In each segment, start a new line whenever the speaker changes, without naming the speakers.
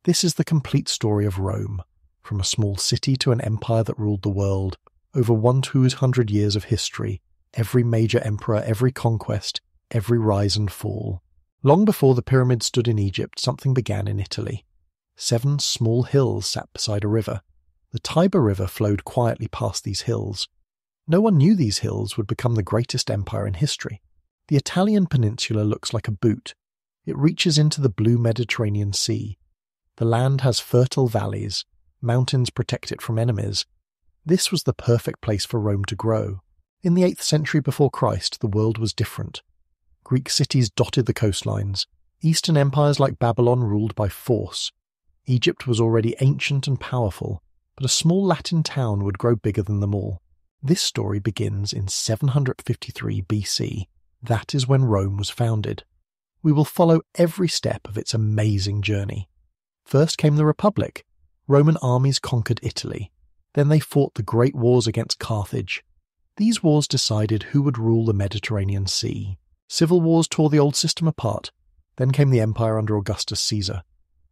This is the complete story of Rome, from a small city to an empire that ruled the world, over 100 years of history, every major emperor, every conquest, every rise and fall. Long before the pyramids stood in Egypt, something began in Italy. 7 small hills sat beside a river. The Tiber River flowed quietly past these hills. No one knew these hills would become the greatest empire in history. The Italian peninsula looks like a boot. It reaches into the blue Mediterranean Sea. The land has fertile valleys. Mountains protect it from enemies. This was the perfect place for Rome to grow. In the 8th century before Christ, the world was different. Greek cities dotted the coastlines. Eastern empires like Babylon ruled by force. Egypt was already ancient and powerful, but a small Latin town would grow bigger than them all. This story begins in 753 BC. That is when Rome was founded. We will follow every step of its amazing journey. First came the Republic. Roman armies conquered Italy. Then they fought the great wars against Carthage. These wars decided who would rule the Mediterranean Sea. Civil wars tore the old system apart. Then came the empire under Augustus Caesar.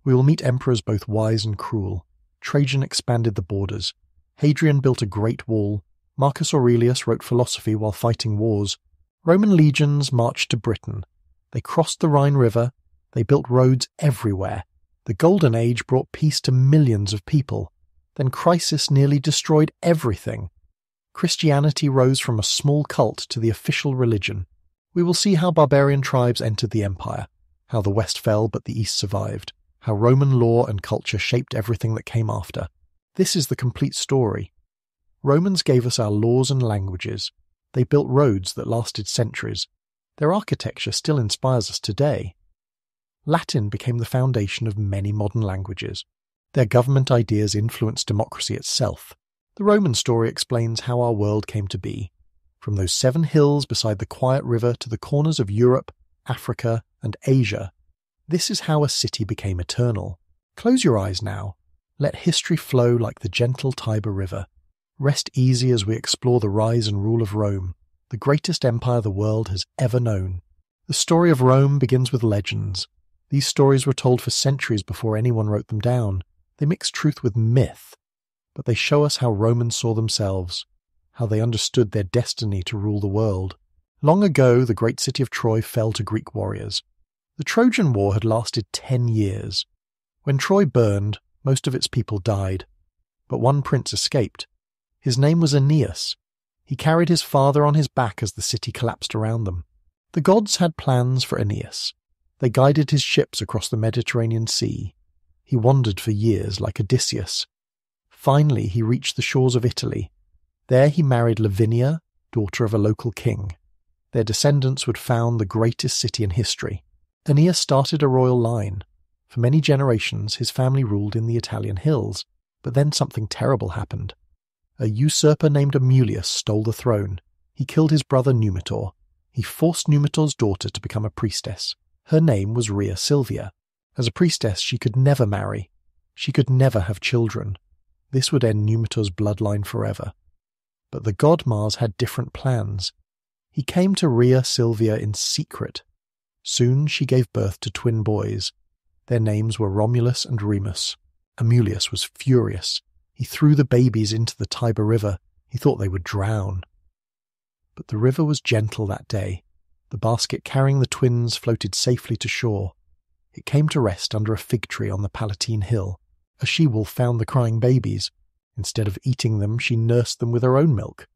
We will meet emperors both wise and cruel. Trajan expanded the borders. Hadrian built a great wall. Marcus Aurelius wrote philosophy while fighting wars. Roman legions marched to Britain. They crossed the Rhine River. They built roads everywhere. The Golden Age brought peace to millions of people. Then crisis nearly destroyed everything. Christianity rose from a small cult to the official religion. We will see how barbarian tribes entered the empire, how the West fell but the East survived, how Roman law and culture shaped everything that came after. This is the complete story. Romans gave us our laws and languages. They built roads that lasted centuries. Their architecture still inspires us today. Latin became the foundation of many modern languages. Their government ideas influenced democracy itself. The Roman story explains how our world came to be. From those 7 hills beside the quiet river to the corners of Europe, Africa, and Asia, this is how a city became eternal. Close your eyes now. Let history flow like the gentle Tiber River. Rest easy as we explore the rise and rule of Rome, the greatest empire the world has ever known. The story of Rome begins with legends. These stories were told for centuries before anyone wrote them down. They mix truth with myth, but they show us how Romans saw themselves, how they understood their destiny to rule the world. Long ago, the great city of Troy fell to Greek warriors. The Trojan War had lasted 10 years. When Troy burned, most of its people died, but one prince escaped. His name was Aeneas. He carried his father on his back as the city collapsed around them. The gods had plans for Aeneas. They guided his ships across the Mediterranean Sea. He wandered for years like Odysseus. Finally, he reached the shores of Italy. There he married Lavinia, daughter of a local king. Their descendants would found the greatest city in history. Aeneas started a royal line. For many generations, his family ruled in the Italian hills, but then something terrible happened. A usurper named Amulius stole the throne. He killed his brother Numitor. He forced Numitor's daughter to become a priestess. Her name was Rhea Silvia. As a priestess, she could never marry. She could never have children. This would end Numitor's bloodline forever. But the god Mars had different plans. He came to Rhea Silvia in secret. Soon she gave birth to twin boys. Their names were Romulus and Remus. Amulius was furious. He threw the babies into the Tiber River. He thought they would drown. But the river was gentle that day. The basket carrying the twins floated safely to shore. It came to rest under a fig tree on the Palatine Hill. A she-wolf found the crying babies. Instead of eating them, she nursed them with her own milk.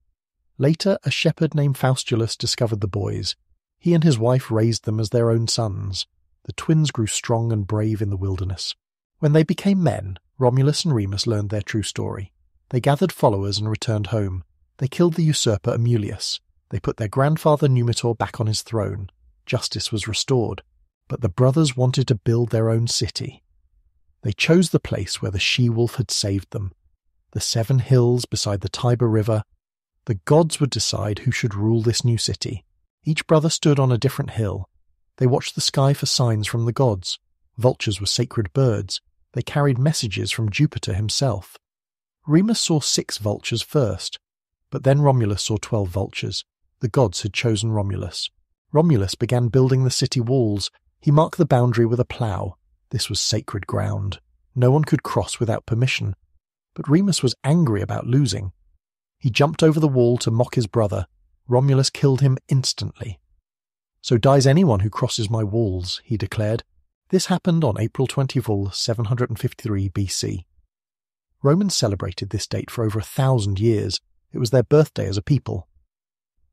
Later, a shepherd named Faustulus discovered the boys. He and his wife raised them as their own sons. The twins grew strong and brave in the wilderness. When they became men, Romulus and Remus learned their true story. They gathered followers and returned home. They killed the usurper Amulius. They put their grandfather Numitor back on his throne. Justice was restored. But the brothers wanted to build their own city. They chose the place where the she-wolf had saved them. The 7 hills beside the Tiber River. The gods would decide who should rule this new city. Each brother stood on a different hill. They watched the sky for signs from the gods. Vultures were sacred birds. They carried messages from Jupiter himself. Remus saw 6 vultures first, but then Romulus saw 12 vultures. The gods had chosen Romulus. Romulus began building the city walls. He marked the boundary with a plough. This was sacred ground. No one could cross without permission, but Remus was angry about losing. He jumped over the wall to mock his brother. Romulus killed him instantly. "So dies anyone who crosses my walls," he declared. This happened on April 24, 753 BC. Romans celebrated this date for over 1,000 years. It was their birthday as a people.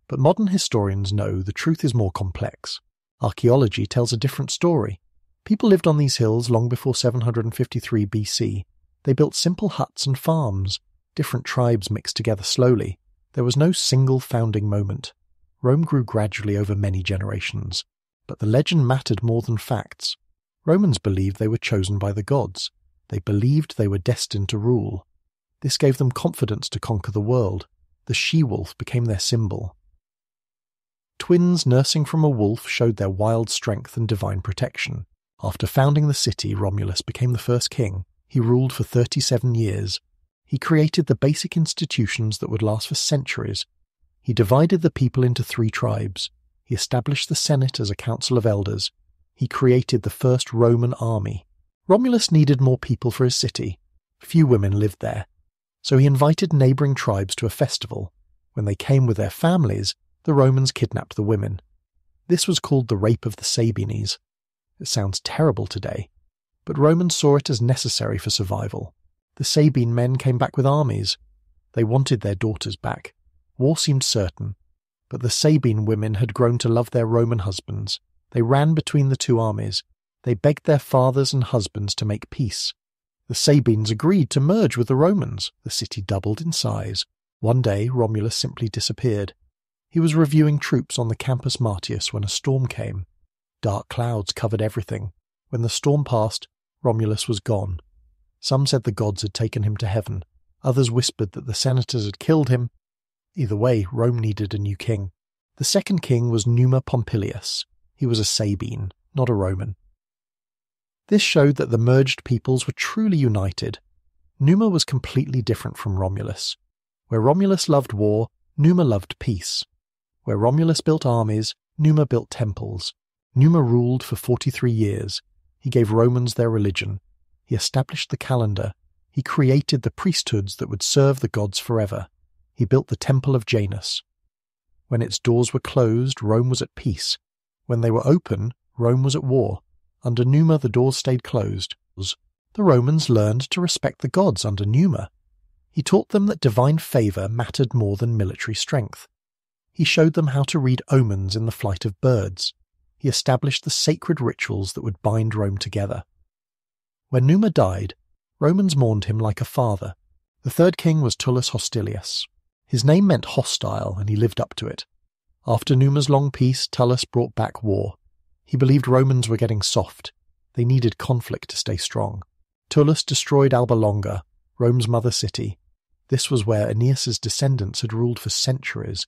But modern historians know the truth is more complex. Archaeology tells a different story. People lived on these hills long before 753 BC. They built simple huts and farms. Different tribes mixed together slowly. There was no single founding moment. Rome grew gradually over many generations. But the legend mattered more than facts. Romans believed they were chosen by the gods. They believed they were destined to rule. This gave them confidence to conquer the world. The she-wolf became their symbol. Twins nursing from a wolf showed their wild strength and divine protection. After founding the city, Romulus became the first king. He ruled for 37 years. He created the basic institutions that would last for centuries. He divided the people into 3 tribes. He established the Senate as a council of elders. He created the first Roman army. Romulus needed more people for his city. Few women lived there. So he invited neighbouring tribes to a festival. When they came with their families, the Romans kidnapped the women. This was called the rape of the Sabines. It sounds terrible today, but Romans saw it as necessary for survival. The Sabine men came back with armies. They wanted their daughters back. War seemed certain, but the Sabine women had grown to love their Roman husbands. They ran between the 2 armies. They begged their fathers and husbands to make peace. The Sabines agreed to merge with the Romans. The city doubled in size. One day, Romulus simply disappeared. He was reviewing troops on the Campus Martius when a storm came. Dark clouds covered everything. When the storm passed, Romulus was gone. Some said the gods had taken him to heaven. Others whispered that the senators had killed him. Either way, Rome needed a new king. The second king was Numa Pompilius. He was a Sabine, not a Roman. This showed that the merged peoples were truly united. Numa was completely different from Romulus. Where Romulus loved war, Numa loved peace. Where Romulus built armies, Numa built temples. Numa ruled for 43 years. He gave Romans their religion. He established the calendar. He created the priesthoods that would serve the gods forever. He built the Temple of Janus. When its doors were closed, Rome was at peace. When they were open, Rome was at war. Under Numa, the doors stayed closed. The Romans learned to respect the gods under Numa. He taught them that divine favour mattered more than military strength. He showed them how to read omens in the flight of birds. He established the sacred rituals that would bind Rome together. When Numa died, Romans mourned him like a father. The third king was Tullus Hostilius. His name meant hostile, and he lived up to it. After Numa's long peace, Tullus brought back war. He believed Romans were getting soft. They needed conflict to stay strong. Tullus destroyed Alba Longa, Rome's mother city. This was where Aeneas's descendants had ruled for centuries.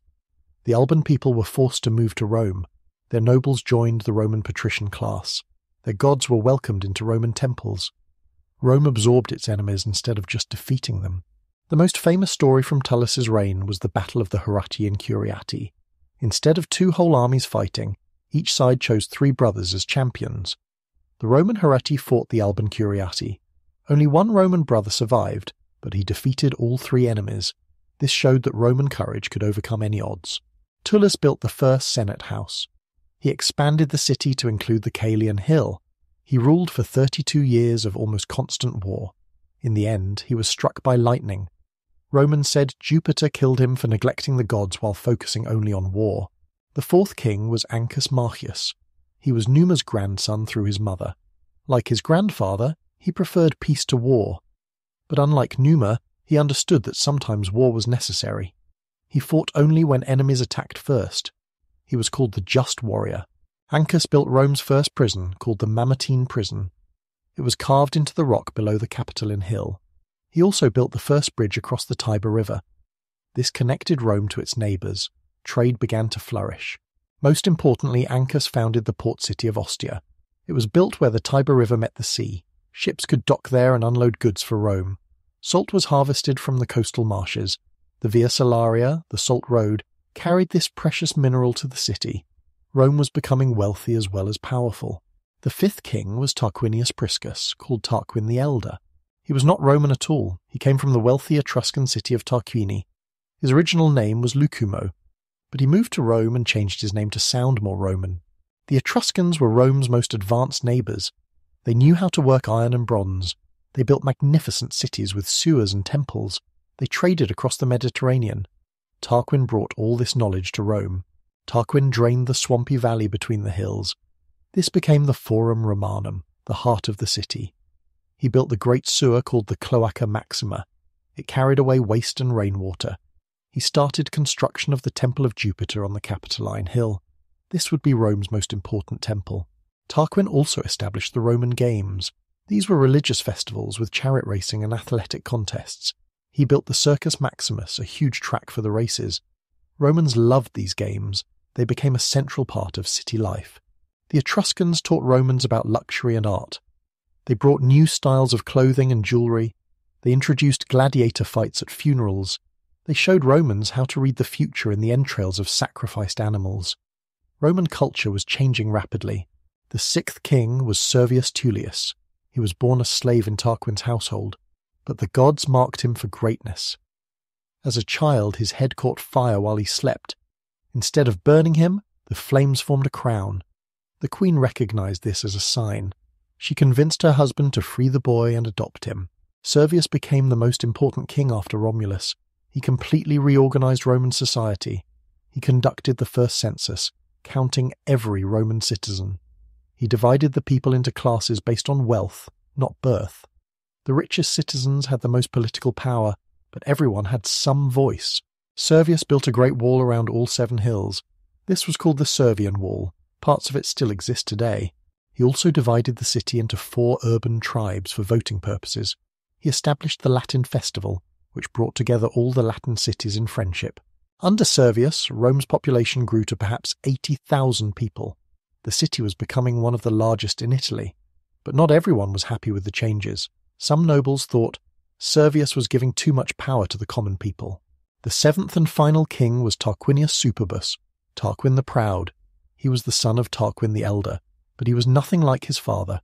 The Alban people were forced to move to Rome. Their nobles joined the Roman patrician class. Their gods were welcomed into Roman temples. Rome absorbed its enemies instead of just defeating them. The most famous story from Tullus's reign was the Battle of the Heratian Curiati. Instead of 2 whole armies fighting, each side chose 3 brothers as champions. The Roman Herati fought the Alban Curiati. Only one Roman brother survived, but he defeated all 3 enemies. This showed that Roman courage could overcome any odds. Tullus built the first Senate house. He expanded the city to include the Caelian Hill. He ruled for 32 years of almost constant war. In the end, he was struck by lightning. Romans said Jupiter killed him for neglecting the gods while focusing only on war. The fourth king was Ancus Marcius. He was Numa's grandson through his mother. Like his grandfather, he preferred peace to war. But unlike Numa, he understood that sometimes war was necessary. He fought only when enemies attacked first. He was called the Just Warrior. Ancus built Rome's first prison, called the Mamertine Prison. It was carved into the rock below the Capitoline Hill. He also built the first bridge across the Tiber River. This connected Rome to its neighbours. Trade began to flourish. Most importantly, Ancus founded the port city of Ostia. It was built where the Tiber River met the sea. Ships could dock there and unload goods for Rome. Salt was harvested from the coastal marshes. The Via Salaria, the Salt Road, carried this precious mineral to the city. Rome was becoming wealthy as well as powerful. The fifth king was Tarquinius Priscus, called Tarquin the Elder. He was not Roman at all. He came from the wealthy Etruscan city of Tarquini. His original name was Lucumo, but he moved to Rome and changed his name to sound more Roman. The Etruscans were Rome's most advanced neighbours. They knew how to work iron and bronze. They built magnificent cities with sewers and temples. They traded across the Mediterranean. Tarquin brought all this knowledge to Rome. Tarquin drained the swampy valley between the hills. This became the Forum Romanum, the heart of the city. He built the great sewer called the Cloaca Maxima. It carried away waste and rainwater. He started construction of the Temple of Jupiter on the Capitoline Hill. This would be Rome's most important temple. Tarquin also established the Roman Games. These were religious festivals with chariot racing and athletic contests. He built the Circus Maximus, a huge track for the races. Romans loved these games. They became a central part of city life. The Etruscans taught Romans about luxury and art. They brought new styles of clothing and jewellery. They introduced gladiator fights at funerals. They showed Romans how to read the future in the entrails of sacrificed animals. Roman culture was changing rapidly. The sixth king was Servius Tullius. He was born a slave in Tarquin's household, but the gods marked him for greatness. As a child, his head caught fire while he slept. Instead of burning him, the flames formed a crown. The queen recognized this as a sign. She convinced her husband to free the boy and adopt him. Servius became the most important king after Romulus. He completely reorganized Roman society. He conducted the first census, counting every Roman citizen. He divided the people into classes based on wealth, not birth. The richest citizens had the most political power, but everyone had some voice. Servius built a great wall around all 7 hills. This was called the Servian Wall. Parts of it still exist today. He also divided the city into 4 urban tribes for voting purposes. He established the Latin festival, which brought together all the Latin cities in friendship. Under Servius, Rome's population grew to perhaps 80,000 people. The city was becoming one of the largest in Italy. But not everyone was happy with the changes. Some nobles thought Servius was giving too much power to the common people. The 7th and final king was Tarquinius Superbus, Tarquin the Proud. He was the son of Tarquin the Elder, but he was nothing like his father.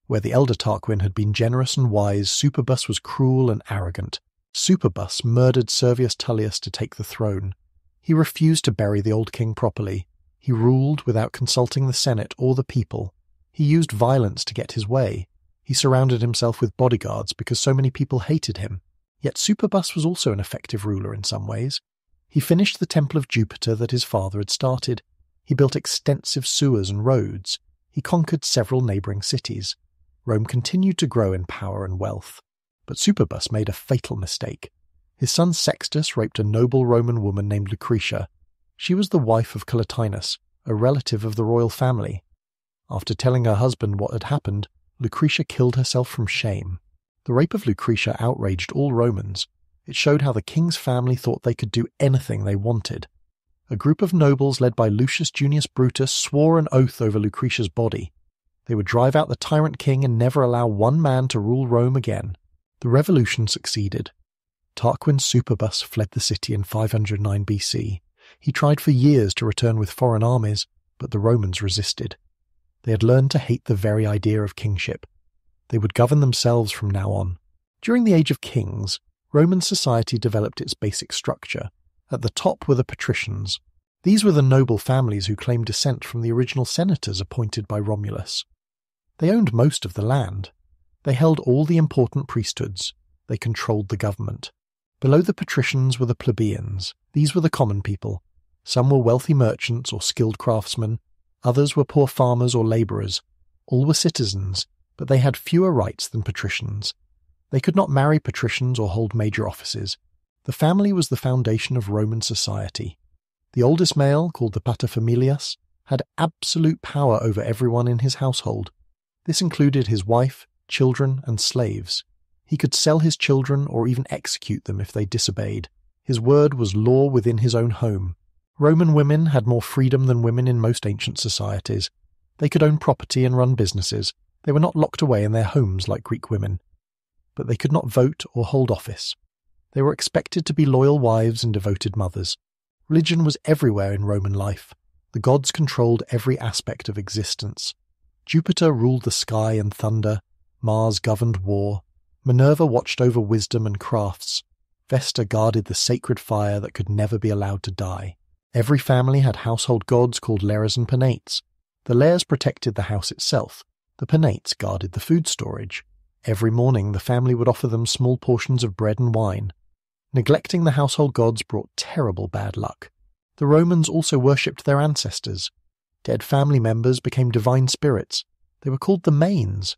Where the elder Tarquin had been generous and wise, Superbus was cruel and arrogant. Superbus murdered Servius Tullius to take the throne. He refused to bury the old king properly. He ruled without consulting the Senate or the people. He used violence to get his way. He surrounded himself with bodyguards because so many people hated him. Yet Superbus was also an effective ruler in some ways. He finished the Temple of Jupiter that his father had started. He built extensive sewers and roads. He conquered several neighbouring cities. Rome continued to grow in power and wealth. But Superbus made a fatal mistake. His son Sextus raped a noble Roman woman named Lucretia. She was the wife of Collatinus, a relative of the royal family. After telling her husband what had happened, Lucretia killed herself from shame. The rape of Lucretia outraged all Romans. It showed how the king's family thought they could do anything they wanted. A group of nobles led by Lucius Junius Brutus swore an oath over Lucretia's body. They would drive out the tyrant king and never allow one man to rule Rome again. The revolution succeeded. Tarquin Superbus fled the city in 509 BC. He tried for years to return with foreign armies, but the Romans resisted. They had learned to hate the very idea of kingship. They would govern themselves from now on. During the Age of Kings, Roman society developed its basic structure. At the top were the patricians. These were the noble families who claimed descent from the original senators appointed by Romulus. They owned most of the land. They held all the important priesthoods. They controlled the government. Below the patricians were the plebeians. These were the common people. Some were wealthy merchants or skilled craftsmen. Others were poor farmers or labourers. All were citizens, but they had fewer rights than patricians. They could not marry patricians or hold major offices. The family was the foundation of Roman society. The oldest male, called the paterfamilias, had absolute power over everyone in his household. This included his wife, children, and slaves. He could sell his children or even execute them if they disobeyed. His word was law within his own home. Roman women had more freedom than women in most ancient societies. They could own property and run businesses. They were not locked away in their homes like Greek women. But they could not vote or hold office. They were expected to be loyal wives and devoted mothers. Religion was everywhere in Roman life. The gods controlled every aspect of existence. Jupiter ruled the sky and thunder, Mars governed war, Minerva watched over wisdom and crafts, Vesta guarded the sacred fire that could never be allowed to die. Every family had household gods called Lares and Penates. The Lares protected the house itself, the Penates guarded the food storage. Every morning the family would offer them small portions of bread and wine. Neglecting the household gods brought terrible bad luck. The Romans also worshipped their ancestors. Dead family members became divine spirits. They were called the Manes.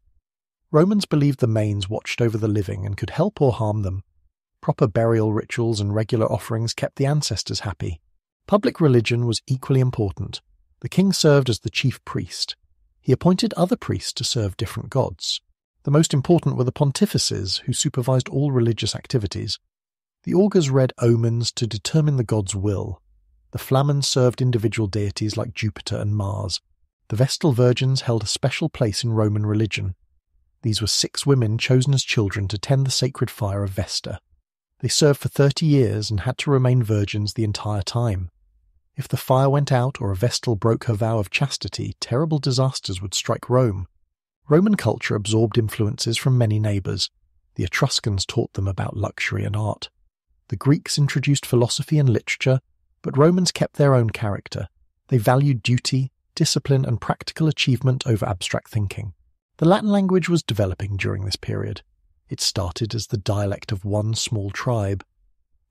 Romans believed the Manes watched over the living and could help or harm them. Proper burial rituals and regular offerings kept the ancestors happy. Public religion was equally important. The king served as the chief priest. He appointed other priests to serve different gods. The most important were the pontifices, who supervised all religious activities. The augurs read omens to determine the god's will. The flamens served individual deities like Jupiter and Mars. The Vestal Virgins held a special place in Roman religion. These were 6 women chosen as children to tend the sacred fire of Vesta. They served for 30 years and had to remain virgins the entire time. If the fire went out or a Vestal broke her vow of chastity, terrible disasters would strike Rome. Roman culture absorbed influences from many neighbours. The Etruscans taught them about luxury and art. The Greeks introduced philosophy and literature, but Romans kept their own character. They valued duty, discipline, and practical achievement over abstract thinking. The Latin language was developing during this period. It started as the dialect of one small tribe.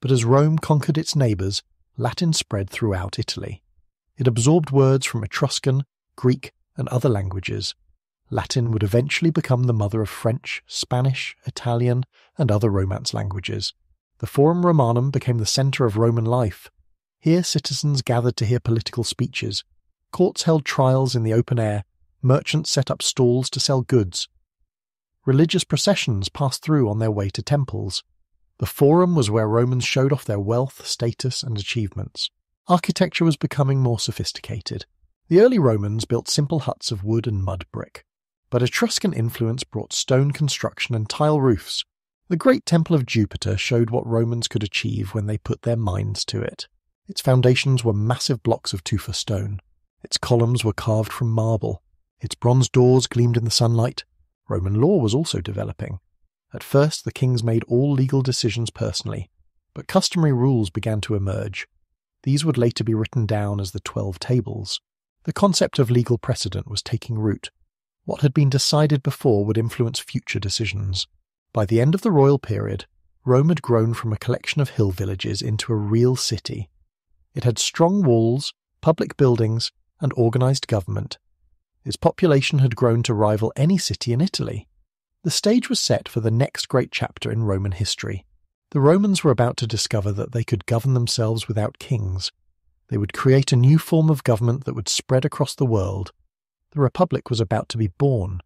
But as Rome conquered its neighbours, Latin spread throughout Italy. It absorbed words from Etruscan, Greek, and other languages. Latin would eventually become the mother of French, Spanish, Italian, and other Romance languages. The Forum Romanum became the centre of Roman life. Here citizens gathered to hear political speeches. Courts held trials in the open air. Merchants set up stalls to sell goods. Religious processions passed through on their way to temples. The Forum was where Romans showed off their wealth, status, and achievements. Architecture was becoming more sophisticated. The early Romans built simple huts of wood and mud brick. But Etruscan influence brought stone construction and tile roofs. The great Temple of Jupiter showed what Romans could achieve when they put their minds to it. Its foundations were massive blocks of tufa stone. Its columns were carved from marble. Its bronze doors gleamed in the sunlight. Roman law was also developing. At first, the kings made all legal decisions personally, but customary rules began to emerge. These would later be written down as the 12 Tables. The concept of legal precedent was taking root. What had been decided before would influence future decisions. By the end of the royal period, Rome had grown from a collection of hill villages into a real city. It had strong walls, public buildings, and organized government. Its population had grown to rival any city in Italy. The stage was set for the next great chapter in Roman history. The Romans were about to discover that they could govern themselves without kings. They would create a new form of government that would spread across the world. The Republic was about to be born.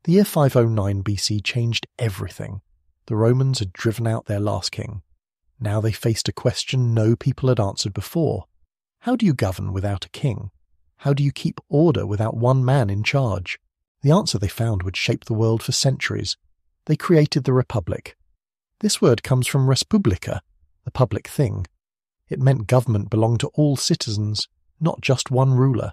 The year 509 BC changed everything. The Romans had driven out their last king. Now they faced a question no people had answered before. How do you govern without a king? How do you keep order without one man in charge? The answer they found would shape the world for centuries. They created the Republic. This word comes from res publica, the public thing. It meant government belonged to all citizens, not just one ruler.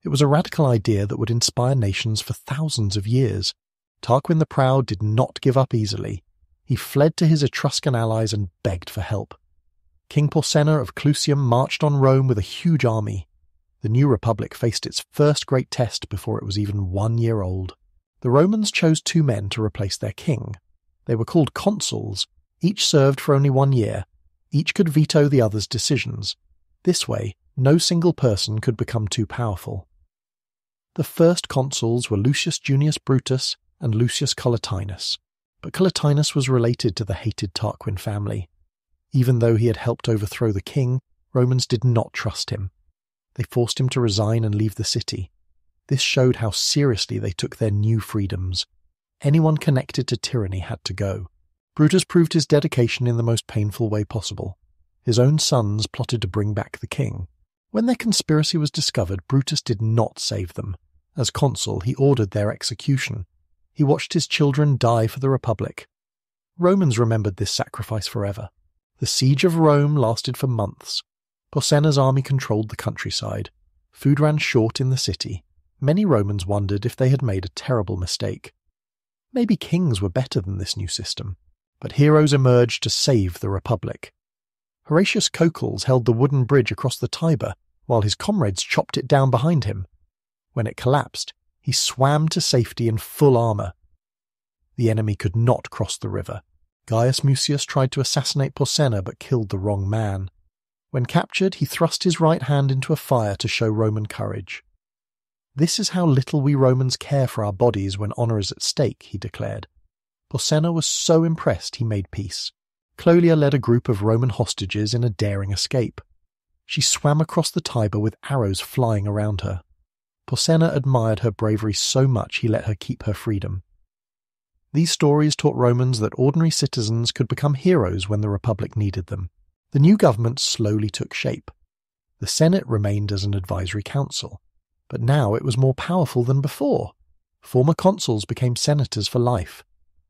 It was a radical idea that would inspire nations for thousands of years. Tarquin the Proud did not give up easily. He fled to his Etruscan allies and begged for help. King Porsenna of Clusium marched on Rome with a huge army. The new republic faced its first great test before it was even 1 year old. The Romans chose 2 men to replace their king. They were called consuls. Each served for only 1 year. Each could veto the other's decisions. This way, no single person could become too powerful. The first consuls were Lucius Junius Brutus and Lucius Collatinus. But Collatinus was related to the hated Tarquin family. Even though he had helped overthrow the king, Romans did not trust him. They forced him to resign and leave the city. This showed how seriously they took their new freedoms. Anyone connected to tyranny had to go. Brutus proved his dedication in the most painful way possible. His own sons plotted to bring back the king. When their conspiracy was discovered, Brutus did not save them. As consul, he ordered their execution. He watched his children die for the Republic. Romans remembered this sacrifice forever. The siege of Rome lasted for months. Porsenna's army controlled the countryside. Food ran short in the city. Many Romans wondered if they had made a terrible mistake. Maybe kings were better than this new system, but heroes emerged to save the Republic. Horatius Cocles held the wooden bridge across the Tiber while his comrades chopped it down behind him. When it collapsed, he swam to safety in full armour. The enemy could not cross the river. Gaius Mucius tried to assassinate Porsenna but killed the wrong man. When captured, he thrust his right hand into a fire to show Roman courage. "This is how little we Romans care for our bodies when honour is at stake," he declared. Porsenna was so impressed he made peace. Cloelia led a group of Roman hostages in a daring escape. She swam across the Tiber with arrows flying around her. Porsenna admired her bravery so much he let her keep her freedom. These stories taught Romans that ordinary citizens could become heroes when the Republic needed them. The new government slowly took shape. The Senate remained as an advisory council, but now it was more powerful than before. Former consuls became senators for life.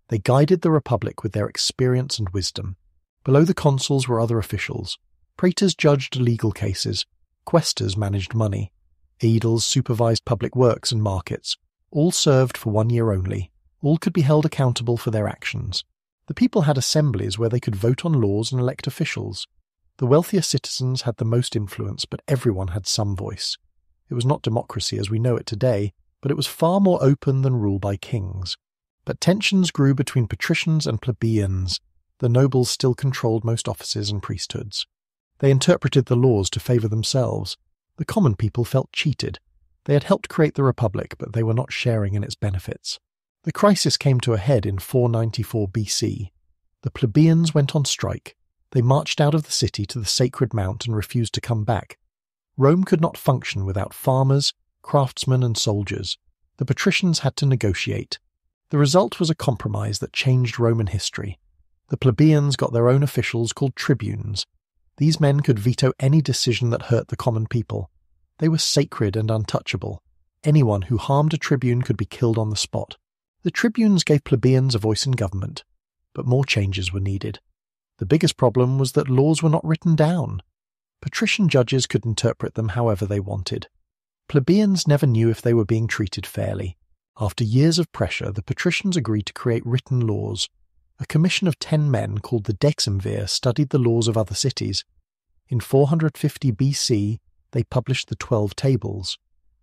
They guided the Republic with their experience and wisdom. Below the consuls were other officials. Praetors judged legal cases. Quaestors managed money. Aedles supervised public works and markets. All served for 1 year only. All could be held accountable for their actions. The people had assemblies where they could vote on laws and elect officials. The wealthier citizens had the most influence, but everyone had some voice. It was not democracy as we know it today, but it was far more open than rule by kings. But tensions grew between patricians and plebeians. The nobles still controlled most offices and priesthoods. They interpreted the laws to favour themselves. The common people felt cheated. They had helped create the Republic, but they were not sharing in its benefits. The crisis came to a head in 494 BC. The plebeians went on strike. They marched out of the city to the Sacred Mount and refused to come back. Rome could not function without farmers, craftsmen and soldiers. The patricians had to negotiate. The result was a compromise that changed Roman history. The plebeians got their own officials called tribunes. These men could veto any decision that hurt the common people. They were sacred and untouchable. Anyone who harmed a tribune could be killed on the spot. The tribunes gave plebeians a voice in government, but more changes were needed. The biggest problem was that laws were not written down. Patrician judges could interpret them however they wanted. Plebeians never knew if they were being treated fairly. After years of pressure, the patricians agreed to create written laws. A commission of 10 men called the Decemvir studied the laws of other cities. In 450 BC, they published the 12 Tables.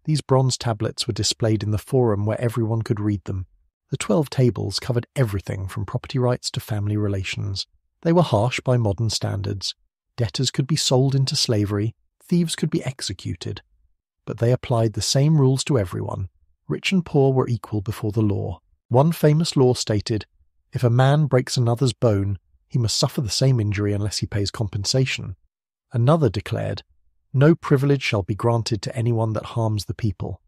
These bronze tablets were displayed in the forum where everyone could read them. The 12 Tables covered everything from property rights to family relations. They were harsh by modern standards. Debtors could be sold into slavery, thieves could be executed. But they applied the same rules to everyone. Rich and poor were equal before the law. One famous law stated, if a man breaks another's bone, he must suffer the same injury unless he pays compensation. Another declared, no privilege shall be granted to anyone that harms the people.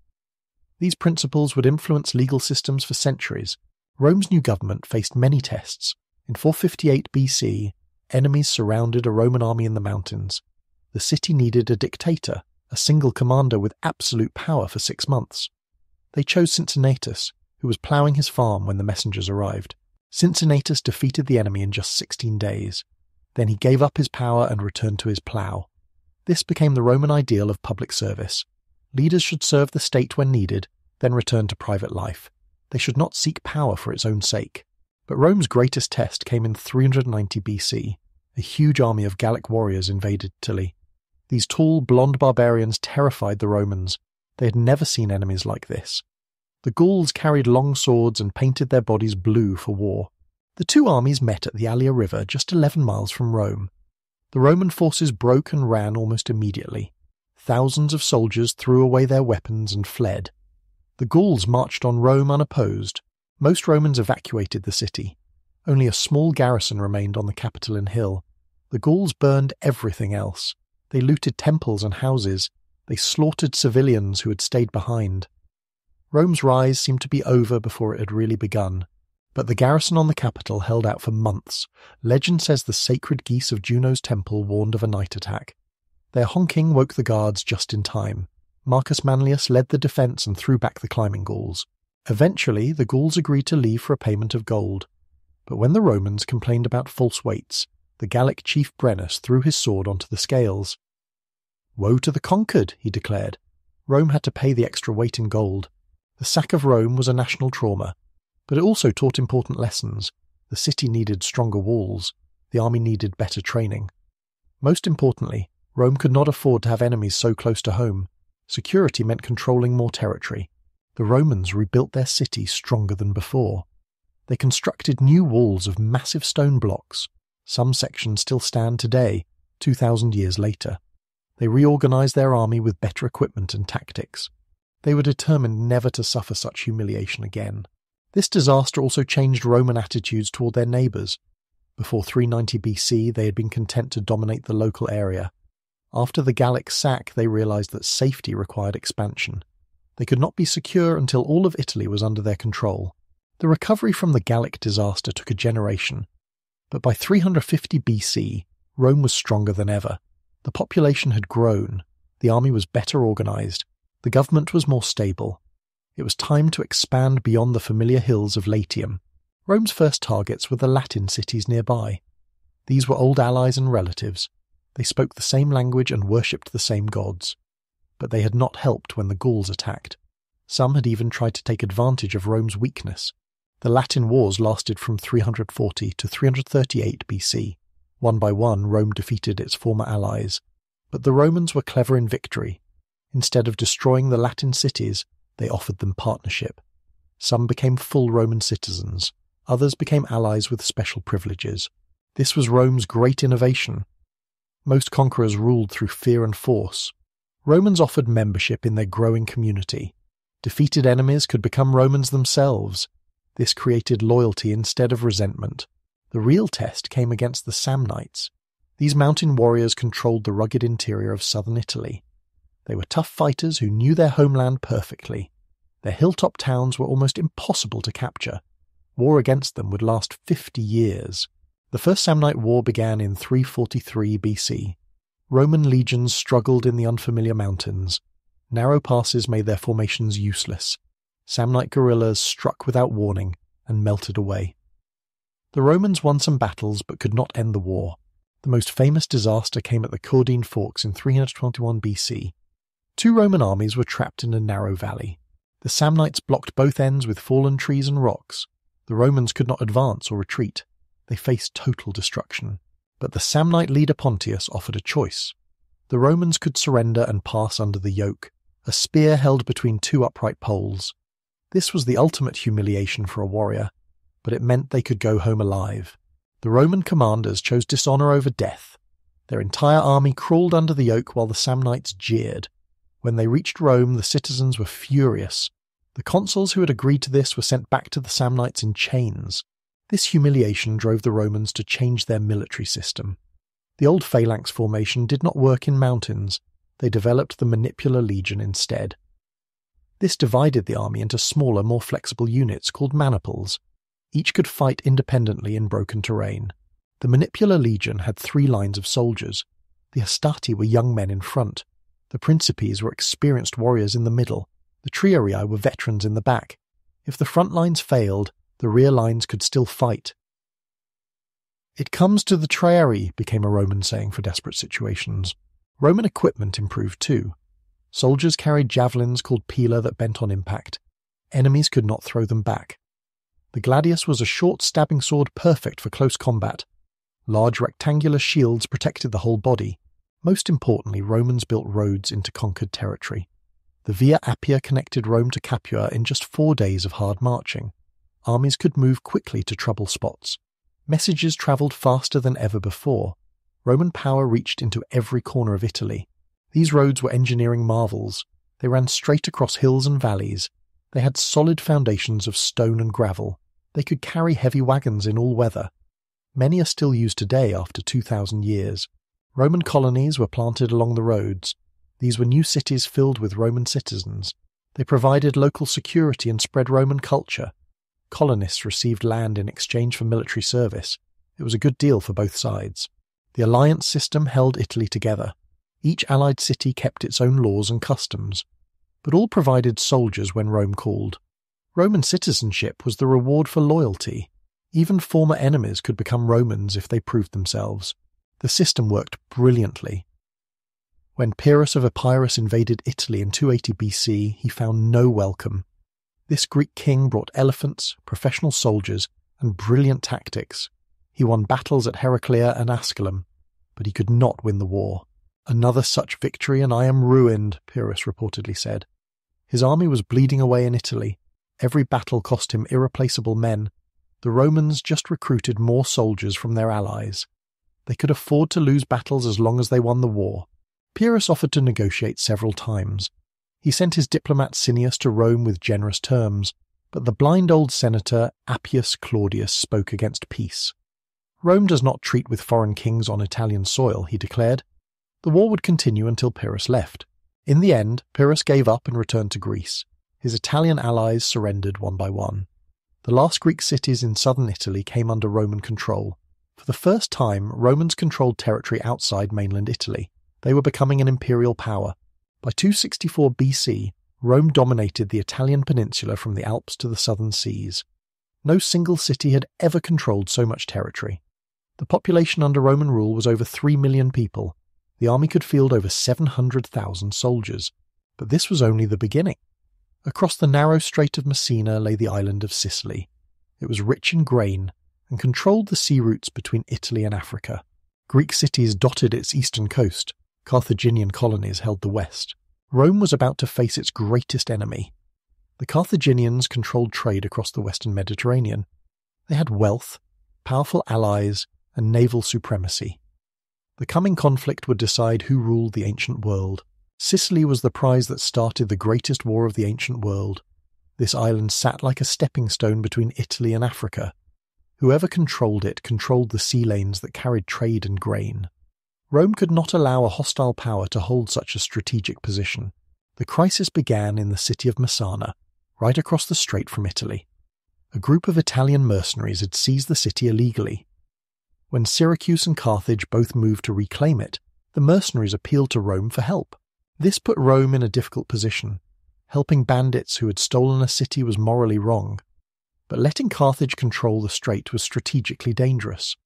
These principles would influence legal systems for centuries. Rome's new government faced many tests. In 458 BC, enemies surrounded a Roman army in the mountains. The city needed a dictator, a single commander with absolute power for 6 months. They chose Cincinnatus, who was ploughing his farm when the messengers arrived. Cincinnatus defeated the enemy in just 16 days. Then he gave up his power and returned to his plough. This became the Roman ideal of public service. Leaders should serve the state when needed, then return to private life. They should not seek power for its own sake. But Rome's greatest test came in 390 BC. A huge army of Gallic warriors invaded Italy. These tall, blonde barbarians terrified the Romans. They had never seen enemies like this. The Gauls carried long swords and painted their bodies blue for war. The two armies met at the Allia River just 11 miles from Rome. The Roman forces broke and ran almost immediately. Thousands of soldiers threw away their weapons and fled. The Gauls marched on Rome unopposed. Most Romans evacuated the city. Only a small garrison remained on the Capitoline Hill. The Gauls burned everything else. They looted temples and houses. They slaughtered civilians who had stayed behind. Rome's rise seemed to be over before it had really begun. But the garrison on the capital held out for months. Legend says the sacred geese of Juno's temple warned of a night attack. Their honking woke the guards just in time. Marcus Manlius led the defence and threw back the climbing Gauls. Eventually, the Gauls agreed to leave for a payment of gold. But when the Romans complained about false weights, the Gallic chief Brennus threw his sword onto the scales. "Woe to the conquered," he declared. Rome had to pay the extra weight in gold. The sack of Rome was a national trauma, but it also taught important lessons. The city needed stronger walls. The army needed better training. Most importantly, Rome could not afford to have enemies so close to home. Security meant controlling more territory. The Romans rebuilt their city stronger than before. They constructed new walls of massive stone blocks. Some sections still stand today, 2,000 years later. They reorganized their army with better equipment and tactics. They were determined never to suffer such humiliation again. This disaster also changed Roman attitudes toward their neighbours. Before 390 BC, they had been content to dominate the local area. After the Gallic sack, they realized that safety required expansion. They could not be secure until all of Italy was under their control. The recovery from the Gallic disaster took a generation. But by 350 BC, Rome was stronger than ever. The population had grown. The army was better organized. The government was more stable. It was time to expand beyond the familiar hills of Latium. Rome's first targets were the Latin cities nearby. These were old allies and relatives. They spoke the same language and worshipped the same gods. But they had not helped when the Gauls attacked. Some had even tried to take advantage of Rome's weakness. The Latin wars lasted from 340 to 338 BC. One by one, Rome defeated its former allies. But the Romans were clever in victory. Instead of destroying the Latin cities, they offered them partnership. Some became full Roman citizens. Others became allies with special privileges. This was Rome's great innovation. Most conquerors ruled through fear and force. Romans offered membership in their growing community. Defeated enemies could become Romans themselves. This created loyalty instead of resentment. The real test came against the Samnites. These mountain warriors controlled the rugged interior of southern Italy. They were tough fighters who knew their homeland perfectly. Their hilltop towns were almost impossible to capture. War against them would last 50 years. The First Samnite War began in 343 BC. Roman legions struggled in the unfamiliar mountains. Narrow passes made their formations useless. Samnite guerrillas struck without warning and melted away. The Romans won some battles but could not end the war. The most famous disaster came at the Caudine Forks in 321 BC. Two Roman armies were trapped in a narrow valley. The Samnites blocked both ends with fallen trees and rocks. The Romans could not advance or retreat. They faced total destruction. But the Samnite leader Pontius offered a choice. The Romans could surrender and pass under the yoke, a spear held between two upright poles. This was the ultimate humiliation for a warrior, but it meant they could go home alive. The Roman commanders chose dishonor over death. Their entire army crawled under the yoke while the Samnites jeered. When they reached Rome, the citizens were furious. The consuls who had agreed to this were sent back to the Samnites in chains. This humiliation drove the Romans to change their military system. The old phalanx formation did not work in mountains. They developed the manipular legion instead. This divided the army into smaller, more flexible units called maniples. Each could fight independently in broken terrain. The manipular legion had 3 lines of soldiers. The hastati were young men in front. The principes were experienced warriors in the middle. The triarii were veterans in the back. If the front lines failed, the rear lines could still fight. "It comes to the triarii," became a Roman saying for desperate situations. Roman equipment improved too. Soldiers carried javelins called pila that bent on impact. Enemies could not throw them back. The gladius was a short stabbing sword perfect for close combat. Large rectangular shields protected the whole body. Most importantly, Romans built roads into conquered territory. The Via Appia connected Rome to Capua in just 4 days of hard marching. Armies could move quickly to trouble spots. Messages travelled faster than ever before. Roman power reached into every corner of Italy. These roads were engineering marvels. They ran straight across hills and valleys. They had solid foundations of stone and gravel. They could carry heavy wagons in all weather. Many are still used today after 2,000 years. Roman colonies were planted along the roads. These were new cities filled with Roman citizens. They provided local security and spread Roman culture. Colonists received land in exchange for military service. It was a good deal for both sides. The alliance system held Italy together. Each allied city kept its own laws and customs, but all provided soldiers when Rome called. Roman citizenship was the reward for loyalty. Even former enemies could become Romans if they proved themselves. The system worked brilliantly. When Pyrrhus of Epirus invaded Italy in 280 BC, he found no welcome. This Greek king brought elephants, professional soldiers, and brilliant tactics. He won battles at Heraclea and Asculum, but he could not win the war. "Another such victory and I am ruined," Pyrrhus reportedly said. His army was bleeding away in Italy. Every battle cost him irreplaceable men. The Romans just recruited more soldiers from their allies. They could afford to lose battles as long as they won the war. Pyrrhus offered to negotiate several times. He sent his diplomat Cineas to Rome with generous terms, but the blind old senator Appius Claudius spoke against peace. "Rome does not treat with foreign kings on Italian soil," he declared. The war would continue until Pyrrhus left. In the end, Pyrrhus gave up and returned to Greece. His Italian allies surrendered one by one. The last Greek cities in southern Italy came under Roman control. For the first time, Romans controlled territory outside mainland Italy. They were becoming an imperial power. By 264 BC, Rome dominated the Italian peninsula from the Alps to the southern seas. No single city had ever controlled so much territory. The population under Roman rule was over 3 million people. The army could field over 700,000 soldiers. But this was only the beginning. Across the narrow Strait of Messina lay the island of Sicily. It was rich in grain and controlled the sea routes between Italy and Africa. Greek cities dotted its eastern coast. Carthaginian colonies held the west. Rome was about to face its greatest enemy. The Carthaginians controlled trade across the western Mediterranean. They had wealth, powerful allies, and naval supremacy. The coming conflict would decide who ruled the ancient world. Sicily was the prize that started the greatest war of the ancient world. This island sat like a stepping stone between Italy and Africa. Whoever controlled it controlled the sea lanes that carried trade and grain. Rome could not allow a hostile power to hold such a strategic position. The crisis began in the city of Messana, right across the strait from Italy. A group of Italian mercenaries had seized the city illegally. When Syracuse and Carthage both moved to reclaim it, the mercenaries appealed to Rome for help. This put Rome in a difficult position. Helping bandits who had stolen a city was morally wrong. But letting Carthage control the strait was strategically dangerous.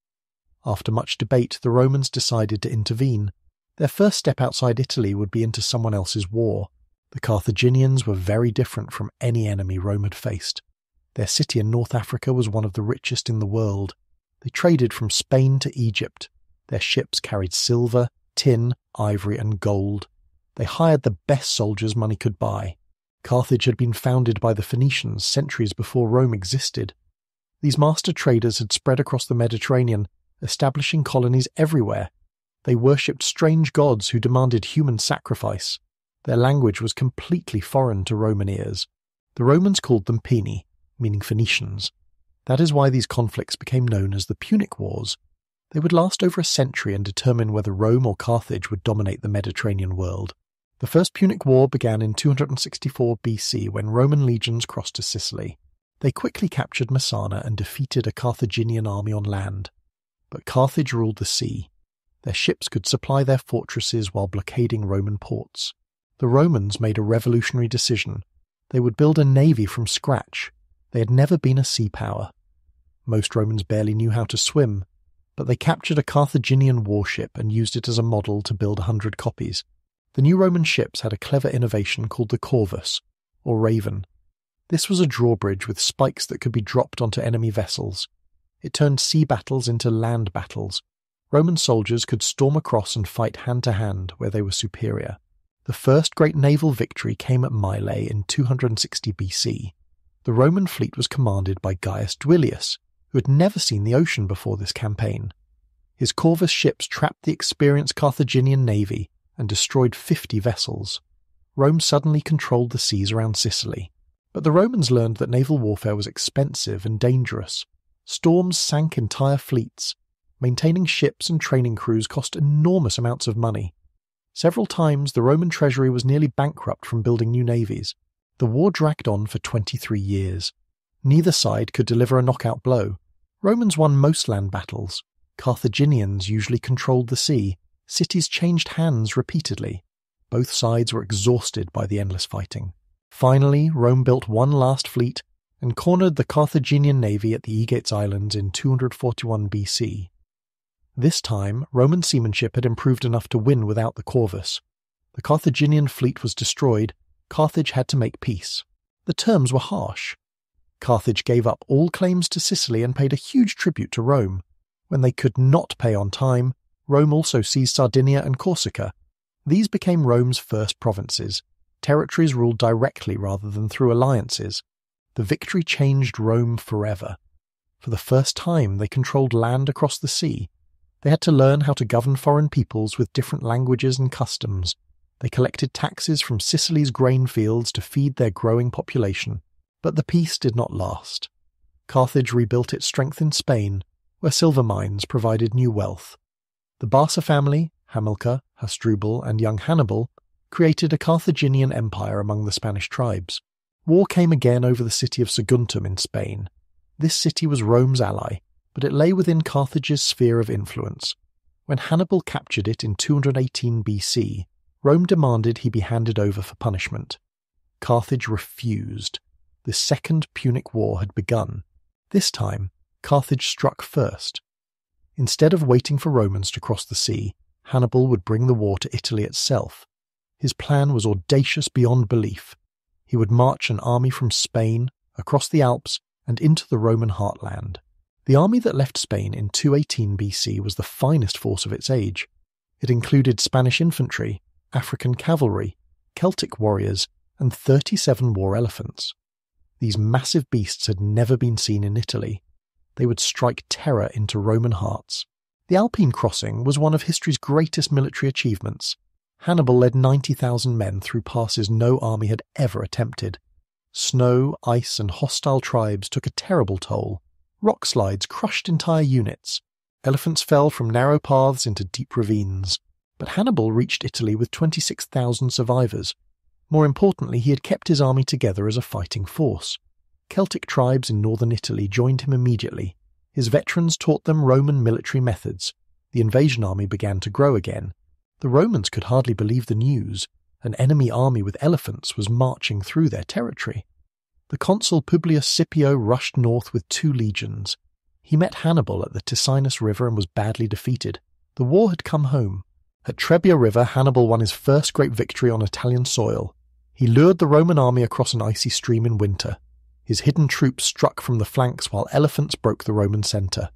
After much debate, the Romans decided to intervene. Their first step outside Italy would be into someone else's war. The Carthaginians were very different from any enemy Rome had faced. Their city in North Africa was one of the richest in the world. They traded from Spain to Egypt. Their ships carried silver, tin, ivory, and gold. They hired the best soldiers money could buy. Carthage had been founded by the Phoenicians centuries before Rome existed. These master traders had spread across the Mediterranean, establishing colonies everywhere. They worshipped strange gods who demanded human sacrifice. Their language was completely foreign to Roman ears. The Romans called them Peni, meaning Phoenicians. That is why these conflicts became known as the Punic Wars. They would last over a century and determine whether Rome or Carthage would dominate the Mediterranean world. The First Punic War began in 264 BC when Roman legions crossed to Sicily. They quickly captured Messana and defeated a Carthaginian army on land. But Carthage ruled the sea. Their ships could supply their fortresses while blockading Roman ports. The Romans made a revolutionary decision. They would build a navy from scratch. They had never been a sea power. Most Romans barely knew how to swim, but they captured a Carthaginian warship and used it as a model to build 100 copies. The new Roman ships had a clever innovation called the corvus, or raven. This was a drawbridge with spikes that could be dropped onto enemy vessels. It turned sea battles into land battles. Roman soldiers could storm across and fight hand-to-hand where they were superior. The first great naval victory came at Mylae in 260 BC. The Roman fleet was commanded by Gaius Duilius, who had never seen the ocean before this campaign. His corvus ships trapped the experienced Carthaginian navy and destroyed 50 vessels. Rome suddenly controlled the seas around Sicily. But the Romans learned that naval warfare was expensive and dangerous. Storms sank entire fleets. Maintaining ships and training crews cost enormous amounts of money. Several times the Roman treasury was nearly bankrupt from building new navies. The war dragged on for 23 years. Neither side could deliver a knockout blow. Romans won most land battles. Carthaginians usually controlled the sea. Cities changed hands repeatedly. Both sides were exhausted by the endless fighting. Finally, Rome built one last fleet and cornered the Carthaginian navy at the Aegates Islands in 241 BC. This time, Roman seamanship had improved enough to win without the corvus. The Carthaginian fleet was destroyed. Carthage had to make peace. The terms were harsh. Carthage gave up all claims to Sicily and paid a huge tribute to Rome. When they could not pay on time, Rome also seized Sardinia and Corsica. These became Rome's first provinces, territories ruled directly rather than through alliances. The victory changed Rome forever. For the first time, they controlled land across the sea. They had to learn how to govern foreign peoples with different languages and customs. They collected taxes from Sicily's grain fields to feed their growing population. But the peace did not last. Carthage rebuilt its strength in Spain, where silver mines provided new wealth. The Barca family, Hamilcar, Hasdrubal, and young Hannibal, created a Carthaginian empire among the Spanish tribes. War came again over the city of Saguntum in Spain. This city was Rome's ally, but it lay within Carthage's sphere of influence. When Hannibal captured it in 218 BC, Rome demanded he be handed over for punishment. Carthage refused. The Second Punic War had begun. This time, Carthage struck first. Instead of waiting for Romans to cross the sea, Hannibal would bring the war to Italy itself. His plan was audacious beyond belief. He would march an army from Spain, across the Alps, and into the Roman heartland. The army that left Spain in 218 BC was the finest force of its age. It included Spanish infantry, African cavalry, Celtic warriors, and 37 war elephants. These massive beasts had never been seen in Italy. They would strike terror into Roman hearts. The Alpine crossing was one of history's greatest military achievements. Hannibal led 90,000 men through passes no army had ever attempted. Snow, ice, and hostile tribes took a terrible toll. Rock slides crushed entire units. Elephants fell from narrow paths into deep ravines. But Hannibal reached Italy with 26,000 survivors. More importantly, he had kept his army together as a fighting force. Celtic tribes in northern Italy joined him immediately. His veterans taught them Roman military methods. The invasion army began to grow again. The Romans could hardly believe the news. An enemy army with elephants was marching through their territory. The consul Publius Scipio rushed north with 2 legions. He met Hannibal at the Ticinus River and was badly defeated. The war had come home. At Trebbia River, Hannibal won his first great victory on Italian soil. He lured the Roman army across an icy stream in winter. His hidden troops struck from the flanks while elephants broke the Roman centre.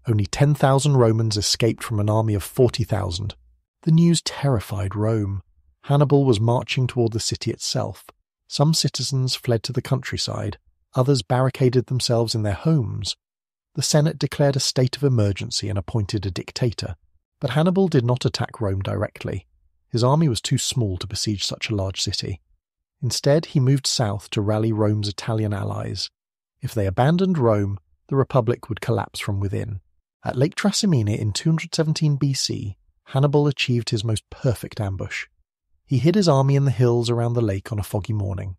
Only 10,000 Romans escaped from an army of 40,000. The news terrified Rome. Hannibal was marching toward the city itself. Some citizens fled to the countryside. Others barricaded themselves in their homes. The Senate declared a state of emergency and appointed a dictator. But Hannibal did not attack Rome directly. His army was too small to besiege such a large city. Instead, he moved south to rally Rome's Italian allies. If they abandoned Rome, the Republic would collapse from within. At Lake Trasimene in 217 BC, Hannibal achieved his most perfect ambush. He hid his army in the hills around the lake on a foggy morning.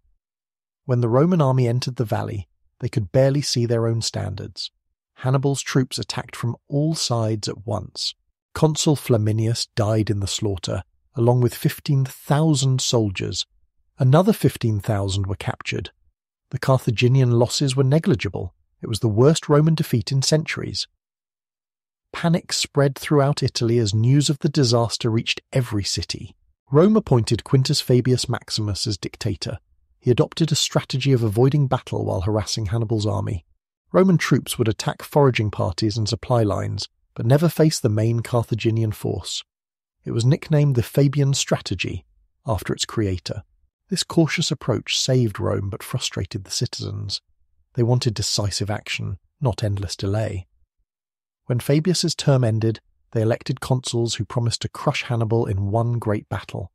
When the Roman army entered the valley, they could barely see their own standards. Hannibal's troops attacked from all sides at once. Consul Flaminius died in the slaughter, along with 15,000 soldiers. Another 15,000 were captured. The Carthaginian losses were negligible. It was the worst Roman defeat in centuries. Panic spread throughout Italy as news of the disaster reached every city. Rome appointed Quintus Fabius Maximus as dictator. He adopted a strategy of avoiding battle while harassing Hannibal's army. Roman troops would attack foraging parties and supply lines, but never face the main Carthaginian force. It was nicknamed the Fabian strategy, after its creator. This cautious approach saved Rome but frustrated the citizens. They wanted decisive action, not endless delay. When Fabius's term ended, they elected consuls who promised to crush Hannibal in one great battle.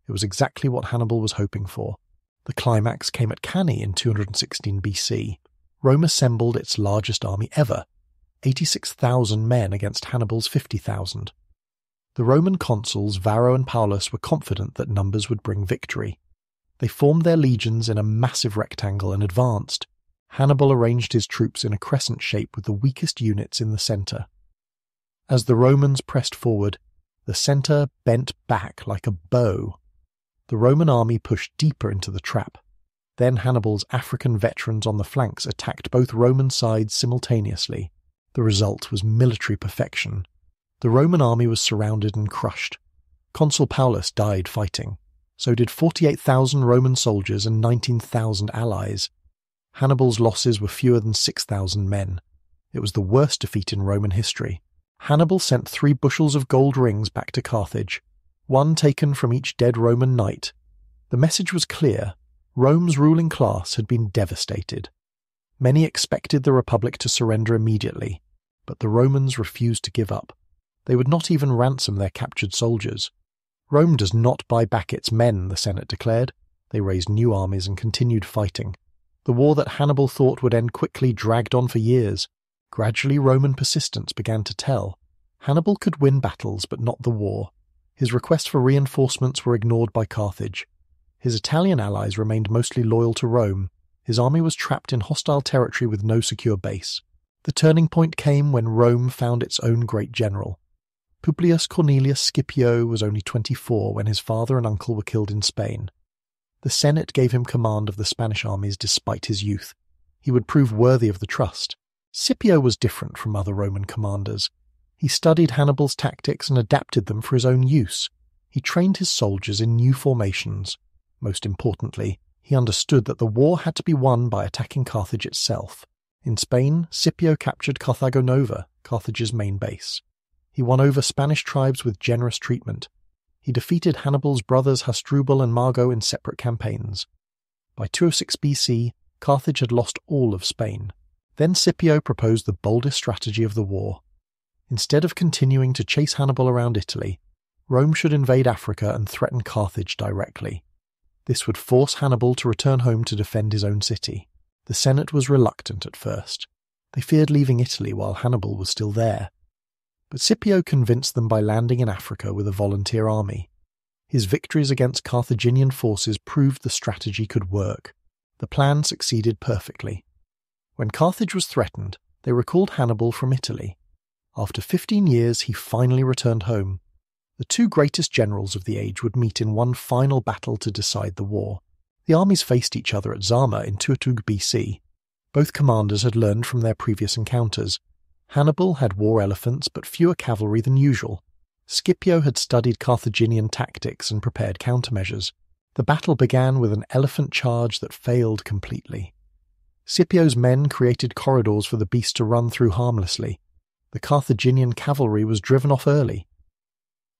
It was exactly what Hannibal was hoping for. The climax came at Cannae in 216 BC. Rome assembled its largest army ever, 86,000 men against Hannibal's 50,000. The Roman consuls Varro and Paulus were confident that numbers would bring victory. They formed their legions in a massive rectangle and advanced. Hannibal arranged his troops in a crescent shape with the weakest units in the centre. As the Romans pressed forward, the centre bent back like a bow. The Roman army pushed deeper into the trap. Then Hannibal's African veterans on the flanks attacked both Roman sides simultaneously. The result was military perfection. The Roman army was surrounded and crushed. Consul Paulus died fighting. So did 48,000 Roman soldiers and 19,000 allies. Hannibal's losses were fewer than 6,000 men. It was the worst defeat in Roman history. Hannibal sent 3 bushels of gold rings back to Carthage, one taken from each dead Roman knight. The message was clear. Rome's ruling class had been devastated. Many expected the Republic to surrender immediately, but the Romans refused to give up. They would not even ransom their captured soldiers. Rome does not buy back its men, the Senate declared. They raised new armies and continued fighting. The war that Hannibal thought would end quickly dragged on for years. Gradually, Roman persistence began to tell. Hannibal could win battles, but not the war. His requests for reinforcements were ignored by Carthage. His Italian allies remained mostly loyal to Rome. His army was trapped in hostile territory with no secure base. The turning point came when Rome found its own great general. Publius Cornelius Scipio was only 24 when his father and uncle were killed in Spain. The Senate gave him command of the Spanish armies despite his youth. He would prove worthy of the trust. Scipio was different from other Roman commanders. He studied Hannibal's tactics and adapted them for his own use. He trained his soldiers in new formations. Most importantly, he understood that the war had to be won by attacking Carthage itself. In Spain, Scipio captured Carthago Nova, Carthage's main base. He won over Spanish tribes with generous treatment. He defeated Hannibal's brothers Hasdrubal and Mago in separate campaigns. By 206 BC, Carthage had lost all of Spain. Then Scipio proposed the boldest strategy of the war. Instead of continuing to chase Hannibal around Italy, Rome should invade Africa and threaten Carthage directly. This would force Hannibal to return home to defend his own city. The Senate was reluctant at first. They feared leaving Italy while Hannibal was still there. But Scipio convinced them by landing in Africa with a volunteer army. His victories against Carthaginian forces proved the strategy could work. The plan succeeded perfectly. When Carthage was threatened, they recalled Hannibal from Italy. After 15 years, he finally returned home. The 2 greatest generals of the age would meet in one final battle to decide the war. The armies faced each other at Zama in 202 BC. Both commanders had learned from their previous encounters. Hannibal had war elephants but fewer cavalry than usual. Scipio had studied Carthaginian tactics and prepared countermeasures. The battle began with an elephant charge that failed completely. Scipio's men created corridors for the beast to run through harmlessly. The Carthaginian cavalry was driven off early.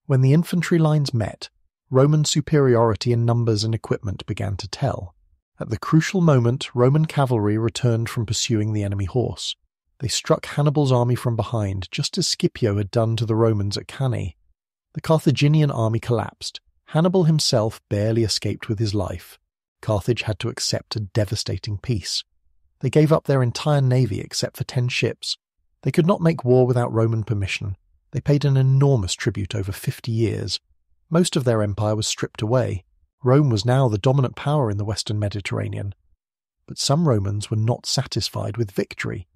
When the infantry lines met, Roman superiority in numbers and equipment began to tell. At the crucial moment, Roman cavalry returned from pursuing the enemy horse. They struck Hannibal's army from behind, just as Scipio had done to the Romans at Cannae. The Carthaginian army collapsed. Hannibal himself barely escaped with his life. Carthage had to accept a devastating peace. They gave up their entire navy except for 10 ships. They could not make war without Roman permission. They paid an enormous tribute over 50 years. Most of their empire was stripped away. Rome was now the dominant power in the Western Mediterranean. But some Romans were not satisfied with victory.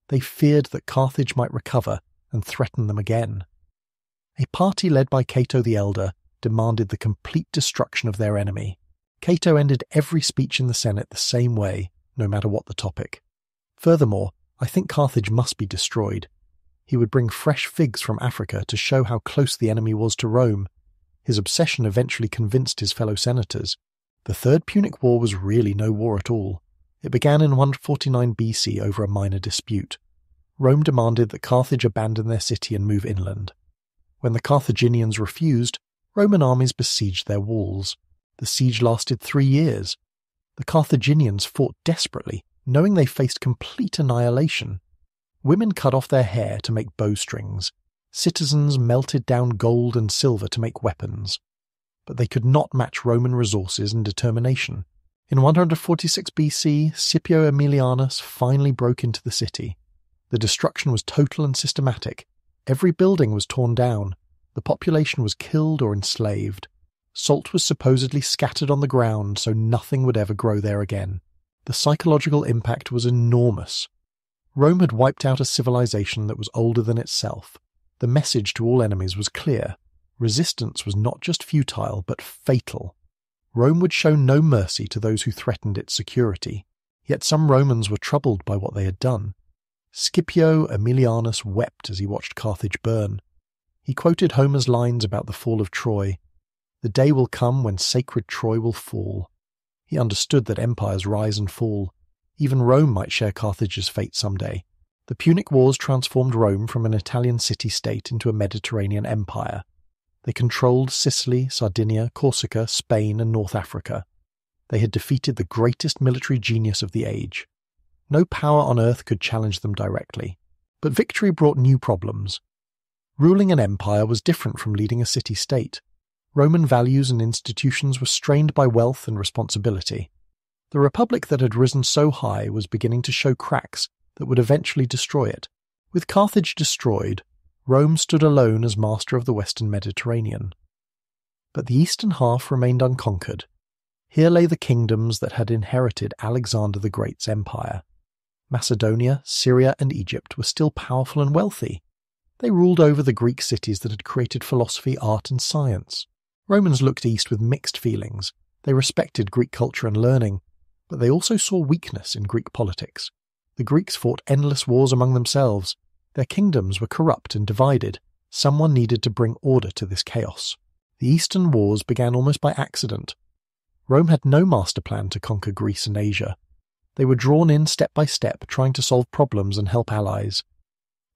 They feared that Carthage might recover and threaten them again. A party led by Cato the Elder demanded the complete destruction of their enemy. Cato ended every speech in the Senate the same way, no matter what the topic. Furthermore, I think Carthage must be destroyed. He would bring fresh figs from Africa to show how close the enemy was to Rome. His obsession eventually convinced his fellow senators. The Third Punic War was really no war at all. It began in 149 BC over a minor dispute. Rome demanded that Carthage abandon their city and move inland. When the Carthaginians refused, Roman armies besieged their walls. The siege lasted 3 years. The Carthaginians fought desperately, knowing they faced complete annihilation. Women cut off their hair to make bowstrings. Citizens melted down gold and silver to make weapons. But they could not match Roman resources and determination. In 146 BC, Scipio Aemilianus finally broke into the city. The destruction was total and systematic. Every building was torn down. The population was killed or enslaved. Salt was supposedly scattered on the ground so nothing would ever grow there again. The psychological impact was enormous. Rome had wiped out a civilization that was older than itself. The message to all enemies was clear. Resistance was not just futile, but fatal. Rome would show no mercy to those who threatened its security. Yet some Romans were troubled by what they had done. Scipio Aemilianus wept as he watched Carthage burn. He quoted Homer's lines about the fall of Troy. The day will come when sacred Troy will fall. He understood that empires rise and fall. Even Rome might share Carthage's fate someday. The Punic Wars transformed Rome from an Italian city-state into a Mediterranean empire. They controlled Sicily, Sardinia, Corsica, Spain, and North Africa. They had defeated the greatest military genius of the age. No power on earth could challenge them directly. But victory brought new problems. Ruling an empire was different from leading a city-state. Roman values and institutions were strained by wealth and responsibility. The republic that had risen so high was beginning to show cracks that would eventually destroy it. With Carthage destroyed, Rome stood alone as master of the Western Mediterranean. But the eastern half remained unconquered. Here lay the kingdoms that had inherited Alexander the Great's empire. Macedonia, Syria, and Egypt were still powerful and wealthy. They ruled over the Greek cities that had created philosophy, art, and science. Romans looked east with mixed feelings. They respected Greek culture and learning, but they also saw weakness in Greek politics. The Greeks fought endless wars among themselves. Their kingdoms were corrupt and divided. Someone needed to bring order to this chaos. The Eastern Wars began almost by accident. Rome had no master plan to conquer Greece and Asia. They were drawn in step by step, trying to solve problems and help allies.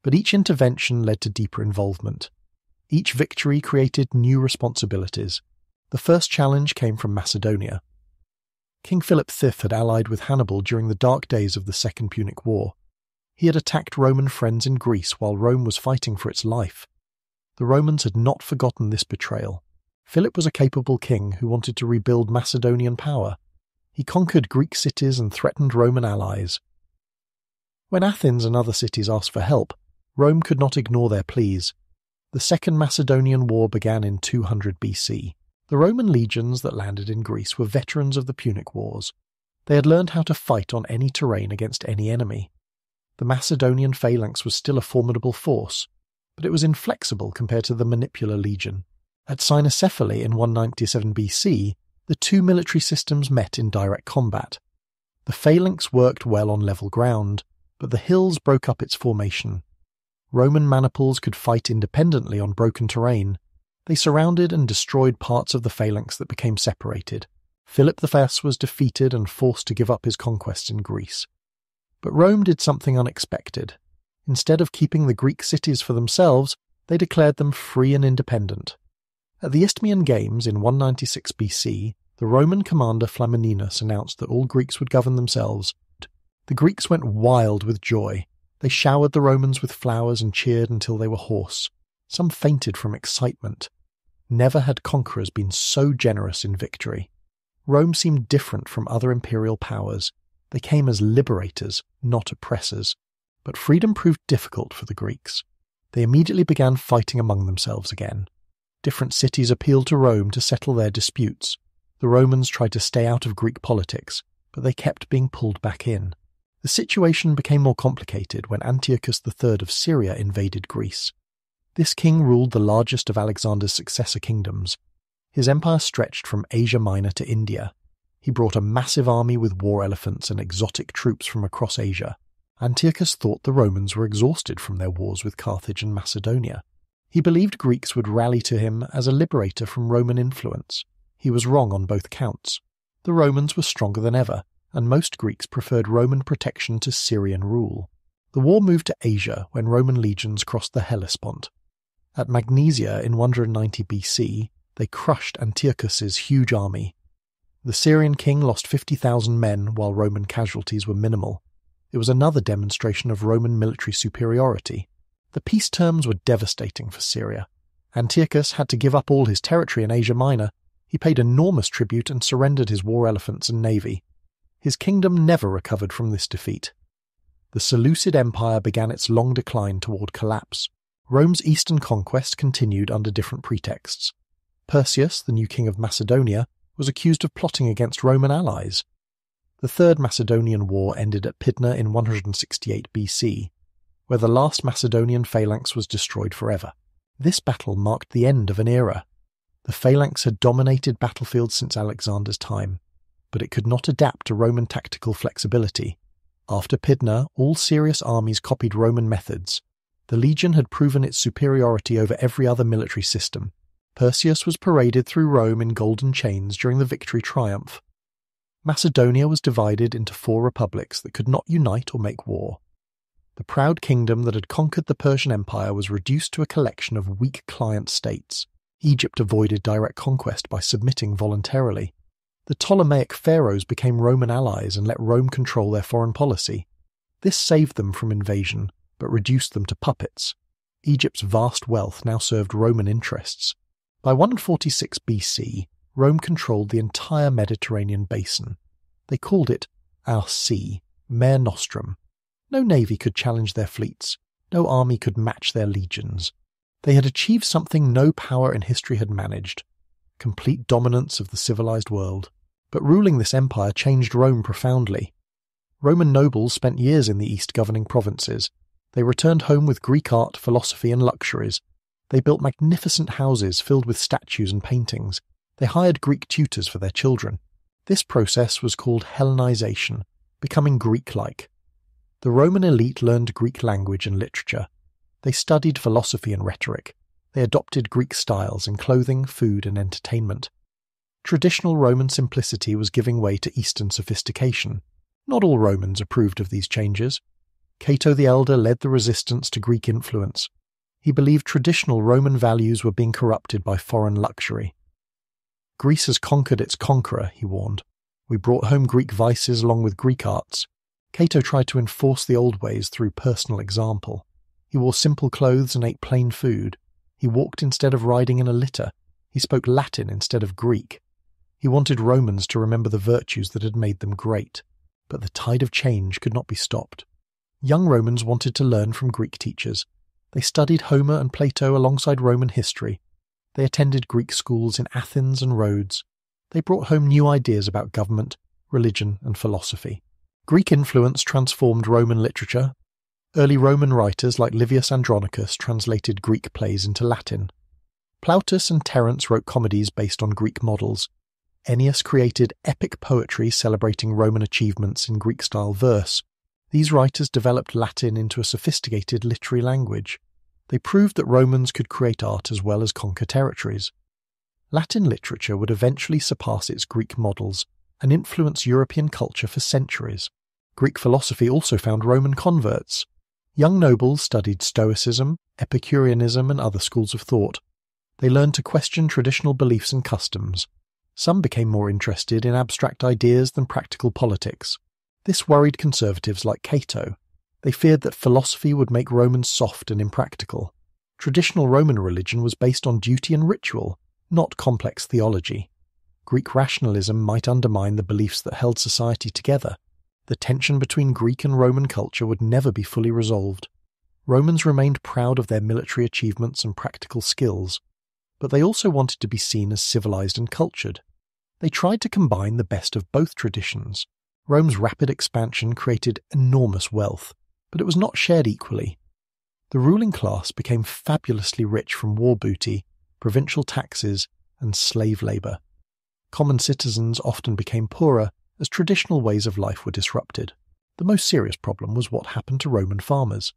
But each intervention led to deeper involvement. Each victory created new responsibilities. The first challenge came from Macedonia. King Philip V had allied with Hannibal during the dark days of the Second Punic War. He had attacked Roman friends in Greece while Rome was fighting for its life. The Romans had not forgotten this betrayal. Philip was a capable king who wanted to rebuild Macedonian power. He conquered Greek cities and threatened Roman allies. When Athens and other cities asked for help, Rome could not ignore their pleas. The Second Macedonian War began in 200 BC. The Roman legions that landed in Greece were veterans of the Punic Wars. They had learned how to fight on any terrain against any enemy. The Macedonian phalanx was still a formidable force, but it was inflexible compared to the Manipular legion. At Cynocephaly in 197 BC, the two military systems met in direct combat. The phalanx worked well on level ground, but the hills broke up its formation. Roman maniples could fight independently on broken terrain. They surrounded and destroyed parts of the phalanx that became separated. Philip I was defeated and forced to give up his conquests in Greece. But Rome did something unexpected. Instead of keeping the Greek cities for themselves, they declared them free and independent. At the Isthmian Games in 196 BC, the Roman commander Flamininus announced that all Greeks would govern themselves. The Greeks went wild with joy. They showered the Romans with flowers and cheered until they were hoarse. Some fainted from excitement. Never had conquerors been so generous in victory. Rome seemed different from other imperial powers. They came as liberators, not oppressors. But freedom proved difficult for the Greeks. They immediately began fighting among themselves again. Different cities appealed to Rome to settle their disputes. The Romans tried to stay out of Greek politics, but they kept being pulled back in. The situation became more complicated when Antiochus III of Syria invaded Greece. This king ruled the largest of Alexander's successor kingdoms. His empire stretched from Asia Minor to India. He brought a massive army with war elephants and exotic troops from across Asia. Antiochus thought the Romans were exhausted from their wars with Carthage and Macedonia. He believed Greeks would rally to him as a liberator from Roman influence. He was wrong on both counts. The Romans were stronger than ever, and most Greeks preferred Roman protection to Syrian rule. The war moved to Asia when Roman legions crossed the Hellespont. At Magnesia in 190 BC, they crushed Antiochus's huge army. The Syrian king lost 50,000 men while Roman casualties were minimal. It was another demonstration of Roman military superiority. The peace terms were devastating for Syria. Antiochus had to give up all his territory in Asia Minor. He paid enormous tribute and surrendered his war elephants and navy. His kingdom never recovered from this defeat. The Seleucid Empire began its long decline toward collapse. Rome's eastern conquest continued under different pretexts. Perseus, the new king of Macedonia, was accused of plotting against Roman allies. The Third Macedonian War ended at Pydna in 168 BC, where the last Macedonian phalanx was destroyed forever. This battle marked the end of an era. The phalanx had dominated battlefields since Alexander's time, but it could not adapt to Roman tactical flexibility. After Pydna, all serious armies copied Roman methods. The legion had proven its superiority over every other military system. Perseus was paraded through Rome in golden chains during the victory triumph. Macedonia was divided into 4 republics that could not unite or make war. The proud kingdom that had conquered the Persian Empire was reduced to a collection of weak client states. Egypt avoided direct conquest by submitting voluntarily. The Ptolemaic pharaohs became Roman allies and let Rome control their foreign policy. This saved them from invasion, but reduced them to puppets. Egypt's vast wealth now served Roman interests. By 146 BC, Rome controlled the entire Mediterranean basin. They called it our sea, Mare Nostrum. No navy could challenge their fleets. No army could match their legions. They had achieved something no power in history had managed: complete dominance of the civilized world. But ruling this empire changed Rome profoundly. Roman nobles spent years in the east governing provinces. They returned home with Greek art, philosophy, and luxuries. They built magnificent houses filled with statues and paintings. They hired Greek tutors for their children. This process was called Hellenization, becoming Greek-like. The Roman elite learned Greek language and literature. They studied philosophy and rhetoric. They adopted Greek styles in clothing, food, and entertainment. Traditional Roman simplicity was giving way to Eastern sophistication. Not all Romans approved of these changes. Cato the Elder led the resistance to Greek influence. He believed traditional Roman values were being corrupted by foreign luxury. Greece has conquered its conqueror, he warned. We brought home Greek vices along with Greek arts. Cato tried to enforce the old ways through personal example. He wore simple clothes and ate plain food. He walked instead of riding in a litter. He spoke Latin instead of Greek. He wanted Romans to remember the virtues that had made them great. But the tide of change could not be stopped. Young Romans wanted to learn from Greek teachers. They studied Homer and Plato alongside Roman history. They attended Greek schools in Athens and Rhodes. They brought home new ideas about government, religion, and philosophy. Greek influence transformed Roman literature. Early Roman writers like Livius Andronicus translated Greek plays into Latin. Plautus and Terence wrote comedies based on Greek models. Ennius created epic poetry celebrating Roman achievements in Greek-style verse. These writers developed Latin into a sophisticated literary language. They proved that Romans could create art as well as conquer territories. Latin literature would eventually surpass its Greek models and influence European culture for centuries. Greek philosophy also found Roman converts. Young nobles studied Stoicism, Epicureanism, and other schools of thought. They learned to question traditional beliefs and customs. Some became more interested in abstract ideas than practical politics. This worried conservatives like Cato. They feared that philosophy would make Romans soft and impractical. Traditional Roman religion was based on duty and ritual, not complex theology. Greek rationalism might undermine the beliefs that held society together. The tension between Greek and Roman culture would never be fully resolved. Romans remained proud of their military achievements and practical skills, but they also wanted to be seen as civilized and cultured. They tried to combine the best of both traditions. Rome's rapid expansion created enormous wealth, but it was not shared equally. The ruling class became fabulously rich from war booty, provincial taxes, and slave labor. Common citizens often became poorer as traditional ways of life were disrupted. The most serious problem was what happened to Roman farmers.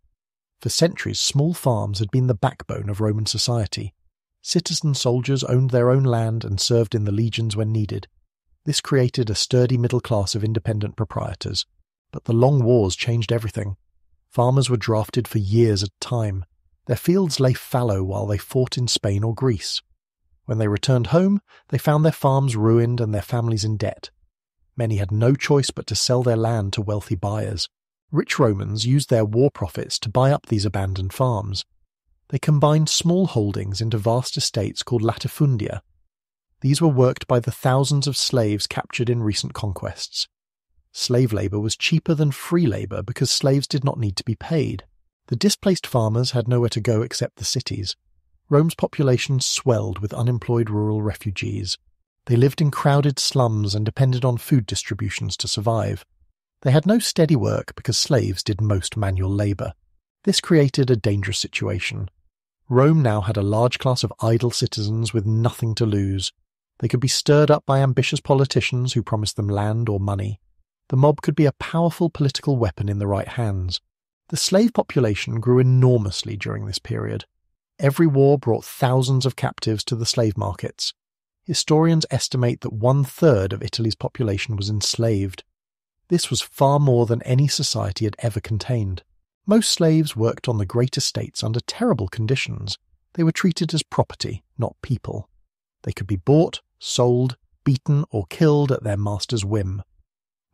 For centuries, small farms had been the backbone of Roman society. Citizen soldiers owned their own land and served in the legions when needed. This created a sturdy middle class of independent proprietors. But the long wars changed everything. Farmers were drafted for years at a time. Their fields lay fallow while they fought in Spain or Greece. When they returned home, they found their farms ruined and their families in debt. Many had no choice but to sell their land to wealthy buyers. Rich Romans used their war profits to buy up these abandoned farms. They combined small holdings into vast estates called latifundia. These were worked by the thousands of slaves captured in recent conquests. Slave labor was cheaper than free labor because slaves did not need to be paid. The displaced farmers had nowhere to go except the cities. Rome's population swelled with unemployed rural refugees. They lived in crowded slums and depended on food distributions to survive. They had no steady work because slaves did most manual labor. This created a dangerous situation. Rome now had a large class of idle citizens with nothing to lose. They could be stirred up by ambitious politicians who promised them land or money. The mob could be a powerful political weapon in the right hands. The slave population grew enormously during this period. Every war brought thousands of captives to the slave markets. Historians estimate that 1/3 of Italy's population was enslaved. This was far more than any society had ever contained. Most slaves worked on the great estates under terrible conditions. They were treated as property, not people. They could be bought, sold, beaten, or killed at their master's whim.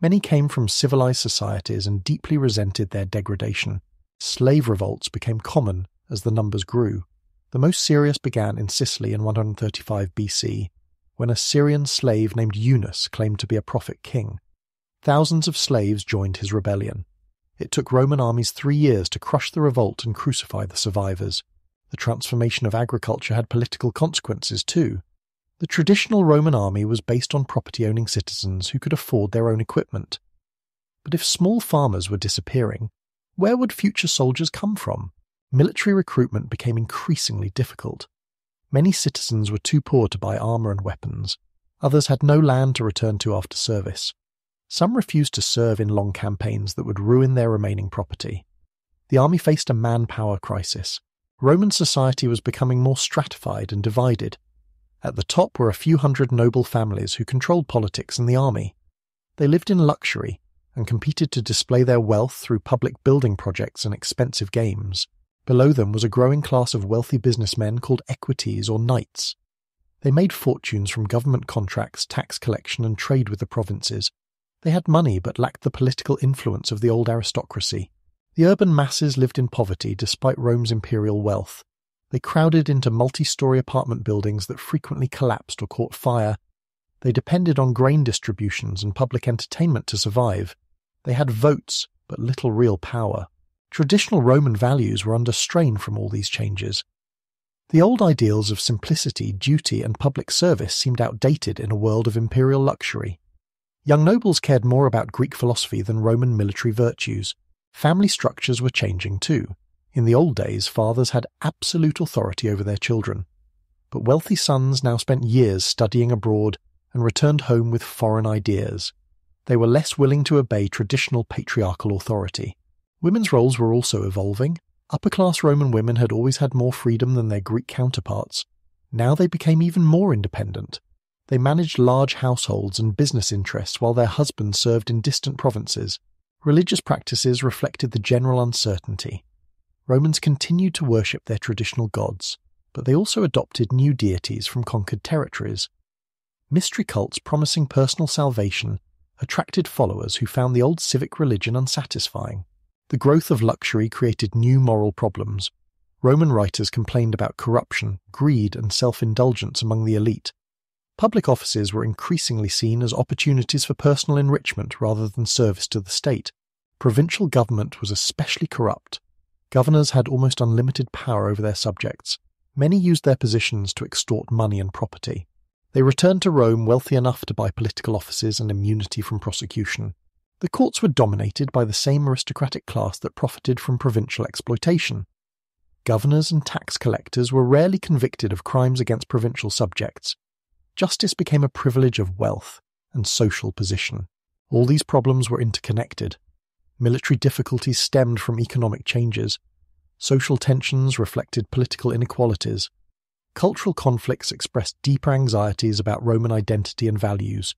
Many came from civilized societies and deeply resented their degradation. Slave revolts became common as the numbers grew. The most serious began in Sicily in 135 BC, when a Syrian slave named Eunice claimed to be a prophet king. Thousands of slaves joined his rebellion. It took Roman armies 3 years to crush the revolt and crucify the survivors. The transformation of agriculture had political consequences too. The traditional Roman army was based on property-owning citizens who could afford their own equipment. But if small farmers were disappearing, where would future soldiers come from? Military recruitment became increasingly difficult. Many citizens were too poor to buy armour and weapons. Others had no land to return to after service. Some refused to serve in long campaigns that would ruin their remaining property. The army faced a manpower crisis. Roman society was becoming more stratified and divided. At the top were a few hundred noble families who controlled politics and the army. They lived in luxury and competed to display their wealth through public building projects and expensive games. Below them was a growing class of wealthy businessmen called equites or knights. They made fortunes from government contracts, tax collection, and trade with the provinces. They had money but lacked the political influence of the old aristocracy. The urban masses lived in poverty despite Rome's imperial wealth. They crowded into multi-story apartment buildings that frequently collapsed or caught fire. They depended on grain distributions and public entertainment to survive. They had votes, but little real power. Traditional Roman values were under strain from all these changes. The old ideals of simplicity, duty, and public service seemed outdated in a world of imperial luxury. Young nobles cared more about Greek philosophy than Roman military virtues. Family structures were changing too. In the old days, fathers had absolute authority over their children. But wealthy sons now spent years studying abroad and returned home with foreign ideas. They were less willing to obey traditional patriarchal authority. Women's roles were also evolving. Upper-class Roman women had always had more freedom than their Greek counterparts. Now they became even more independent. They managed large households and business interests while their husbands served in distant provinces. Religious practices reflected the general uncertainty. Romans continued to worship their traditional gods, but they also adopted new deities from conquered territories. Mystery cults promising personal salvation attracted followers who found the old civic religion unsatisfying. The growth of luxury created new moral problems. Roman writers complained about corruption, greed, and self-indulgence among the elite. Public offices were increasingly seen as opportunities for personal enrichment rather than service to the state. Provincial government was especially corrupt. Governors had almost unlimited power over their subjects. Many used their positions to extort money and property. They returned to Rome wealthy enough to buy political offices and immunity from prosecution. The courts were dominated by the same aristocratic class that profited from provincial exploitation. Governors and tax collectors were rarely convicted of crimes against provincial subjects. Justice became a privilege of wealth and social position. All these problems were interconnected. Military difficulties stemmed from economic changes. Social tensions reflected political inequalities. Cultural conflicts expressed deeper anxieties about Roman identity and values.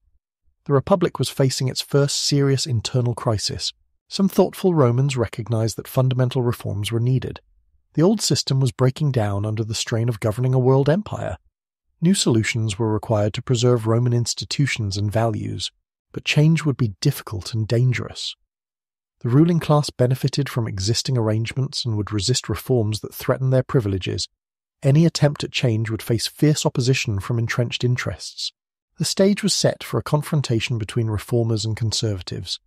The Republic was facing its first serious internal crisis. Some thoughtful Romans recognized that fundamental reforms were needed. The old system was breaking down under the strain of governing a world empire. New solutions were required to preserve Roman institutions and values, but change would be difficult and dangerous. The ruling class benefited from existing arrangements and would resist reforms that threatened their privileges. Any attempt at change would face fierce opposition from entrenched interests. The stage was set for a confrontation between reformers and conservatives.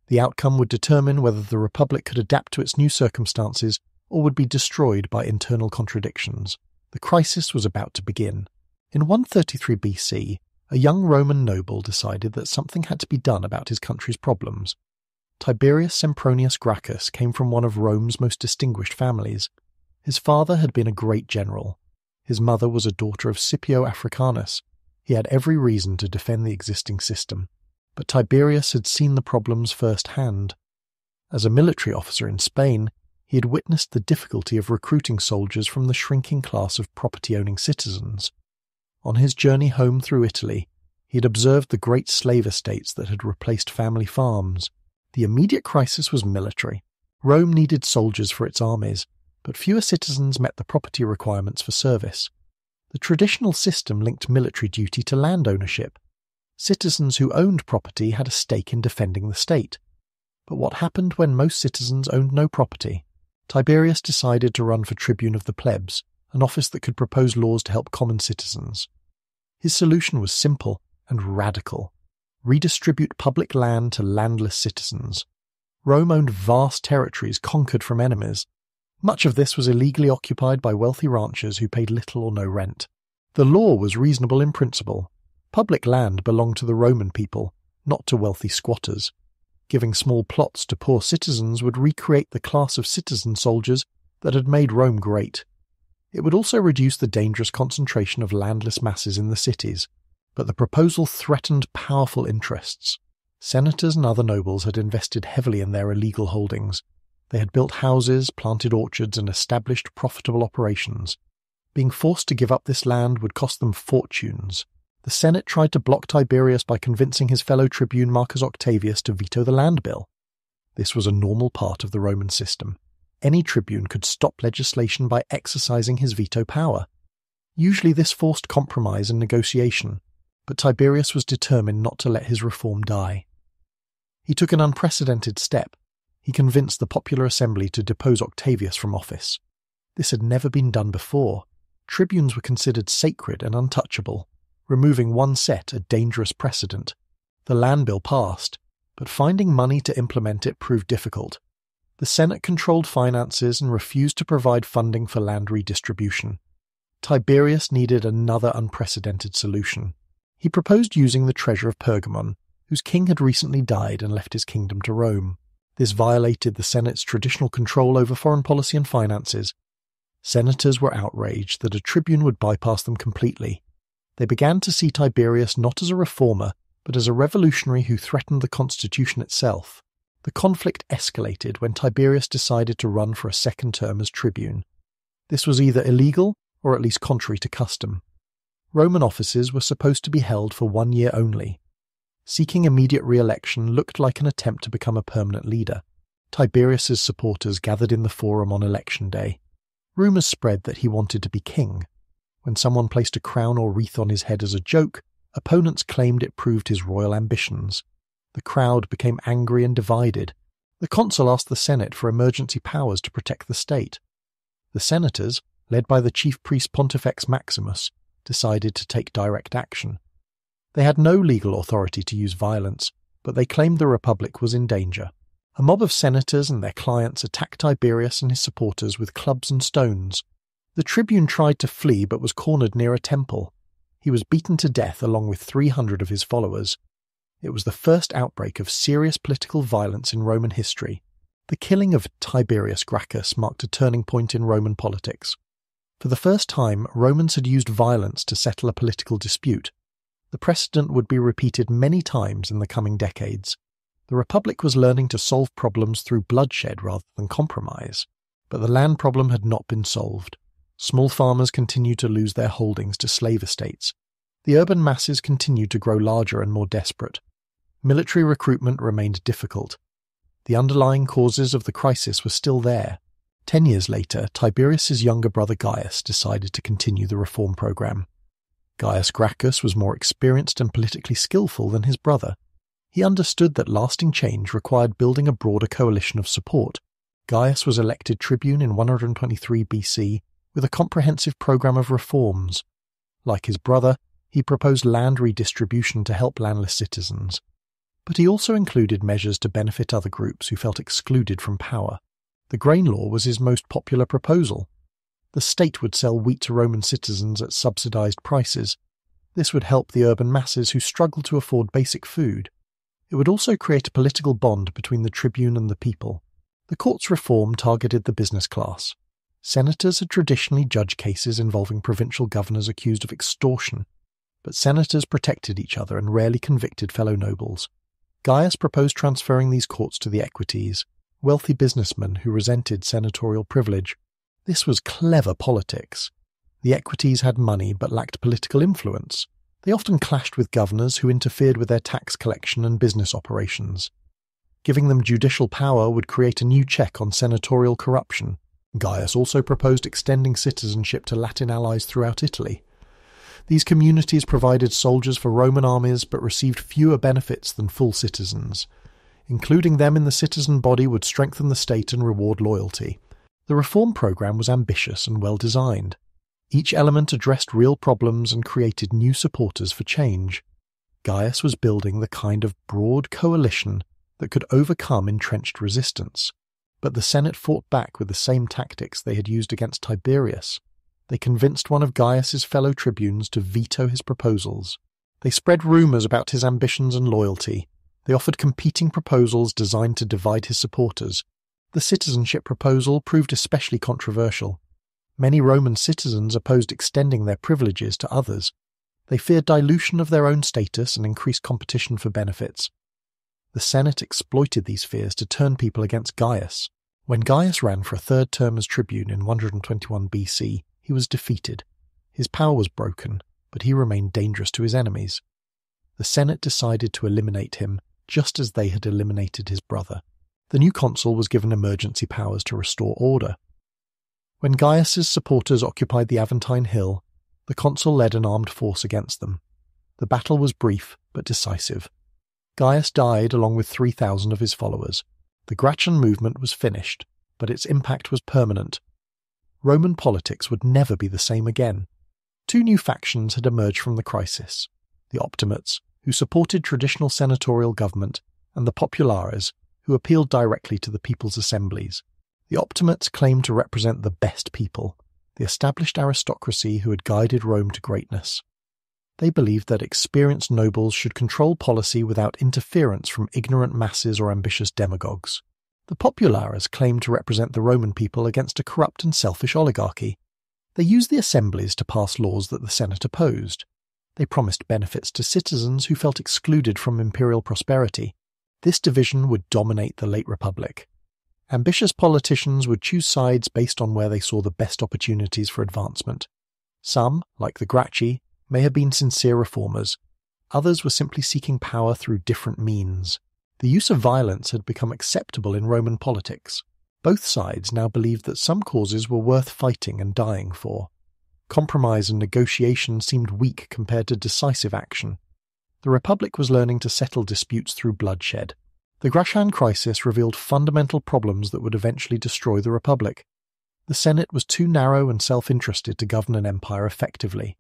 The outcome would determine whether the Republic could adapt to its new circumstances or would be destroyed by internal contradictions. The crisis was about to begin. In 133 BC, a young Roman noble decided that something had to be done about his country's problems. Tiberius Sempronius Gracchus came from one of Rome's most distinguished families. His father had been a great general. His mother was a daughter of Scipio Africanus. He had every reason to defend the existing system, but Tiberius had seen the problems firsthand. As a military officer in Spain, He had witnessed the difficulty of recruiting soldiers from the shrinking class of property-owning citizens. On his journey home through Italy, he had observed the great slave estates that had replaced family farms. The immediate crisis was military. Rome needed soldiers for its armies, but fewer citizens met the property requirements for service. The traditional system linked military duty to land ownership. Citizens who owned property had a stake in defending the state. But what happened when most citizens owned no property? Tiberius decided to run for tribune of the plebs, an office that could propose laws to help common citizens. His solution was simple and radical: redistribute public land to landless citizens. Rome owned vast territories conquered from enemies. Much of this was illegally occupied by wealthy ranchers who paid little or no rent. The law was reasonable in principle. Public land belonged to the Roman people, not to wealthy squatters. Giving small plots to poor citizens would recreate the class of citizen soldiers that had made Rome great. It would also reduce the dangerous concentration of landless masses in the cities, but the proposal threatened powerful interests. Senators and other nobles had invested heavily in their illegal holdings. They had built houses, planted orchards, and established profitable operations. Being forced to give up this land would cost them fortunes. The Senate tried to block Tiberius by convincing his fellow tribune Marcus Octavius to veto the land bill. This was a normal part of the Roman system. Any tribune could stop legislation by exercising his veto power. Usually this forced compromise and negotiation, but Tiberius was determined not to let his reform die. He took an unprecedented step. He convinced the popular assembly to depose Octavius from office. This had never been done before. Tribunes were considered sacred and untouchable. Removing one set a dangerous precedent. The land bill passed, but finding money to implement it proved difficult. The Senate controlled finances and refused to provide funding for land redistribution. Tiberius needed another unprecedented solution. He proposed using the treasure of Pergamon, whose king had recently died and left his kingdom to Rome. This violated the Senate's traditional control over foreign policy and finances. Senators were outraged that a tribune would bypass them completely. They began to see Tiberius not as a reformer, but as a revolutionary who threatened the constitution itself. The conflict escalated when Tiberius decided to run for a second term as tribune. This was either illegal or at least contrary to custom. Roman offices were supposed to be held for 1 year only. Seeking immediate re-election looked like an attempt to become a permanent leader. Tiberius's supporters gathered in the Forum on election day. Rumours spread that he wanted to be king. When someone placed a crown or wreath on his head as a joke, opponents claimed it proved his royal ambitions. The crowd became angry and divided. The consul asked the Senate for emergency powers to protect the state. The senators, led by the chief priest Pontifex Maximus, decided to take direct action. They had no legal authority to use violence, but they claimed the Republic was in danger. A mob of senators and their clients attacked Tiberius and his supporters with clubs and stones. The tribune tried to flee but was cornered near a temple. He was beaten to death along with 300 of his followers. It was the first outbreak of serious political violence in Roman history. The killing of Tiberius Gracchus marked a turning point in Roman politics. For the first time, Romans had used violence to settle a political dispute. The precedent would be repeated many times in the coming decades. The Republic was learning to solve problems through bloodshed rather than compromise. But the land problem had not been solved. Small farmers continued to lose their holdings to slave estates. The urban masses continued to grow larger and more desperate. Military recruitment remained difficult. The underlying causes of the crisis were still there. 10 years later, Tiberius's younger brother Gaius decided to continue the reform program. Gaius Gracchus was more experienced and politically skillful than his brother. He understood that lasting change required building a broader coalition of support. Gaius was elected tribune in 123 BC with a comprehensive program of reforms. Like his brother, he proposed land redistribution to help landless citizens. But he also included measures to benefit other groups who felt excluded from power. The grain law was his most popular proposal. The state would sell wheat to Roman citizens at subsidized prices. This would help the urban masses who struggled to afford basic food. It would also create a political bond between the tribune and the people. The court's reform targeted the business class. Senators had traditionally judged cases involving provincial governors accused of extortion, but senators protected each other and rarely convicted fellow nobles. Gaius proposed transferring these courts to the equities, wealthy businessmen who resented senatorial privilege. This was clever politics. The equites had money but lacked political influence. They often clashed with governors who interfered with their tax collection and business operations. Giving them judicial power would create a new check on senatorial corruption. Gaius also proposed extending citizenship to Latin allies throughout Italy. These communities provided soldiers for Roman armies but received fewer benefits than full citizens. Including them in the citizen body would strengthen the state and reward loyalty. The reform program was ambitious and well designed. Each element addressed real problems and created new supporters for change. Gaius was building the kind of broad coalition that could overcome entrenched resistance. But the Senate fought back with the same tactics they had used against Tiberius. They convinced one of Gaius's fellow tribunes to veto his proposals. They spread rumors about his ambitions and loyalty. They offered competing proposals designed to divide his supporters. The citizenship proposal proved especially controversial. Many Roman citizens opposed extending their privileges to others. They feared dilution of their own status and increased competition for benefits. The Senate exploited these fears to turn people against Gaius. When Gaius ran for a third term as tribune in 121 BC, he was defeated. His power was broken, but he remained dangerous to his enemies. The Senate decided to eliminate him, just as they had eliminated his brother. The new consul was given emergency powers to restore order. When Gaius's supporters occupied the Aventine Hill, the consul led an armed force against them. The battle was brief but decisive. Gaius died along with 3,000 of his followers. The Gracchian movement was finished, but its impact was permanent. Roman politics would never be the same again. Two new factions had emerged from the crisis: the Optimates, who supported traditional senatorial government, and the Populares, who appealed directly to the people's assemblies. The Optimates claimed to represent the best people, the established aristocracy who had guided Rome to greatness. They believed that experienced nobles should control policy without interference from ignorant masses or ambitious demagogues. The Populares claimed to represent the Roman people against a corrupt and selfish oligarchy. They used the assemblies to pass laws that the Senate opposed. They promised benefits to citizens who felt excluded from imperial prosperity. This division would dominate the late Republic. Ambitious politicians would choose sides based on where they saw the best opportunities for advancement. Some, like the Gracchi, may have been sincere reformers. Others were simply seeking power through different means. The use of violence had become acceptable in Roman politics. Both sides now believed that some causes were worth fighting and dying for. Compromise and negotiation seemed weak compared to decisive action. The Republic was learning to settle disputes through bloodshed. The Gracchian crisis revealed fundamental problems that would eventually destroy the Republic. The Senate was too narrow and self-interested to govern an empire effectively.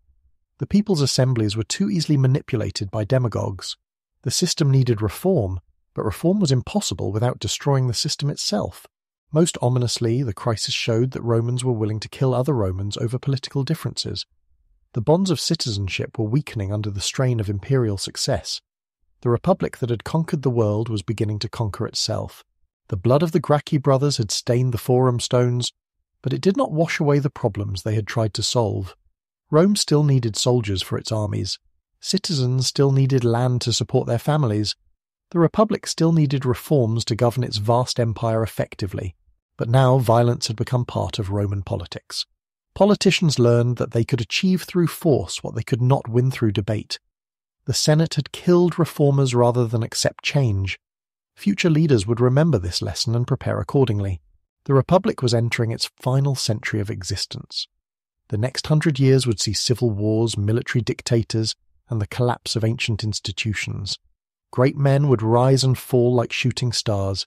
The people's assemblies were too easily manipulated by demagogues. The system needed reform, but reform was impossible without destroying the system itself. Most ominously, the crisis showed that Romans were willing to kill other Romans over political differences. The bonds of citizenship were weakening under the strain of imperial success. The Republic that had conquered the world was beginning to conquer itself. The blood of the Gracchi brothers had stained the Forum stones, but it did not wash away the problems they had tried to solve. Rome still needed soldiers for its armies. Citizens still needed land to support their families. The Republic still needed reforms to govern its vast empire effectively. But now violence had become part of Roman politics. Politicians learned that they could achieve through force what they could not win through debate. The Senate had killed reformers rather than accept change. Future leaders would remember this lesson and prepare accordingly. The Republic was entering its final century of existence. The next 100 years would see civil wars, military dictators, and the collapse of ancient institutions. Great men would rise and fall like shooting stars.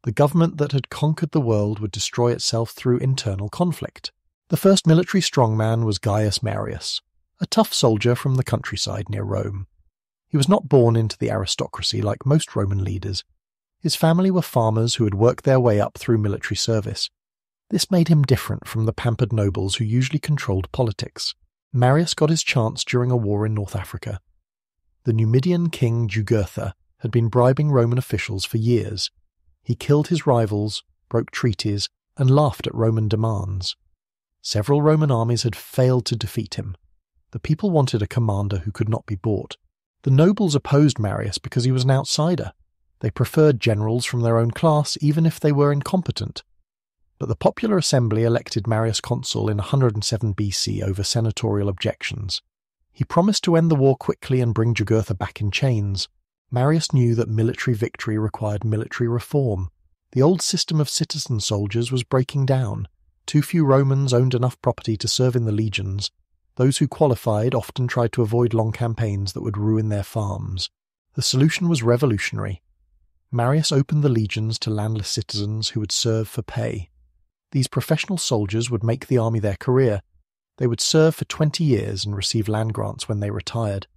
The government that had conquered the world would destroy itself through internal conflict. The first military strongman was Gaius Marius, a tough soldier from the countryside near Rome. He was not born into the aristocracy like most Roman leaders. His family were farmers who had worked their way up through military service. This made him different from the pampered nobles who usually controlled politics. Marius got his chance during a war in North Africa. The Numidian king Jugurtha had been bribing Roman officials for years. He killed his rivals, broke treaties, and laughed at Roman demands. Several Roman armies had failed to defeat him. The people wanted a commander who could not be bought. The nobles opposed Marius because he was an outsider. They preferred generals from their own class even if they were incompetent. But the popular assembly elected Marius consul in 107 BC over senatorial objections. He promised to end the war quickly and bring Jugurtha back in chains. Marius knew that military victory required military reform. The old system of citizen soldiers was breaking down. Too few Romans owned enough property to serve in the legions. Those who qualified often tried to avoid long campaigns that would ruin their farms. The solution was revolutionary. Marius opened the legions to landless citizens who would serve for pay. These professional soldiers would make the army their career. They would serve for 20 years and receive land grants when they retired.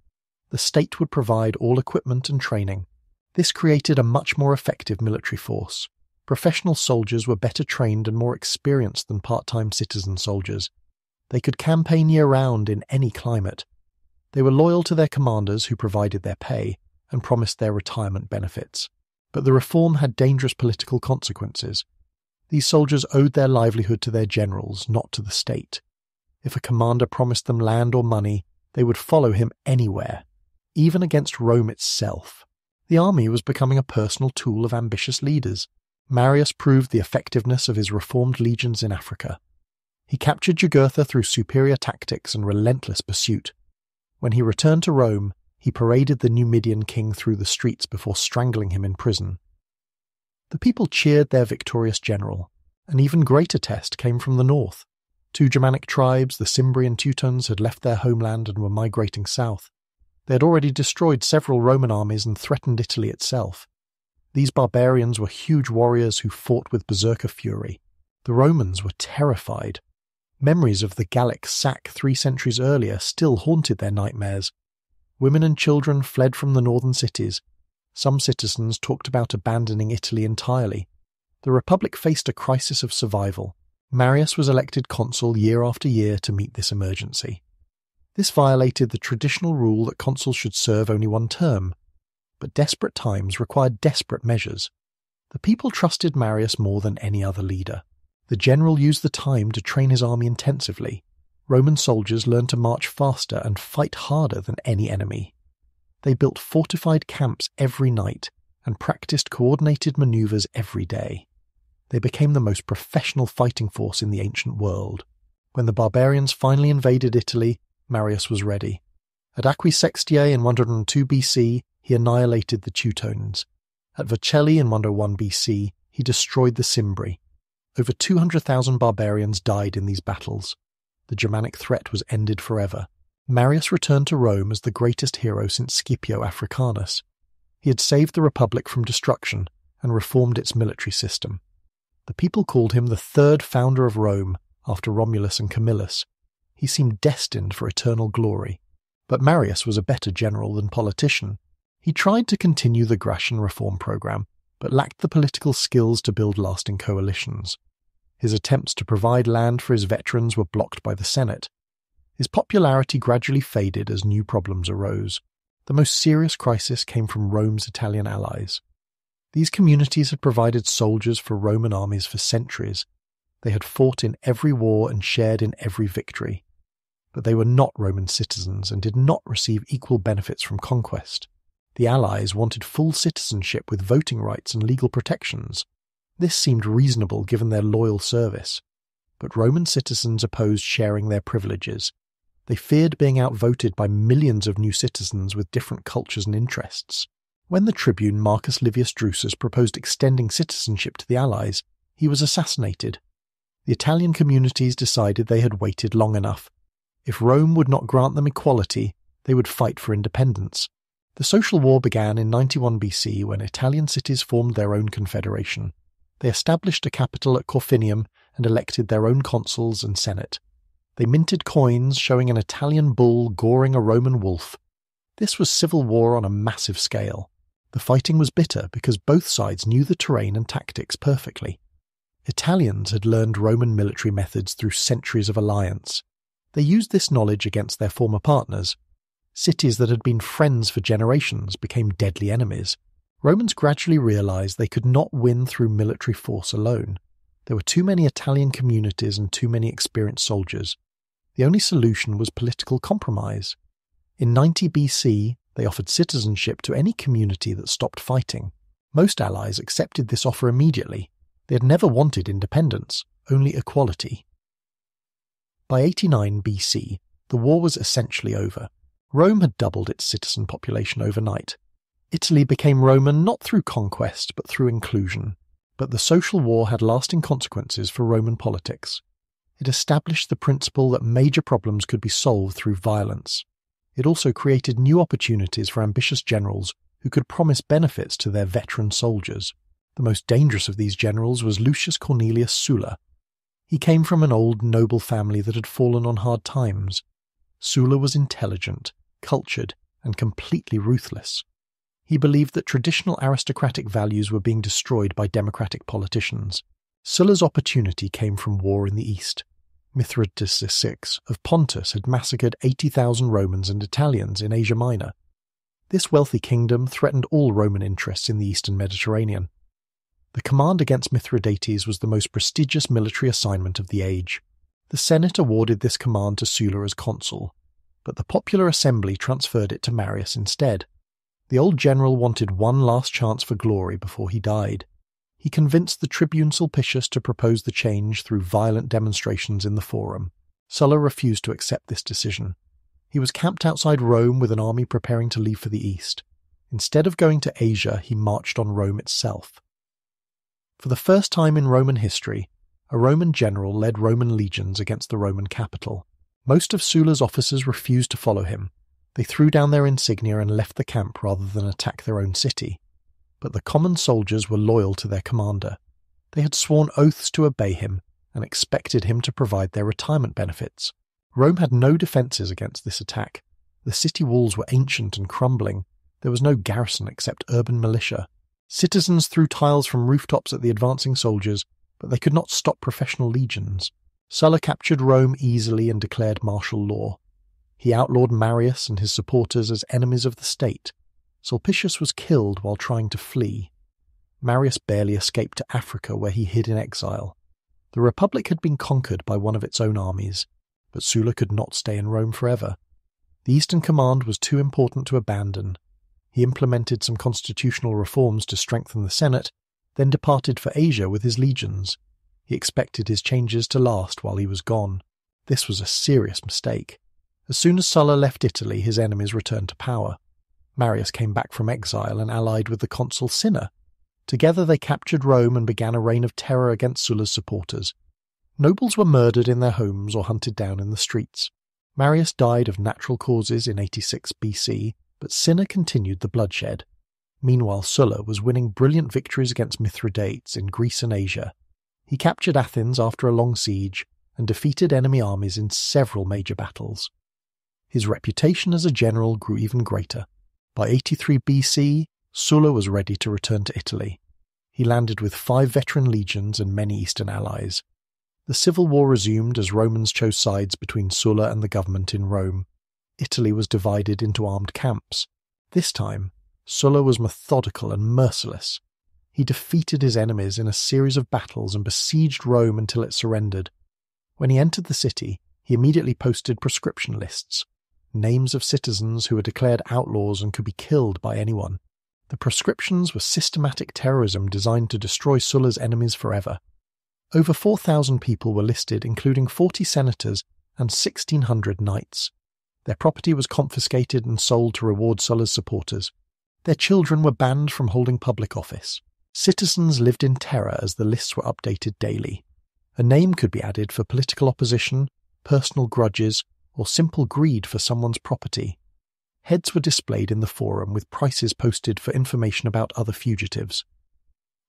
The state would provide all equipment and training. This created a much more effective military force. Professional soldiers were better trained and more experienced than part-time citizen soldiers. They could campaign year-round in any climate. They were loyal to their commanders who provided their pay and promised their retirement benefits. But the reform had dangerous political consequences. These soldiers owed their livelihood to their generals, not to the state. If a commander promised them land or money, they would follow him anywhere, even against Rome itself. The army was becoming a personal tool of ambitious leaders. Marius proved the effectiveness of his reformed legions in Africa. He captured Jugurtha through superior tactics and relentless pursuit. When he returned to Rome, he paraded the Numidian king through the streets before strangling him in prison. The people cheered their victorious general. An even greater test came from the north. 2 Germanic tribes, the Cimbri and Teutons, had left their homeland and were migrating south. They had already destroyed several Roman armies and threatened Italy itself. These barbarians were huge warriors who fought with berserker fury. The Romans were terrified. Memories of the Gallic sack 3 centuries earlier still haunted their nightmares. Women and children fled from the northern cities. Some citizens talked about abandoning Italy entirely. The Republic faced a crisis of survival. Marius was elected consul year after year to meet this emergency. This violated the traditional rule that consuls should serve only 1 term. But desperate times required desperate measures. The people trusted Marius more than any other leader. The general used the time to train his army intensively. Roman soldiers learned to march faster and fight harder than any enemy. They built fortified camps every night and practiced coordinated maneuvers every day. They became the most professional fighting force in the ancient world. When the barbarians finally invaded Italy, Marius was ready. At Aquae Sextiae in 102 BC, he annihilated the Teutons. At Vercelli in 101 BC, he destroyed the Cimbri. Over 200,000 barbarians died in these battles. The Germanic threat was ended forever. Marius returned to Rome as the greatest hero since Scipio Africanus. He had saved the Republic from destruction and reformed its military system. The people called him the 3rd founder of Rome, after Romulus and Camillus. He seemed destined for eternal glory. But Marius was a better general than politician. He tried to continue the Gratian reform program, but lacked the political skills to build lasting coalitions. His attempts to provide land for his veterans were blocked by the Senate. His popularity gradually faded as new problems arose. The most serious crisis came from Rome's Italian allies. These communities had provided soldiers for Roman armies for centuries. They had fought in every war and shared in every victory. But they were not Roman citizens and did not receive equal benefits from conquest. The allies wanted full citizenship with voting rights and legal protections. This seemed reasonable given their loyal service. But Roman citizens opposed sharing their privileges. They feared being outvoted by millions of new citizens with different cultures and interests. When the tribune Marcus Livius Drusus proposed extending citizenship to the allies, he was assassinated. The Italian communities decided they had waited long enough. If Rome would not grant them equality, they would fight for independence. The social war began in 91 BC when Italian cities formed their own confederation. They established a capital at Corfinium and elected their own consuls and senate. They minted coins showing an Italian bull goring a Roman wolf. This was civil war on a massive scale. The fighting was bitter because both sides knew the terrain and tactics perfectly. Italians had learned Roman military methods through centuries of alliance. They used this knowledge against their former partners. Cities that had been friends for generations became deadly enemies. Romans gradually realized they could not win through military force alone. There were too many Italian communities and too many experienced soldiers. The only solution was political compromise. In 90 BC, they offered citizenship to any community that stopped fighting. Most allies accepted this offer immediately. They had never wanted independence, only equality. By 89 BC, the war was essentially over. Rome had doubled its citizen population overnight. Italy became Roman not through conquest but through inclusion. But the social war had lasting consequences for Roman politics. It established the principle that major problems could be solved through violence. It also created new opportunities for ambitious generals who could promise benefits to their veteran soldiers. The most dangerous of these generals was Lucius Cornelius Sulla. He came from an old noble family that had fallen on hard times. Sulla was intelligent, cultured, and completely ruthless. He believed that traditional aristocratic values were being destroyed by democratic politicians. Sulla's opportunity came from war in the east. Mithridates VI of Pontus had massacred 80,000 Romans and Italians in Asia Minor. This wealthy kingdom threatened all Roman interests in the eastern Mediterranean. The command against Mithridates was the most prestigious military assignment of the age. The Senate awarded this command to Sulla as consul, but the popular assembly transferred it to Marius instead. The old general wanted one last chance for glory before he died. He convinced the tribune Sulpicius to propose the change through violent demonstrations in the Forum. Sulla refused to accept this decision. He was camped outside Rome with an army preparing to leave for the east. Instead of going to Asia, he marched on Rome itself. For the first time in Roman history, a Roman general led Roman legions against the Roman capital. Most of Sulla's officers refused to follow him. They threw down their insignia and left the camp rather than attack their own city. But the common soldiers were loyal to their commander. They had sworn oaths to obey him and expected him to provide their retirement benefits. Rome had no defences against this attack. The city walls were ancient and crumbling. There was no garrison except urban militia. Citizens threw tiles from rooftops at the advancing soldiers, but they could not stop professional legions. Sulla captured Rome easily and declared martial law. He outlawed Marius and his supporters as enemies of the state. Sulpicius was killed while trying to flee. Marius barely escaped to Africa, where he hid in exile. The Republic had been conquered by one of its own armies, but Sulla could not stay in Rome forever. The Eastern Command was too important to abandon. He implemented some constitutional reforms to strengthen the Senate, then departed for Asia with his legions. He expected his changes to last while he was gone. This was a serious mistake. As soon as Sulla left Italy, his enemies returned to power. Marius came back from exile and allied with the consul Cinna. Together they captured Rome and began a reign of terror against Sulla's supporters. Nobles were murdered in their homes or hunted down in the streets. Marius died of natural causes in 86 BC, but Cinna continued the bloodshed. Meanwhile, Sulla was winning brilliant victories against Mithridates in Greece and Asia. He captured Athens after a long siege and defeated enemy armies in several major battles. His reputation as a general grew even greater. By 83 BC, Sulla was ready to return to Italy. He landed with 5 veteran legions and many eastern allies. The civil war resumed as Romans chose sides between Sulla and the government in Rome. Italy was divided into armed camps. This time, Sulla was methodical and merciless. He defeated his enemies in a series of battles and besieged Rome until it surrendered. When he entered the city, he immediately posted proscription lists, names of citizens who were declared outlaws and could be killed by anyone. The proscriptions were systematic terrorism designed to destroy Sulla's enemies forever. Over 4,000 people were listed, including 40 senators and 1,600 knights. Their property was confiscated and sold to reward Sulla's supporters. Their children were banned from holding public office. Citizens lived in terror as the lists were updated daily. A name could be added for political opposition, personal grudges, or simple greed for someone's property. Heads were displayed in the forum with prices posted for information about other fugitives.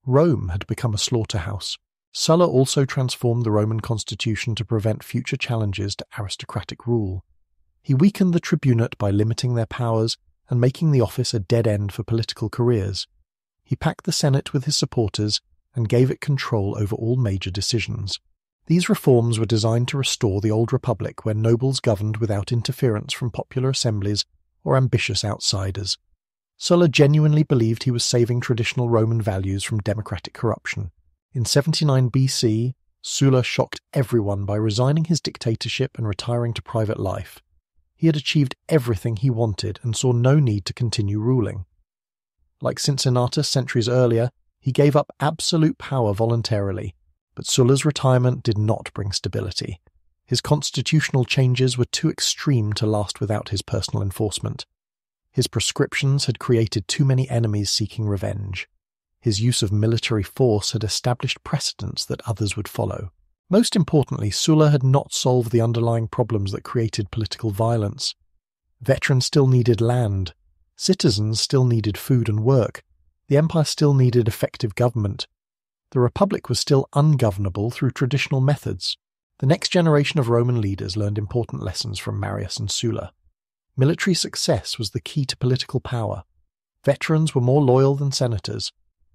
Rome had become a slaughterhouse. Sulla also transformed the Roman constitution to prevent future challenges to aristocratic rule. He weakened the tribunate by limiting their powers and making the office a dead end for political careers. He packed the Senate with his supporters and gave it control over all major decisions. These reforms were designed to restore the old republic where nobles governed without interference from popular assemblies or ambitious outsiders. Sulla genuinely believed he was saving traditional Roman values from democratic corruption. In 79 BC, Sulla shocked everyone by resigning his dictatorship and retiring to private life. He had achieved everything he wanted and saw no need to continue ruling. Like Cincinnatus centuries earlier, he gave up absolute power voluntarily, but Sulla's retirement did not bring stability. His constitutional changes were too extreme to last without his personal enforcement. His proscriptions had created too many enemies seeking revenge. His use of military force had established precedents that others would follow. Most importantly, Sulla had not solved the underlying problems that created political violence. Veterans still needed land. Citizens still needed food and work. The empire still needed effective government. The Republic was still ungovernable through traditional methods. The next generation of Roman leaders learned important lessons from Marius and Sulla. Military success was the key to political power. Veterans were more loyal than senators.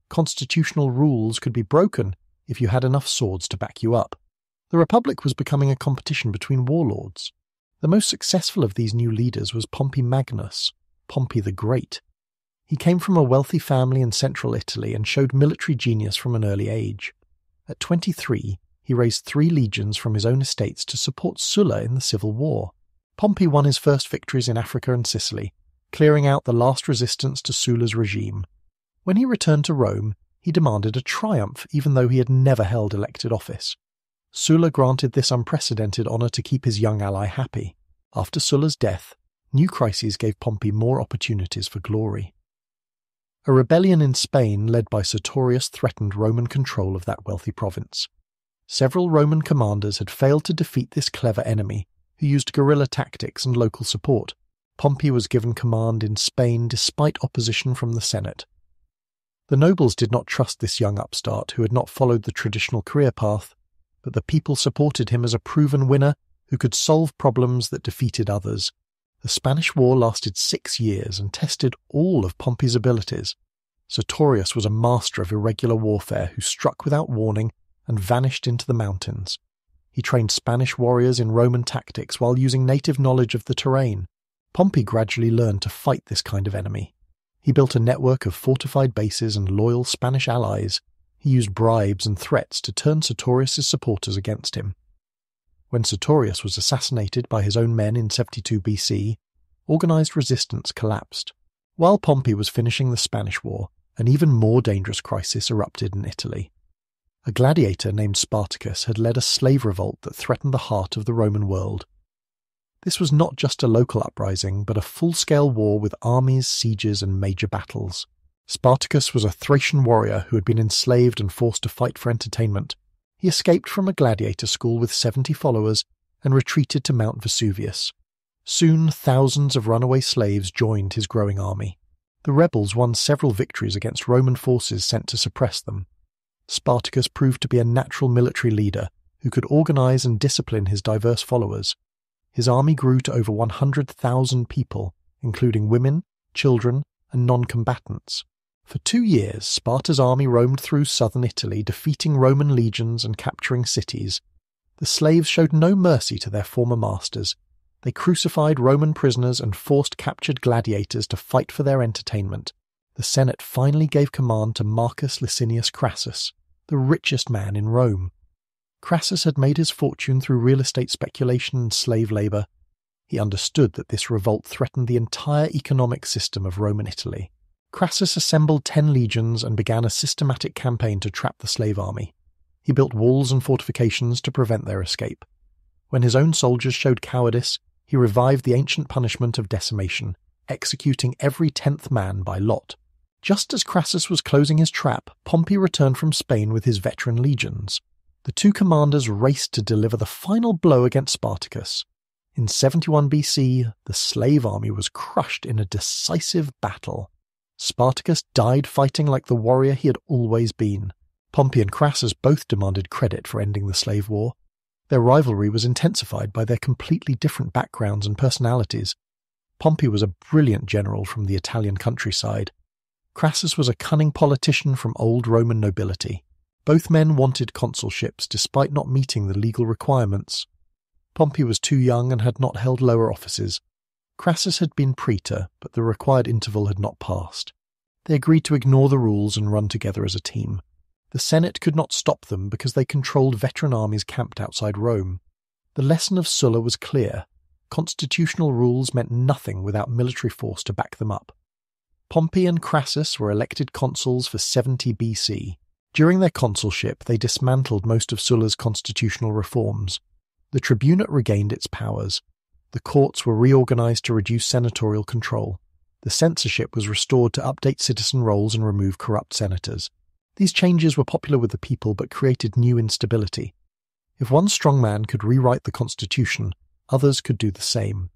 Constitutional rules could be broken if you had enough swords to back you up. The Republic was becoming a competition between warlords. The most successful of these new leaders was Pompey Magnus, Pompey the Great. He came from a wealthy family in central Italy and showed military genius from an early age. At 23, he raised 3 legions from his own estates to support Sulla in the civil war. Pompey won his first victories in Africa and Sicily, clearing out the last resistance to Sulla's regime. When he returned to Rome, he demanded a triumph even though he had never held elected office. Sulla granted this unprecedented honour to keep his young ally happy. After Sulla's death, new crises gave Pompey more opportunities for glory. A rebellion in Spain led by Sertorius threatened Roman control of that wealthy province. Several Roman commanders had failed to defeat this clever enemy, who used guerrilla tactics and local support. Pompey was given command in Spain despite opposition from the Senate. The nobles did not trust this young upstart who had not followed the traditional career path, but the people supported him as a proven winner who could solve problems that defeated others. The Spanish War lasted 6 years and tested all of Pompey's abilities. Sertorius was a master of irregular warfare who struck without warning and vanished into the mountains. He trained Spanish warriors in Roman tactics while using native knowledge of the terrain. Pompey gradually learned to fight this kind of enemy. He built a network of fortified bases and loyal Spanish allies. He used bribes and threats to turn Sertorius' supporters against him. When Sertorius was assassinated by his own men in 72 BC, organized resistance collapsed. While Pompey was finishing the Spanish War, an even more dangerous crisis erupted in Italy. A gladiator named Spartacus had led a slave revolt that threatened the heart of the Roman world. This was not just a local uprising, but a full-scale war with armies, sieges, and major battles. Spartacus was a Thracian warrior who had been enslaved and forced to fight for entertainment. He escaped from a gladiator school with 70 followers and retreated to Mount Vesuvius. Soon, thousands of runaway slaves joined his growing army. The rebels won several victories against Roman forces sent to suppress them. Spartacus proved to be a natural military leader who could organize and discipline his diverse followers. His army grew to over 100,000 people, including women, children, and non-combatants. For 2 years, Sparta's army roamed through southern Italy, defeating Roman legions and capturing cities. The slaves showed no mercy to their former masters. They crucified Roman prisoners and forced captured gladiators to fight for their entertainment. The Senate finally gave command to Marcus Licinius Crassus, the richest man in Rome. Crassus had made his fortune through real estate speculation and slave labour. He understood that this revolt threatened the entire economic system of Roman Italy. Crassus assembled 10 legions and began a systematic campaign to trap the slave army. He built walls and fortifications to prevent their escape. When his own soldiers showed cowardice, he revived the ancient punishment of decimation, executing every 10th man by lot. Just as Crassus was closing his trap, Pompey returned from Spain with his veteran legions. The two commanders raced to deliver the final blow against Spartacus. In 71 BC, the slave army was crushed in a decisive battle. Spartacus died fighting like the warrior he had always been. Pompey and Crassus both demanded credit for ending the slave war. Their rivalry was intensified by their completely different backgrounds and personalities. Pompey was a brilliant general from the Italian countryside. Crassus was a cunning politician from old Roman nobility. Both men wanted consulships despite not meeting the legal requirements. Pompey was too young and had not held lower offices. Crassus had been praetor, but the required interval had not passed. They agreed to ignore the rules and run together as a team. The Senate could not stop them because they controlled veteran armies camped outside Rome. The lesson of Sulla was clear. Constitutional rules meant nothing without military force to back them up. Pompey and Crassus were elected consuls for 70 BC. During their consulship, they dismantled most of Sulla's constitutional reforms. The tribunate regained its powers. The courts were reorganized to reduce senatorial control. The censorship was restored to update citizen rolls and remove corrupt senators. These changes were popular with the people but created new instability. If one strong man could rewrite the constitution, others could do the same.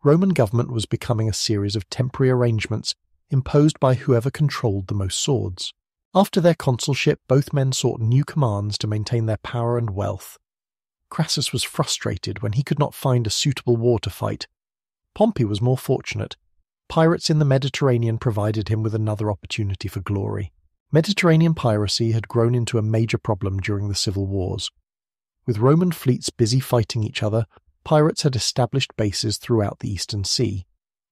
Roman government was becoming a series of temporary arrangements imposed by whoever controlled the most swords. After their consulship, both men sought new commands to maintain their power and wealth. Crassus was frustrated when he could not find a suitable war to fight. Pompey was more fortunate. Pirates in the Mediterranean provided him with another opportunity for glory. Mediterranean piracy had grown into a major problem during the civil wars. With Roman fleets busy fighting each other, pirates had established bases throughout the Eastern Sea.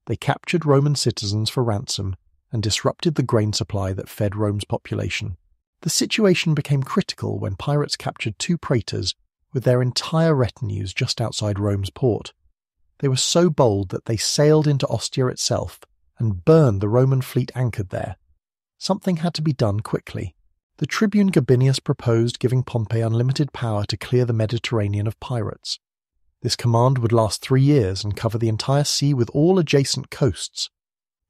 They captured Roman citizens for ransom and disrupted the grain supply that fed Rome's population. The situation became critical when pirates captured 2 praetors with their entire retinues just outside Rome's port. They were so bold that they sailed into Ostia itself and burned the Roman fleet anchored there. Something had to be done quickly. The tribune Gabinius proposed giving Pompey unlimited power to clear the Mediterranean of pirates. This command would last 3 years and cover the entire sea with all adjacent coasts.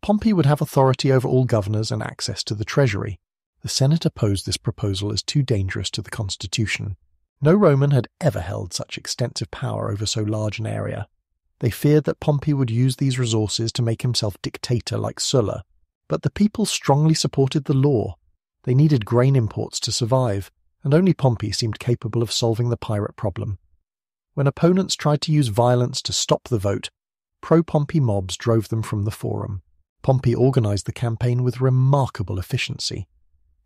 Pompey would have authority over all governors and access to the treasury. The Senate opposed this proposal as too dangerous to the constitution. No Roman had ever held such extensive power over so large an area. They feared that Pompey would use these resources to make himself dictator like Sulla. But the people strongly supported the law. They needed grain imports to survive, and only Pompey seemed capable of solving the pirate problem. When opponents tried to use violence to stop the vote, pro-Pompey mobs drove them from the forum. Pompey organized the campaign with remarkable efficiency.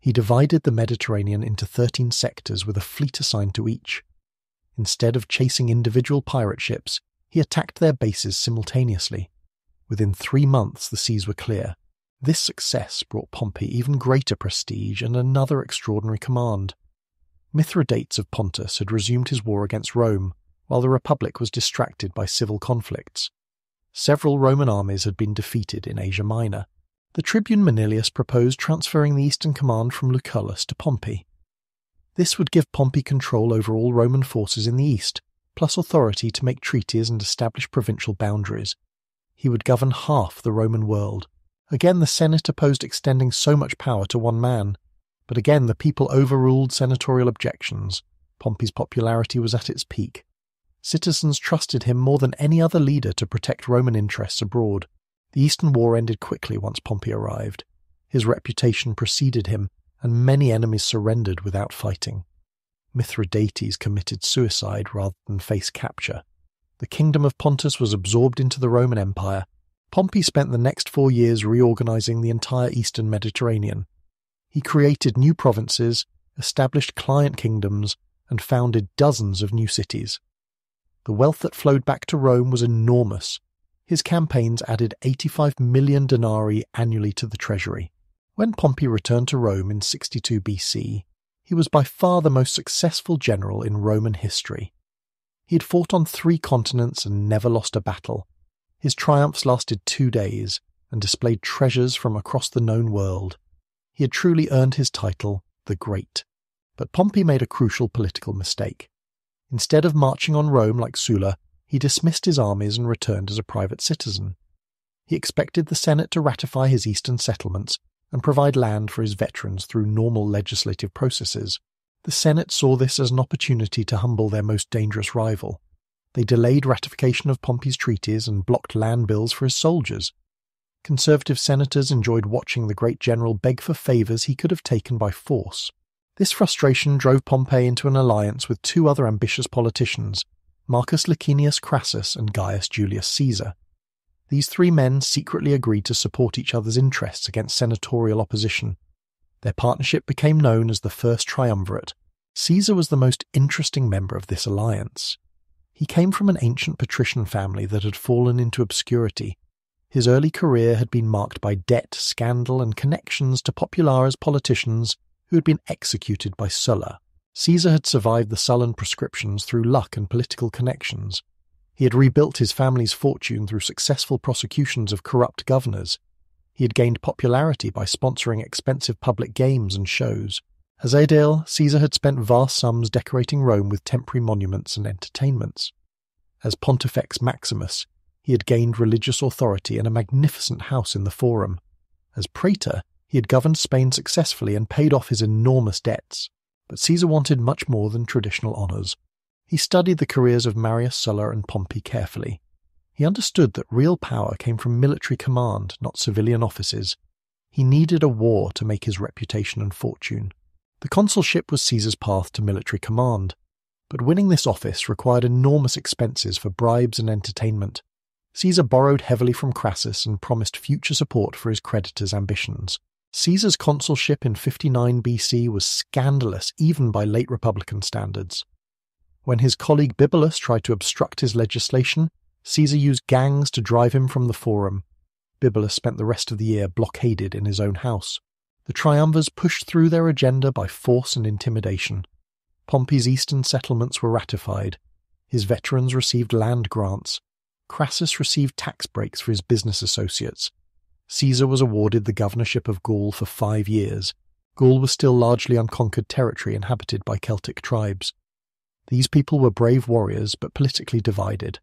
He divided the Mediterranean into 13 sectors with a fleet assigned to each. Instead of chasing individual pirate ships, he attacked their bases simultaneously. Within 3 months the seas were clear. This success brought Pompey even greater prestige and another extraordinary command. Mithridates of Pontus had resumed his war against Rome, while the Republic was distracted by civil conflicts. Several Roman armies had been defeated in Asia Minor. The tribune Manilius proposed transferring the eastern command from Lucullus to Pompey. This would give Pompey control over all Roman forces in the east, plus authority to make treaties and establish provincial boundaries. He would govern half the Roman world. Again, the Senate opposed extending so much power to one man, but again the people overruled senatorial objections. Pompey's popularity was at its peak. Citizens trusted him more than any other leader to protect Roman interests abroad. The Eastern War ended quickly once Pompey arrived. His reputation preceded him, and many enemies surrendered without fighting. Mithridates committed suicide rather than face capture. The kingdom of Pontus was absorbed into the Roman Empire. Pompey spent the next 4 years reorganizing the entire eastern Mediterranean. He created new provinces, established client kingdoms, and founded dozens of new cities. The wealth that flowed back to Rome was enormous. His campaigns added 85 million denarii annually to the treasury. When Pompey returned to Rome in 62 BC, he was by far the most successful general in Roman history. He had fought on 3 continents and never lost a battle. His triumphs lasted 2 days and displayed treasures from across the known world. He had truly earned his title, the Great. But Pompey made a crucial political mistake. Instead of marching on Rome like Sulla, he dismissed his armies and returned as a private citizen. He expected the Senate to ratify his eastern settlements and provide land for his veterans through normal legislative processes. The Senate saw this as an opportunity to humble their most dangerous rival. They delayed ratification of Pompey's treaties and blocked land bills for his soldiers. Conservative senators enjoyed watching the great general beg for favours he could have taken by force. This frustration drove Pompey into an alliance with 2 other ambitious politicians, Marcus Licinius Crassus and Gaius Julius Caesar. These 3 men secretly agreed to support each other's interests against senatorial opposition. Their partnership became known as the First Triumvirate. Caesar was the most interesting member of this alliance. He came from an ancient patrician family that had fallen into obscurity. His early career had been marked by debt, scandal, and connections to populares politicians who had been executed by Sulla. Caesar had survived the Sullan proscriptions through luck and political connections. He had rebuilt his family's fortune through successful prosecutions of corrupt governors. He had gained popularity by sponsoring expensive public games and shows. As aedile, Caesar had spent vast sums decorating Rome with temporary monuments and entertainments. As Pontifex Maximus, he had gained religious authority and a magnificent house in the Forum. As praetor, he had governed Spain successfully and paid off his enormous debts. But Caesar wanted much more than traditional honours. He studied the careers of Marius Sulla and Pompey carefully. He understood that real power came from military command, not civilian offices. He needed a war to make his reputation and fortune. The consulship was Caesar's path to military command, but winning this office required enormous expenses for bribes and entertainment. Caesar borrowed heavily from Crassus and promised future support for his creditors' ambitions. Caesar's consulship in 59 BC was scandalous even by late Republican standards. When his colleague Bibulus tried to obstruct his legislation, Caesar used gangs to drive him from the Forum. Bibulus spent the rest of the year blockaded in his own house. The triumvirs pushed through their agenda by force and intimidation. Pompey's eastern settlements were ratified. His veterans received land grants. Crassus received tax breaks for his business associates. Caesar was awarded the governorship of Gaul for 5 years. Gaul was still largely unconquered territory inhabited by Celtic tribes. These people were brave warriors but politically divided.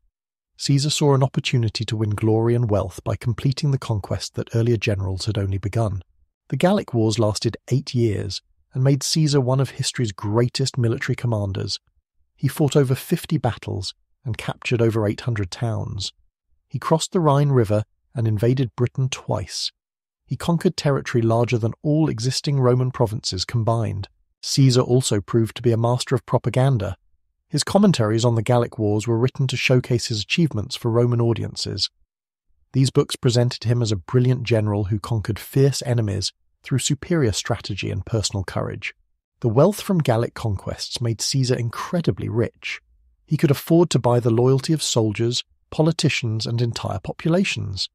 Caesar saw an opportunity to win glory and wealth by completing the conquest that earlier generals had only begun. The Gallic Wars lasted 8 years and made Caesar one of history's greatest military commanders. He fought over 50 battles and captured over 800 towns. He crossed the Rhine River and invaded Britain twice. He conquered territory larger than all existing Roman provinces combined. Caesar also proved to be a master of propaganda. His commentaries on the Gallic Wars were written to showcase his achievements for Roman audiences. These books presented him as a brilliant general who conquered fierce enemies through superior strategy and personal courage. The wealth from Gallic conquests made Caesar incredibly rich. He could afford to buy the loyalty of soldiers, politicians, and entire populations.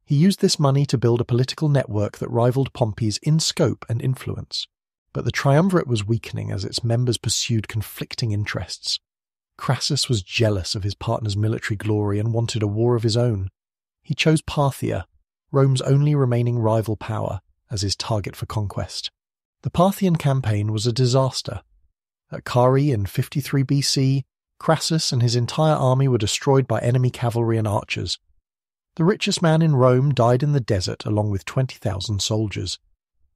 He used this money to build a political network that rivaled Pompey's in scope and influence. But the triumvirate was weakening as its members pursued conflicting interests. Crassus was jealous of his partner's military glory and wanted a war of his own. He chose Parthia, Rome's only remaining rival power, as his target for conquest. The Parthian campaign was a disaster. At Carrhae in 53 BC, Crassus and his entire army were destroyed by enemy cavalry and archers. The richest man in Rome died in the desert along with 20,000 soldiers.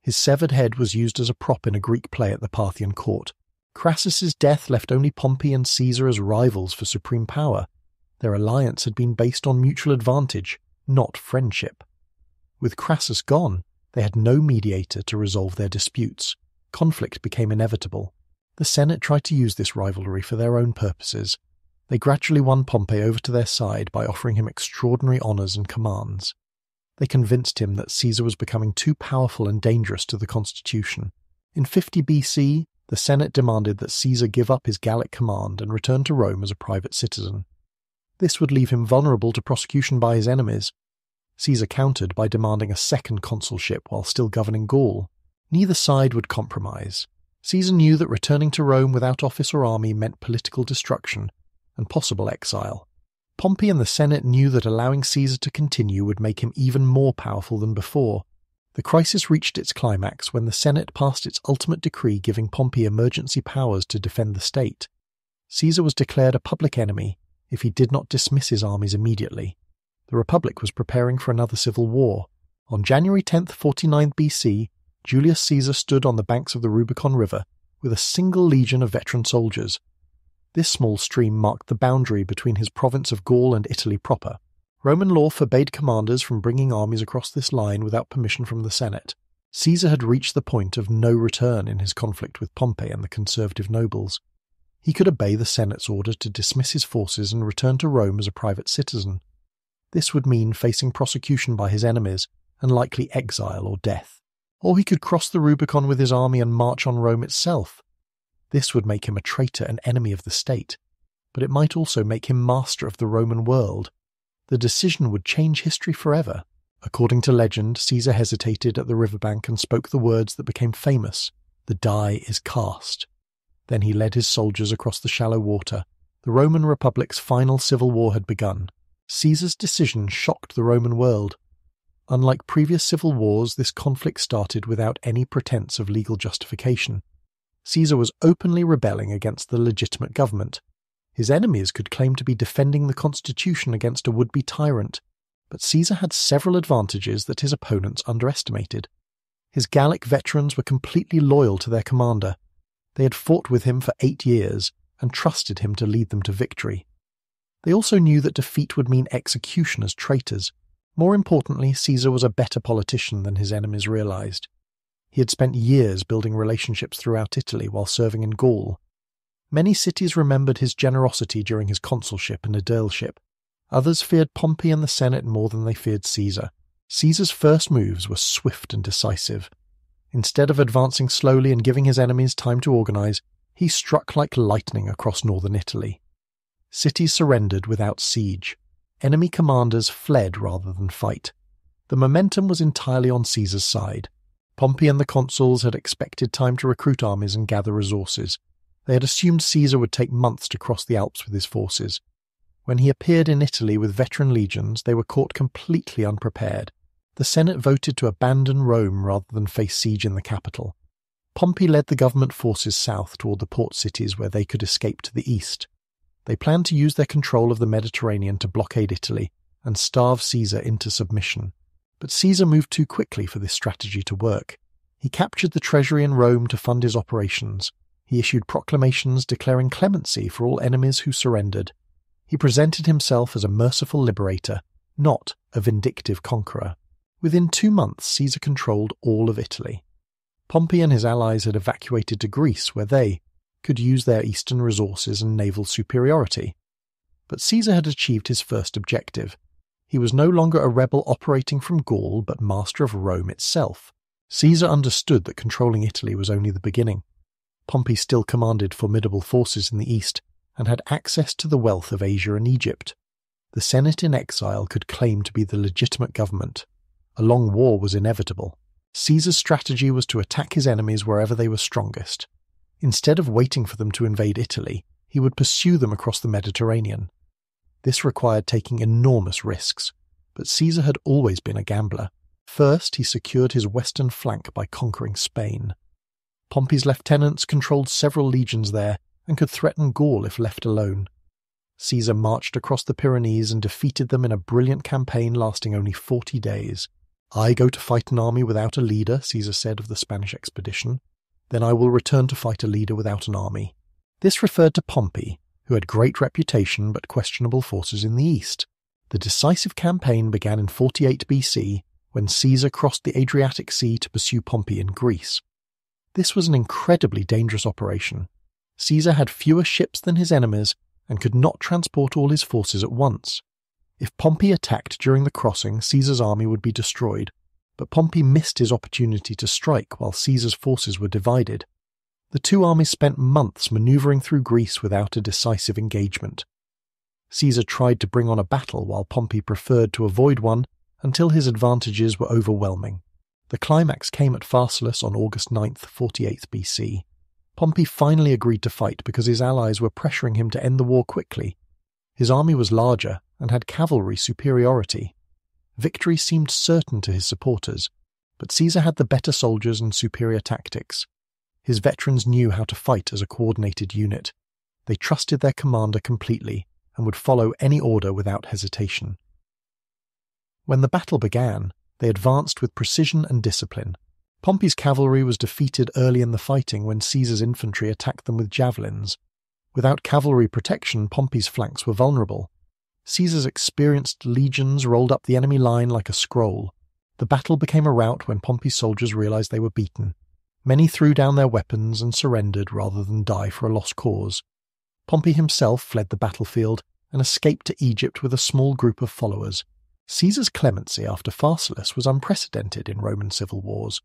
His severed head was used as a prop in a Greek play at the Parthian court. Crassus's death left only Pompey and Caesar as rivals for supreme power. Their alliance had been based on mutual advantage, not friendship. With Crassus gone, they had no mediator to resolve their disputes. Conflict became inevitable. The Senate tried to use this rivalry for their own purposes. They gradually won Pompey over to their side by offering him extraordinary honours and commands. They convinced him that Caesar was becoming too powerful and dangerous to the constitution. In 50 BC, the Senate demanded that Caesar give up his Gallic command and return to Rome as a private citizen. This would leave him vulnerable to prosecution by his enemies. Caesar countered by demanding a second consulship while still governing Gaul. Neither side would compromise. Caesar knew that returning to Rome without office or army meant political destruction and possible exile. Pompey and the Senate knew that allowing Caesar to continue would make him even more powerful than before. The crisis reached its climax when the Senate passed its ultimate decree giving Pompey emergency powers to defend the state. Caesar was declared a public enemy if he did not dismiss his armies immediately. The Republic was preparing for another civil war. On January 10, 49 BC, Julius Caesar stood on the banks of the Rubicon River with a single legion of veteran soldiers. This small stream marked the boundary between his province of Gaul and Italy proper. Roman law forbade commanders from bringing armies across this line without permission from the Senate. Caesar had reached the point of no return in his conflict with Pompey and the conservative nobles. He could obey the Senate's order to dismiss his forces and return to Rome as a private citizen. This would mean facing prosecution by his enemies and likely exile or death. Or he could cross the Rubicon with his army and march on Rome itself. This would make him a traitor and enemy of the state, but it might also make him master of the Roman world. The decision would change history forever. According to legend, Caesar hesitated at the riverbank and spoke the words that became famous, "The die is cast." Then he led his soldiers across the shallow water. The Roman Republic's final civil war had begun. Caesar's decision shocked the Roman world. Unlike previous civil wars, this conflict started without any pretense of legal justification. Caesar was openly rebelling against the legitimate government. His enemies could claim to be defending the constitution against a would-be tyrant, but Caesar had several advantages that his opponents underestimated. His Gallic veterans were completely loyal to their commander. They had fought with him for 8 years and trusted him to lead them to victory. They also knew that defeat would mean execution as traitors. More importantly, Caesar was a better politician than his enemies realized. He had spent years building relationships throughout Italy while serving in Gaul. Many cities remembered his generosity during his consulship and aedileship. Others feared Pompey and the Senate more than they feared Caesar. Caesar's first moves were swift and decisive. Instead of advancing slowly and giving his enemies time to organize, he struck like lightning across northern Italy. Cities surrendered without siege. Enemy commanders fled rather than fight. The momentum was entirely on Caesar's side. Pompey and the consuls had expected time to recruit armies and gather resources. They had assumed Caesar would take months to cross the Alps with his forces. When he appeared in Italy with veteran legions, they were caught completely unprepared. The Senate voted to abandon Rome rather than face siege in the capital. Pompey led the government forces south toward the port cities where they could escape to the east. They planned to use their control of the Mediterranean to blockade Italy and starve Caesar into submission. But Caesar moved too quickly for this strategy to work. He captured the treasury in Rome to fund his operations. He issued proclamations declaring clemency for all enemies who surrendered. He presented himself as a merciful liberator, not a vindictive conqueror. Within 2 months, Caesar controlled all of Italy. Pompey and his allies had evacuated to Greece, where they could use their eastern resources and naval superiority. But Caesar had achieved his first objective. He was no longer a rebel operating from Gaul, but master of Rome itself. Caesar understood that controlling Italy was only the beginning. Pompey still commanded formidable forces in the east and had access to the wealth of Asia and Egypt. The Senate in exile could claim to be the legitimate government. A long war was inevitable. Caesar's strategy was to attack his enemies wherever they were strongest. Instead of waiting for them to invade Italy, he would pursue them across the Mediterranean. This required taking enormous risks, but Caesar had always been a gambler. First, he secured his western flank by conquering Spain. Pompey's lieutenants controlled several legions there and could threaten Gaul if left alone. Caesar marched across the Pyrenees and defeated them in a brilliant campaign lasting only 40 days. "I go to fight an army without a leader," Caesar said of the Spanish expedition. "Then I will return to fight a leader without an army." This referred to Pompey, who had great reputation but questionable forces in the east. The decisive campaign began in 48 BC, when Caesar crossed the Adriatic Sea to pursue Pompey in Greece. This was an incredibly dangerous operation. Caesar had fewer ships than his enemies and could not transport all his forces at once. If Pompey attacked during the crossing, Caesar's army would be destroyed, but Pompey missed his opportunity to strike while Caesar's forces were divided. The two armies spent months maneuvering through Greece without a decisive engagement. Caesar tried to bring on a battle while Pompey preferred to avoid one until his advantages were overwhelming. The climax came at Pharsalus on August 9th, 48 BC. Pompey finally agreed to fight because his allies were pressuring him to end the war quickly. His army was larger and had cavalry superiority. Victory seemed certain to his supporters, but Caesar had the better soldiers and superior tactics. His veterans knew how to fight as a coordinated unit. They trusted their commander completely and would follow any order without hesitation. When the battle began, they advanced with precision and discipline. Pompey's cavalry was defeated early in the fighting when Caesar's infantry attacked them with javelins. Without cavalry protection, Pompey's flanks were vulnerable. Caesar's experienced legions rolled up the enemy line like a scroll. The battle became a rout when Pompey's soldiers realized they were beaten. Many threw down their weapons and surrendered rather than die for a lost cause. Pompey himself fled the battlefield and escaped to Egypt with a small group of followers. Caesar's clemency after Pharsalus was unprecedented in Roman civil wars.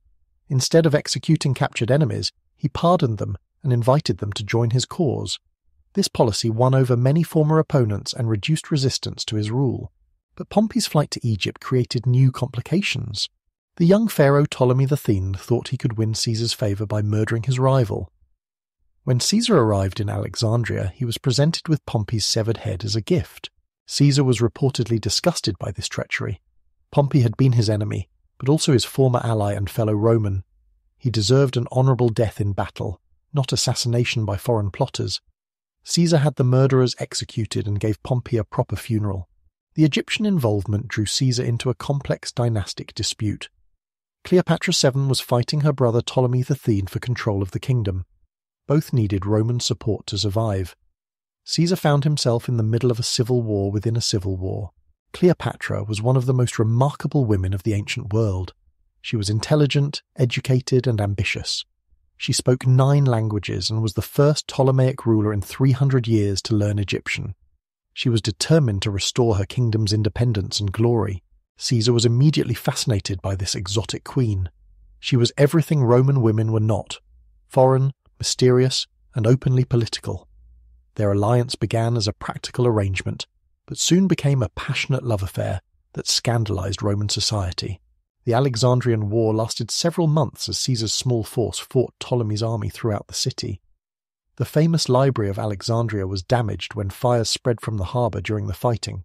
Instead of executing captured enemies, he pardoned them and invited them to join his cause. This policy won over many former opponents and reduced resistance to his rule. But Pompey's flight to Egypt created new complications. The young pharaoh Ptolemy the Thean thought he could win Caesar's favour by murdering his rival. When Caesar arrived in Alexandria, he was presented with Pompey's severed head as a gift. Caesar was reportedly disgusted by this treachery. Pompey had been his enemy, but also his former ally and fellow Roman. He deserved an honourable death in battle, not assassination by foreign plotters. Caesar had the murderers executed and gave Pompey a proper funeral. The Egyptian involvement drew Caesar into a complex dynastic dispute. Cleopatra VII was fighting her brother Ptolemy III for control of the kingdom. Both needed Roman support to survive. Caesar found himself in the middle of a civil war within a civil war. Cleopatra was one of the most remarkable women of the ancient world. She was intelligent, educated, and ambitious. She spoke 9 languages and was the first Ptolemaic ruler in 300 years to learn Egyptian. She was determined to restore her kingdom's independence and glory. Caesar was immediately fascinated by this exotic queen. She was everything Roman women were not: foreign, mysterious, and openly political. Their alliance began as a practical arrangement, but soon became a passionate love affair that scandalized Roman society. The Alexandrian War lasted several months as Caesar's small force fought Ptolemy's army throughout the city. The famous library of Alexandria was damaged when fires spread from the harbour during the fighting.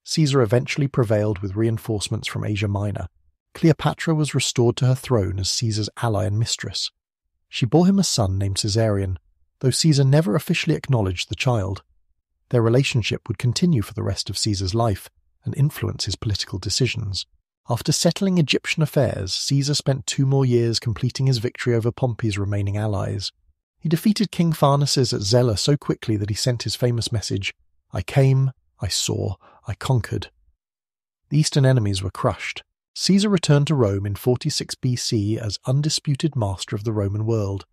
Caesar eventually prevailed with reinforcements from Asia Minor. Cleopatra was restored to her throne as Caesar's ally and mistress. She bore him a son named Caesarion, though Caesar never officially acknowledged the child. Their relationship would continue for the rest of Caesar's life and influence his political decisions. After settling Egyptian affairs, Caesar spent 2 more years completing his victory over Pompey's remaining allies. He defeated King Pharnaces at Zela so quickly that he sent his famous message, "I came, I saw, I conquered." The eastern enemies were crushed. Caesar returned to Rome in 46 BC as undisputed master of the Roman world.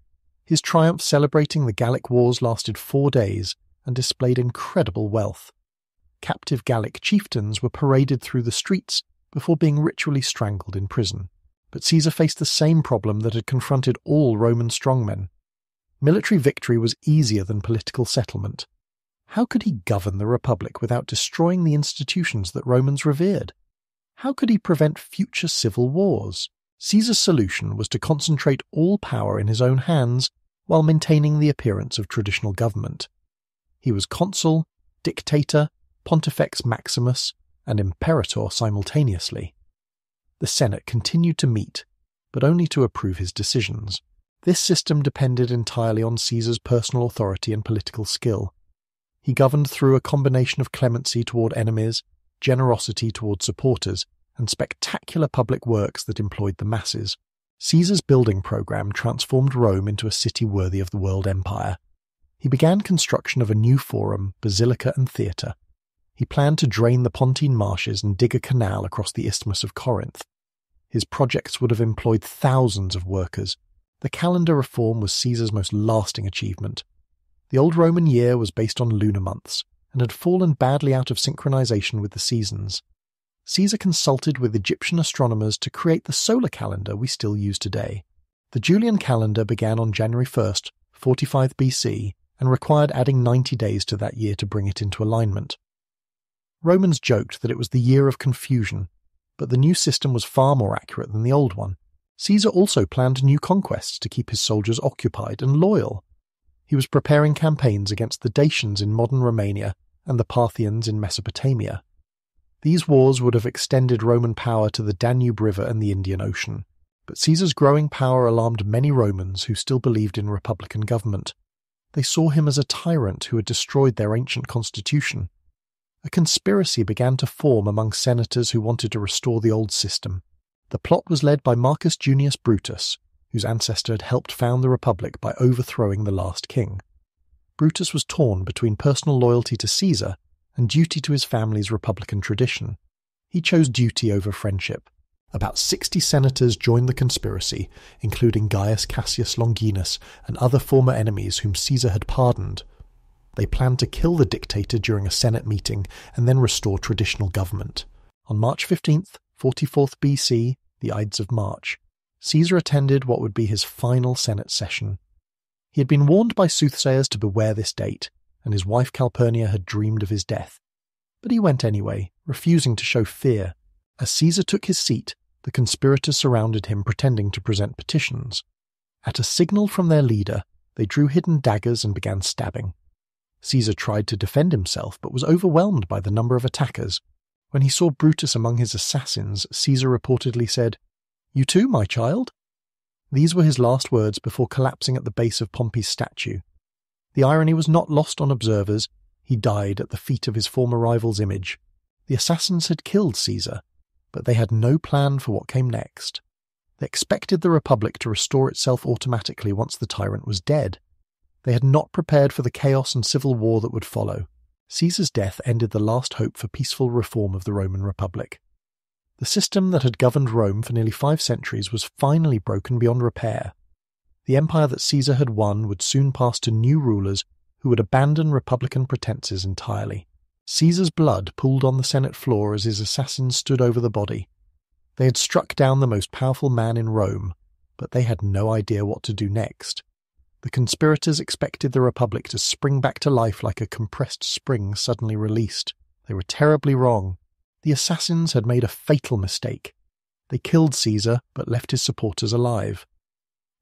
His triumph celebrating the Gallic Wars lasted 4 days and displayed incredible wealth. Captive Gallic chieftains were paraded through the streets before being ritually strangled in prison. But Caesar faced the same problem that had confronted all Roman strongmen. Military victory was easier than political settlement. How could he govern the Republic without destroying the institutions that Romans revered? How could he prevent future civil wars? Caesar's solution was to concentrate all power in his own hands while maintaining the appearance of traditional government. He was consul, dictator, pontifex maximus, and imperator simultaneously. The Senate continued to meet, but only to approve his decisions. This system depended entirely on Caesar's personal authority and political skill. He governed through a combination of clemency toward enemies, generosity toward supporters, and spectacular public works that employed the masses. Caesar's building program transformed Rome into a city worthy of the world empire. He began construction of a new forum, basilica, and theatre. He planned to drain the Pontine marshes and dig a canal across the Isthmus of Corinth. His projects would have employed thousands of workers. The calendar reform was Caesar's most lasting achievement. The old Roman year was based on lunar months and had fallen badly out of synchronization with the seasons. Caesar consulted with Egyptian astronomers to create the solar calendar we still use today. The Julian calendar began on January 1st, 45 BC, and required adding 90 days to that year to bring it into alignment. Romans joked that it was the year of confusion, but the new system was far more accurate than the old one. Caesar also planned new conquests to keep his soldiers occupied and loyal. He was preparing campaigns against the Dacians in modern Romania and the Parthians in Mesopotamia. These wars would have extended Roman power to the Danube River and the Indian Ocean, but Caesar's growing power alarmed many Romans who still believed in republican government. They saw him as a tyrant who had destroyed their ancient constitution. A conspiracy began to form among senators who wanted to restore the old system. The plot was led by Marcus Junius Brutus, whose ancestor had helped found the Republic by overthrowing the last king. Brutus was torn between personal loyalty to Caesar and duty to his family's republican tradition. He chose duty over friendship. About 60 senators joined the conspiracy, including Gaius Cassius Longinus and other former enemies whom Caesar had pardoned. They planned to kill the dictator during a Senate meeting and then restore traditional government. On March 15th, 44th BC, the Ides of March, Caesar attended what would be his final Senate session. He had been warned by soothsayers to beware this date, and his wife Calpurnia had dreamed of his death. But he went anyway, refusing to show fear. As Caesar took his seat, the conspirators surrounded him pretending to present petitions. At a signal from their leader, they drew hidden daggers and began stabbing. Caesar tried to defend himself but was overwhelmed by the number of attackers. When he saw Brutus among his assassins, Caesar reportedly said, "You too, my child?" These were his last words before collapsing at the base of Pompey's statue. The irony was not lost on observers. He died at the feet of his former rival's image. The assassins had killed Caesar, but they had no plan for what came next. They expected the Republic to restore itself automatically once the tyrant was dead. They had not prepared for the chaos and civil war that would follow. Caesar's death ended the last hope for peaceful reform of the Roman Republic. The system that had governed Rome for nearly 5 centuries was finally broken beyond repair. The empire that Caesar had won would soon pass to new rulers who would abandon republican pretenses entirely. Caesar's blood pooled on the Senate floor as his assassins stood over the body. They had struck down the most powerful man in Rome, but they had no idea what to do next. The conspirators expected the Republic to spring back to life like a compressed spring suddenly released. They were terribly wrong. The assassins had made a fatal mistake. They killed Caesar, but left his supporters alive.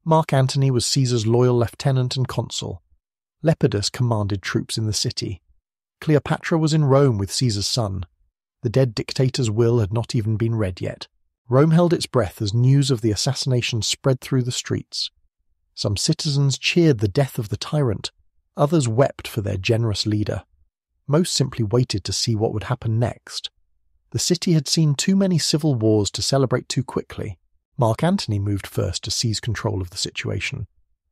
Mark Antony was Caesar's loyal lieutenant and consul. Lepidus commanded troops in the city. Cleopatra was in Rome with Caesar's son. The dead dictator's will had not even been read yet. Rome held its breath as news of the assassination spread through the streets. Some citizens cheered the death of the tyrant. Others wept for their generous leader. Most simply waited to see what would happen next. The city had seen too many civil wars to celebrate too quickly. Mark Antony moved first to seize control of the situation.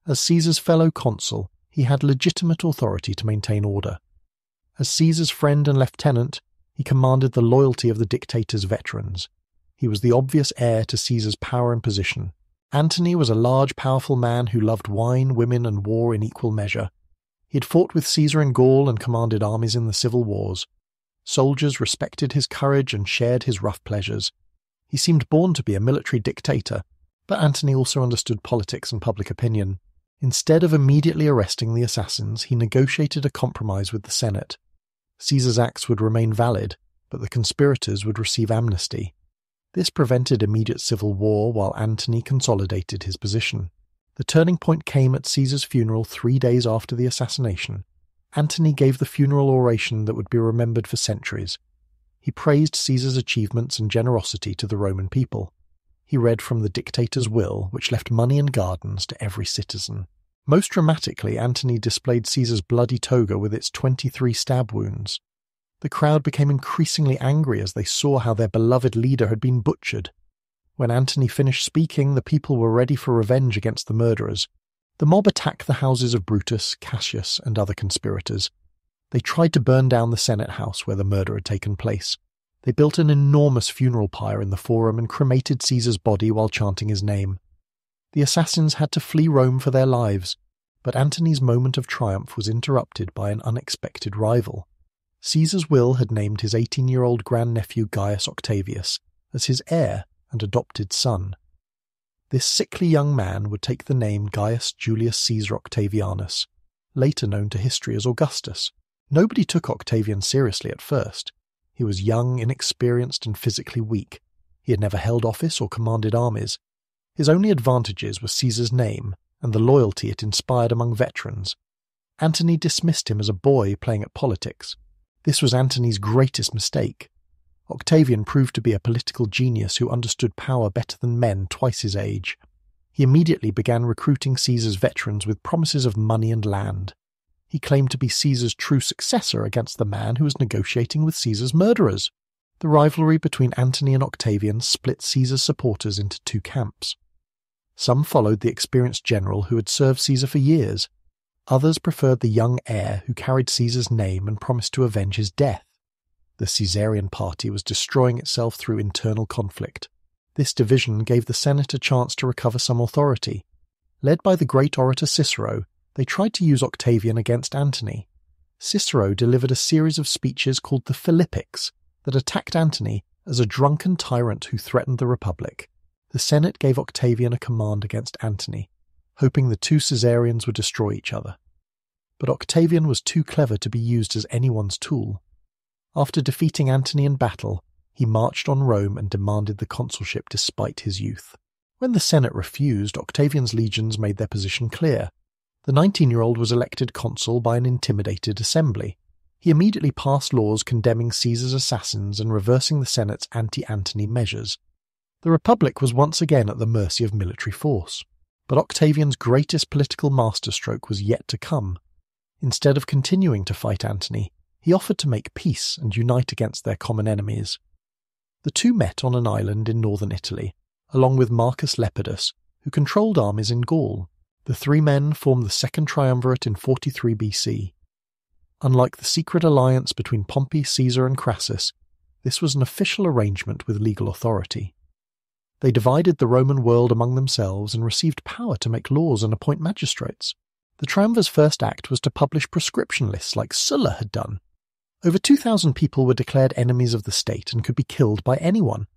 As Caesar's fellow consul, he had legitimate authority to maintain order. As Caesar's friend and lieutenant, he commanded the loyalty of the dictator's veterans. He was the obvious heir to Caesar's power and position. Antony was a large, powerful man who loved wine, women, and war in equal measure. He had fought with Caesar in Gaul and commanded armies in the civil wars. Soldiers respected his courage and shared his rough pleasures. He seemed born to be a military dictator, but Antony also understood politics and public opinion. Instead of immediately arresting the assassins, he negotiated a compromise with the Senate. Caesar's acts would remain valid, but the conspirators would receive amnesty. This prevented immediate civil war while Antony consolidated his position. The turning point came at Caesar's funeral 3 days after the assassination. Antony gave the funeral oration that would be remembered for centuries. He praised Caesar's achievements and generosity to the Roman people. He read from the dictator's will, which left money and gardens to every citizen. Most dramatically, Antony displayed Caesar's bloody toga with its 23 stab wounds. The crowd became increasingly angry as they saw how their beloved leader had been butchered. When Antony finished speaking, the people were ready for revenge against the murderers. The mob attacked the houses of Brutus, Cassius, and other conspirators. They tried to burn down the Senate house where the murder had taken place. They built an enormous funeral pyre in the forum and cremated Caesar's body while chanting his name. The assassins had to flee Rome for their lives, but Antony's moment of triumph was interrupted by an unexpected rival. Caesar's will had named his 18-year-old grandnephew Gaius Octavius as his heir and adopted son. This sickly young man would take the name Gaius Julius Caesar Octavianus, later known to history as Augustus. Nobody took Octavian seriously at first. He was young, inexperienced, and physically weak. He had never held office or commanded armies. His only advantages were Caesar's name and the loyalty it inspired among veterans. Antony dismissed him as a boy playing at politics. This was Antony's greatest mistake. Octavian proved to be a political genius who understood power better than men twice his age. He immediately began recruiting Caesar's veterans with promises of money and land. He claimed to be Caesar's true successor against the man who was negotiating with Caesar's murderers. The rivalry between Antony and Octavian split Caesar's supporters into 2 camps. Some followed the experienced general who had served Caesar for years. Others preferred the young heir who carried Caesar's name and promised to avenge his death. The Caesarian party was destroying itself through internal conflict. This division gave the Senate a chance to recover some authority. Led by the great orator Cicero, they tried to use Octavian against Antony. Cicero delivered a series of speeches called the Philippics that attacked Antony as a drunken tyrant who threatened the Republic. The Senate gave Octavian a command against Antony, hoping the 2 Caesarians would destroy each other. But Octavian was too clever to be used as anyone's tool. After defeating Antony in battle, he marched on Rome and demanded the consulship despite his youth. When the Senate refused, Octavian's legions made their position clear. The 19-year-old was elected consul by an intimidated assembly. He immediately passed laws condemning Caesar's assassins and reversing the Senate's anti-Antony measures. The Republic was once again at the mercy of military force, but Octavian's greatest political masterstroke was yet to come. Instead of continuing to fight Antony, he offered to make peace and unite against their common enemies. The two met on an island in northern Italy, along with Marcus Lepidus, who controlled armies in Gaul. The three men formed the Second Triumvirate in 43 BC. Unlike the secret alliance between Pompey, Caesar and Crassus, this was an official arrangement with legal authority. They divided the Roman world among themselves and received power to make laws and appoint magistrates. The triumvir's first act was to publish proscription lists like Sulla had done. Over 2,000 people were declared enemies of the state and could be killed by anyone.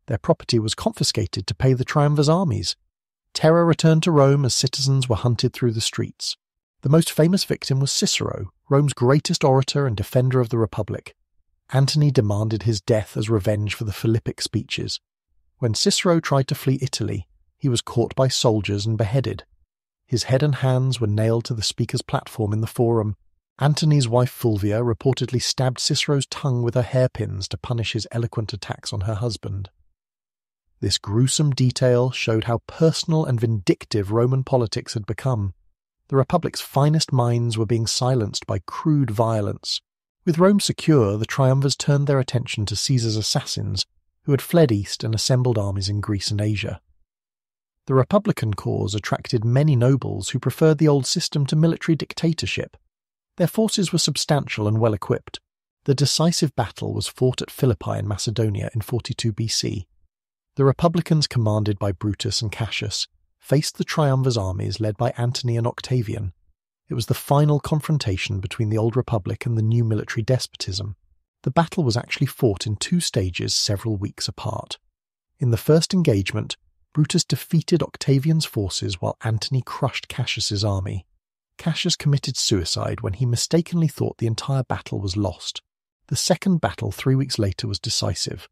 Their property was confiscated to pay the triumvir's armies. Terror returned to Rome as citizens were hunted through the streets. The most famous victim was Cicero, Rome's greatest orator and defender of the Republic. Antony demanded his death as revenge for the Philippic speeches. When Cicero tried to flee Italy, he was caught by soldiers and beheaded. His head and hands were nailed to the speaker's platform in the Forum. Antony's wife Fulvia reportedly stabbed Cicero's tongue with her hairpins to punish his eloquent attacks on her husband. This gruesome detail showed how personal and vindictive Roman politics had become. The Republic's finest minds were being silenced by crude violence. With Rome secure, the triumvirs turned their attention to Caesar's assassins, who had fled east and assembled armies in Greece and Asia. The Republican cause attracted many nobles who preferred the old system to military dictatorship. Their forces were substantial and well-equipped. The decisive battle was fought at Philippi in Macedonia in 42 BC. The Republicans, commanded by Brutus and Cassius, faced the triumvir's armies led by Antony and Octavian. It was the final confrontation between the old Republic and the new military despotism. The battle was actually fought in two stages several weeks apart. In the first engagement, Brutus defeated Octavian's forces while Antony crushed Cassius's army. Cassius committed suicide when he mistakenly thought the entire battle was lost. The second battle 3 weeks later was decisive.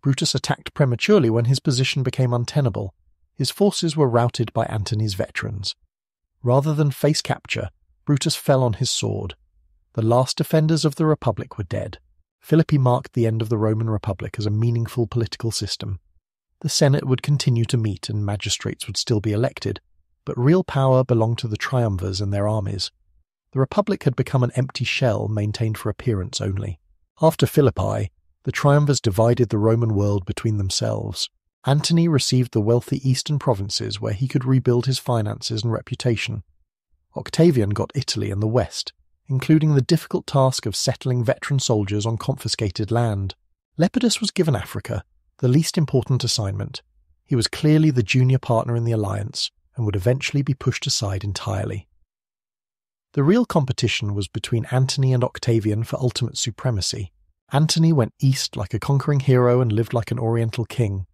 Brutus attacked prematurely when his position became untenable. His forces were routed by Antony's veterans. Rather than face capture, Brutus fell on his sword. The last defenders of the Republic were dead. Philippi marked the end of the Roman Republic as a meaningful political system. The Senate would continue to meet and magistrates would still be elected, but real power belonged to the triumvirs and their armies. The Republic had become an empty shell maintained for appearance only. After Philippi, the triumvirs divided the Roman world between themselves. Antony received the wealthy eastern provinces where he could rebuild his finances and reputation. Octavian got Italy and the west, including the difficult task of settling veteran soldiers on confiscated land. Lepidus was given Africa, the least important assignment. He was clearly the junior partner in the alliance and would eventually be pushed aside entirely. The real competition was between Antony and Octavian for ultimate supremacy. Antony went east like a conquering hero and lived like an oriental king.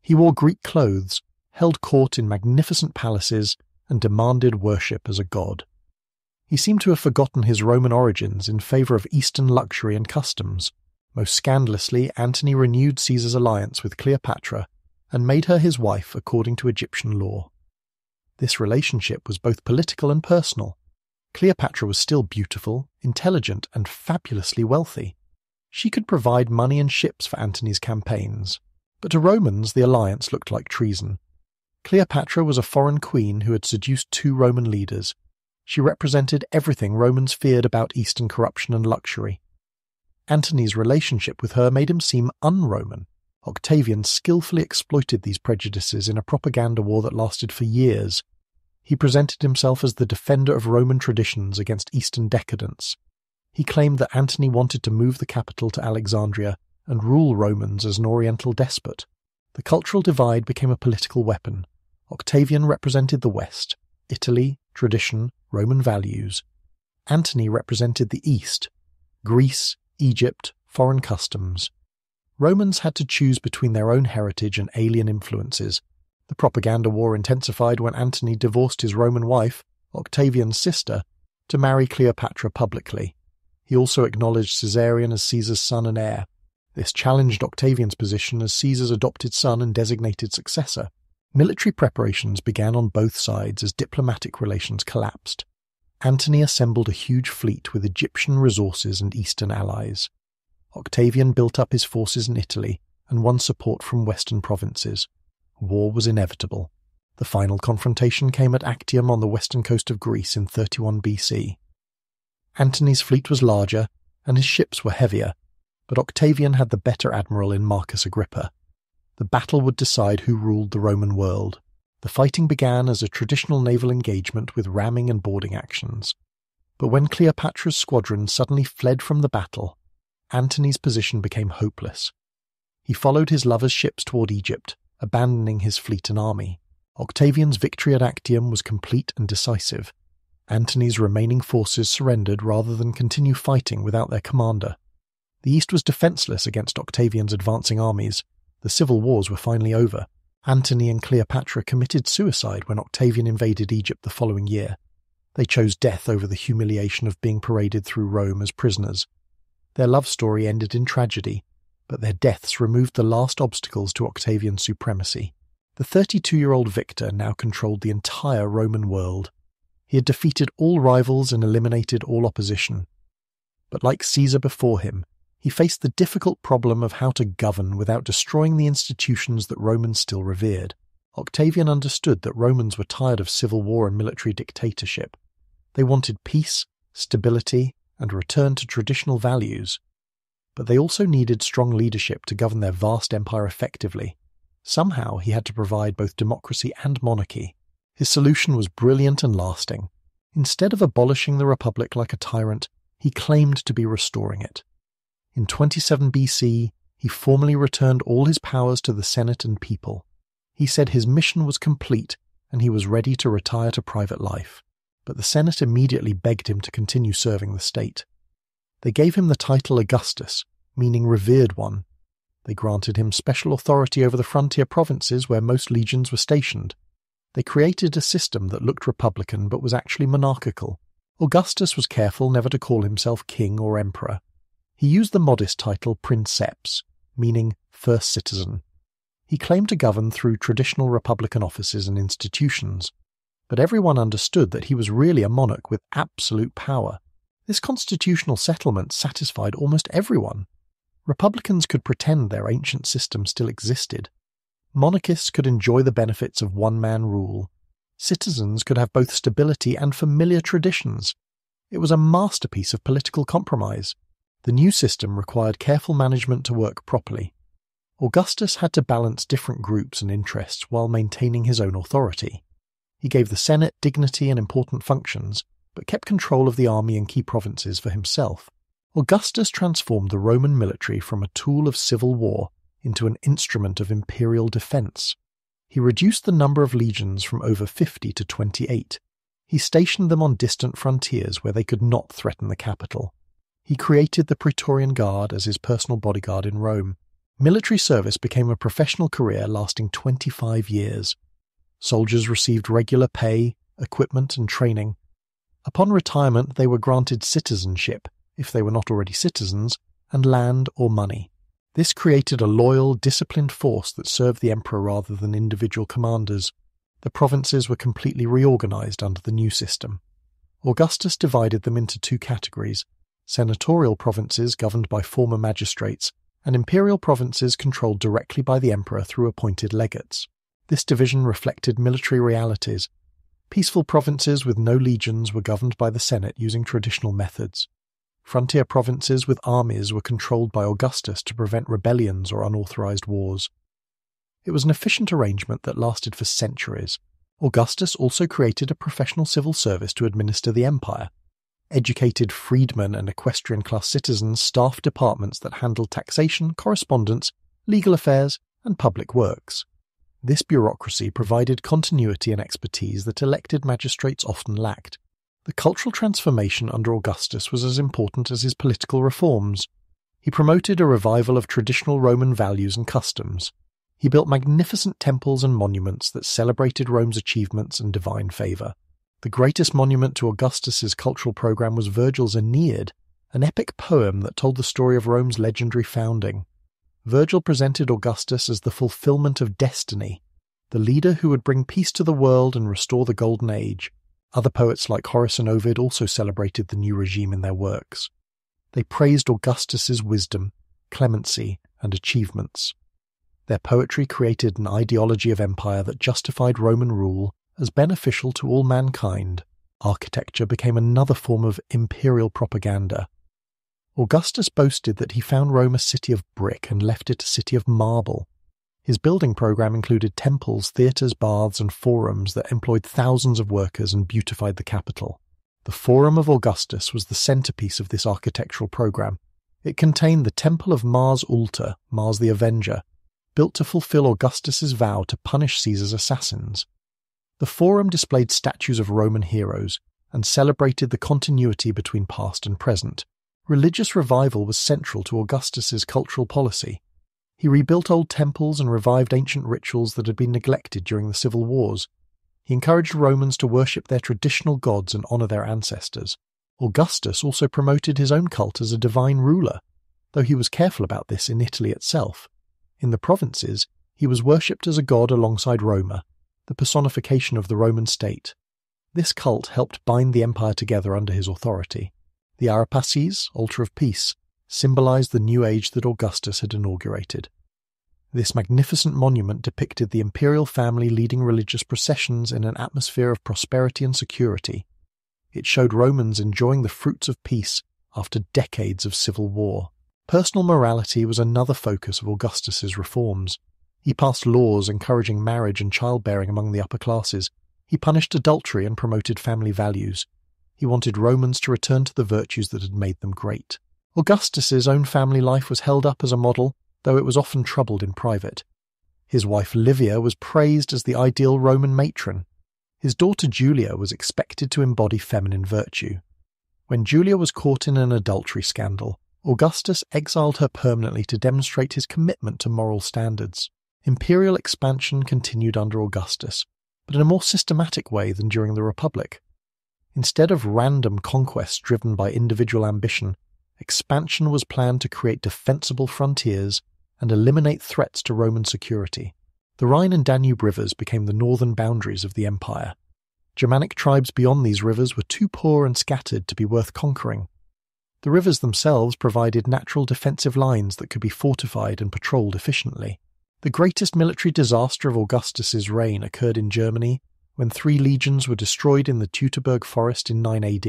He wore Greek clothes, held court in magnificent palaces, and demanded worship as a god. He seemed to have forgotten his Roman origins in favour of Eastern luxury and customs. Most scandalously, Antony renewed Caesar's alliance with Cleopatra and made her his wife according to Egyptian law. This relationship was both political and personal. Cleopatra was still beautiful, intelligent, and fabulously wealthy. She could provide money and ships for Antony's campaigns, but to Romans the alliance looked like treason. Cleopatra was a foreign queen who had seduced two Roman leaders. She represented everything Romans feared about Eastern corruption and luxury. Antony's relationship with her made him seem un-Roman. Octavian skillfully exploited these prejudices in a propaganda war that lasted for years. He presented himself as the defender of Roman traditions against Eastern decadence. He claimed that Antony wanted to move the capital to Alexandria and rule Romans as an Oriental despot. The cultural divide became a political weapon. Octavian represented the West, Italy, tradition, Roman values. Antony represented the East, Greece, Egypt, foreign customs. Romans had to choose between their own heritage and alien influences. The propaganda war intensified when Antony divorced his Roman wife, Octavian's sister, to marry Cleopatra publicly. He also acknowledged Caesarion as Caesar's son and heir. This challenged Octavian's position as Caesar's adopted son and designated successor. Military preparations began on both sides as diplomatic relations collapsed. Antony assembled a huge fleet with Egyptian resources and Eastern allies. Octavian built up his forces in Italy and won support from Western provinces. War was inevitable. The final confrontation came at Actium on the western coast of Greece in 31 BC. Antony's fleet was larger and his ships were heavier, but Octavian had the better admiral in Marcus Agrippa. The battle would decide who ruled the Roman world. The fighting began as a traditional naval engagement with ramming and boarding actions. But when Cleopatra's squadron suddenly fled from the battle, Antony's position became hopeless. He followed his lover's ships toward Egypt, abandoning his fleet and army. Octavian's victory at Actium was complete and decisive. Antony's remaining forces surrendered rather than continue fighting without their commander. The East was defenseless against Octavian's advancing armies. The civil wars were finally over. Antony and Cleopatra committed suicide when Octavian invaded Egypt the following year. They chose death over the humiliation of being paraded through Rome as prisoners. Their love story ended in tragedy, but their deaths removed the last obstacles to Octavian's supremacy. The 32-year-old victor now controlled the entire Roman world. He had defeated all rivals and eliminated all opposition. But like Caesar before him, he faced the difficult problem of how to govern without destroying the institutions that Romans still revered. Octavian understood that Romans were tired of civil war and military dictatorship. They wanted peace, stability, and a return to traditional values. But they also needed strong leadership to govern their vast empire effectively. Somehow he had to provide both democracy and monarchy. His solution was brilliant and lasting. Instead of abolishing the republic like a tyrant, he claimed to be restoring it. In 27 BC, he formally returned all his powers to the Senate and people. He said his mission was complete and he was ready to retire to private life. But the Senate immediately begged him to continue serving the state. They gave him the title Augustus, meaning revered one. They granted him special authority over the frontier provinces where most legions were stationed. They created a system that looked republican but was actually monarchical. Augustus was careful never to call himself king or emperor. He used the modest title princeps, meaning first citizen. He claimed to govern through traditional republican offices and institutions, but everyone understood that he was really a monarch with absolute power. This constitutional settlement satisfied almost everyone. Republicans could pretend their ancient system still existed. Monarchists could enjoy the benefits of one-man rule. Citizens could have both stability and familiar traditions. It was a masterpiece of political compromise. The new system required careful management to work properly. Augustus had to balance different groups and interests while maintaining his own authority. He gave the Senate dignity and important functions, but kept control of the army and key provinces for himself. Augustus transformed the Roman military from a tool of civil war into an instrument of imperial defense. He reduced the number of legions from over 50 to 28. He stationed them on distant frontiers where they could not threaten the capital. He created the Praetorian Guard as his personal bodyguard in Rome. Military service became a professional career lasting 25 years. Soldiers received regular pay, equipment, and training. Upon retirement, they were granted citizenship, if they were not already citizens, and land or money. This created a loyal, disciplined force that served the emperor rather than individual commanders. The provinces were completely reorganized under the new system. Augustus divided them into two categories: senatorial provinces governed by former magistrates, and imperial provinces controlled directly by the emperor through appointed legates. This division reflected military realities. Peaceful provinces with no legions were governed by the Senate using traditional methods. Frontier provinces with armies were controlled by Augustus to prevent rebellions or unauthorized wars. It was an efficient arrangement that lasted for centuries. Augustus also created a professional civil service to administer the empire. Educated freedmen and equestrian-class citizens staffed departments that handled taxation, correspondence, legal affairs, and public works. This bureaucracy provided continuity and expertise that elected magistrates often lacked. The cultural transformation under Augustus was as important as his political reforms. He promoted a revival of traditional Roman values and customs. He built magnificent temples and monuments that celebrated Rome's achievements and divine favour. The greatest monument to Augustus's cultural program was Virgil's Aeneid, an epic poem that told the story of Rome's legendary founding. Virgil presented Augustus as the fulfillment of destiny, the leader who would bring peace to the world and restore the Golden Age. Other poets like Horace and Ovid also celebrated the new regime in their works. They praised Augustus's wisdom, clemency, and achievements. Their poetry created an ideology of empire that justified Roman rule as beneficial to all mankind. Architecture became another form of imperial propaganda. Augustus boasted that he found Rome a city of brick and left it a city of marble. His building program included temples, theatres, baths, and forums that employed thousands of workers and beautified the capital. The Forum of Augustus was the centerpiece of this architectural program. It contained the Temple of Mars Ultor, Mars the Avenger, built to fulfill Augustus's vow to punish Caesar's assassins. The Forum displayed statues of Roman heroes and celebrated the continuity between past and present. Religious revival was central to Augustus's cultural policy. He rebuilt old temples and revived ancient rituals that had been neglected during the civil wars. He encouraged Romans to worship their traditional gods and honor their ancestors. Augustus also promoted his own cult as a divine ruler, though he was careful about this in Italy itself. In the provinces, he was worshipped as a god alongside Roma, the personification of the Roman state. This cult helped bind the empire together under his authority. The Arapaces, altar of peace, symbolized the new age that Augustus had inaugurated. This magnificent monument depicted the imperial family leading religious processions in an atmosphere of prosperity and security. It showed Romans enjoying the fruits of peace after decades of civil war. Personal morality was another focus of Augustus's reforms. He passed laws encouraging marriage and childbearing among the upper classes. He punished adultery and promoted family values. He wanted Romans to return to the virtues that had made them great. Augustus's own family life was held up as a model, though it was often troubled in private. His wife Livia was praised as the ideal Roman matron. His daughter Julia was expected to embody feminine virtue. When Julia was caught in an adultery scandal, Augustus exiled her permanently to demonstrate his commitment to moral standards. Imperial expansion continued under Augustus, but in a more systematic way than during the Republic. Instead of random conquests driven by individual ambition, expansion was planned to create defensible frontiers and eliminate threats to Roman security. The Rhine and Danube rivers became the northern boundaries of the empire. Germanic tribes beyond these rivers were too poor and scattered to be worth conquering. The rivers themselves provided natural defensive lines that could be fortified and patrolled efficiently. The greatest military disaster of Augustus's reign occurred in Germany when 3 legions were destroyed in the Teutoburg forest in 9 AD.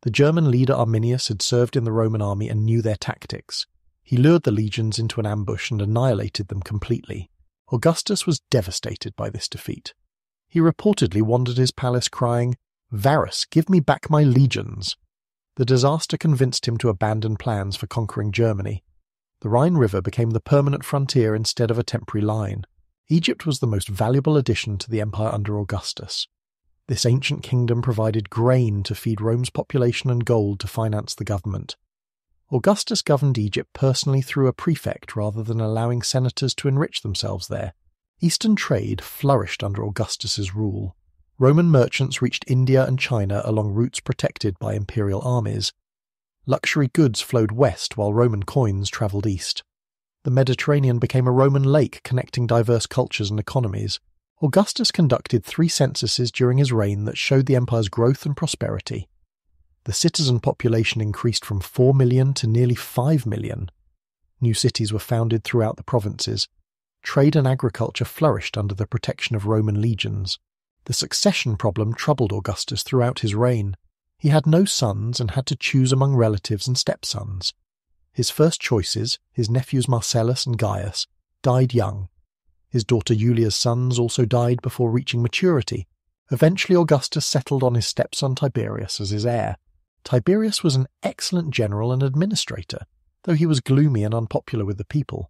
The German leader Arminius had served in the Roman army and knew their tactics. He lured the legions into an ambush and annihilated them completely. Augustus was devastated by this defeat. He reportedly wandered his palace crying, "Varus, give me back my legions!" The disaster convinced him to abandon plans for conquering Germany. The Rhine River became the permanent frontier instead of a temporary line. Egypt was the most valuable addition to the empire under Augustus. This ancient kingdom provided grain to feed Rome's population and gold to finance the government. Augustus governed Egypt personally through a prefect rather than allowing senators to enrich themselves there. Eastern trade flourished under Augustus's rule. Roman merchants reached India and China along routes protected by imperial armies. Luxury goods flowed west while Roman coins travelled east. The Mediterranean became a Roman lake connecting diverse cultures and economies. Augustus conducted 3 censuses during his reign that showed the empire's growth and prosperity. The citizen population increased from 4 million to nearly 5 million. New cities were founded throughout the provinces. Trade and agriculture flourished under the protection of Roman legions. The succession problem troubled Augustus throughout his reign. He had no sons and had to choose among relatives and stepsons. His first choices, his nephews Marcellus and Gaius, died young. His daughter Julia's sons also died before reaching maturity. Eventually Augustus settled on his stepson Tiberius as his heir. Tiberius was an excellent general and administrator, though he was gloomy and unpopular with the people.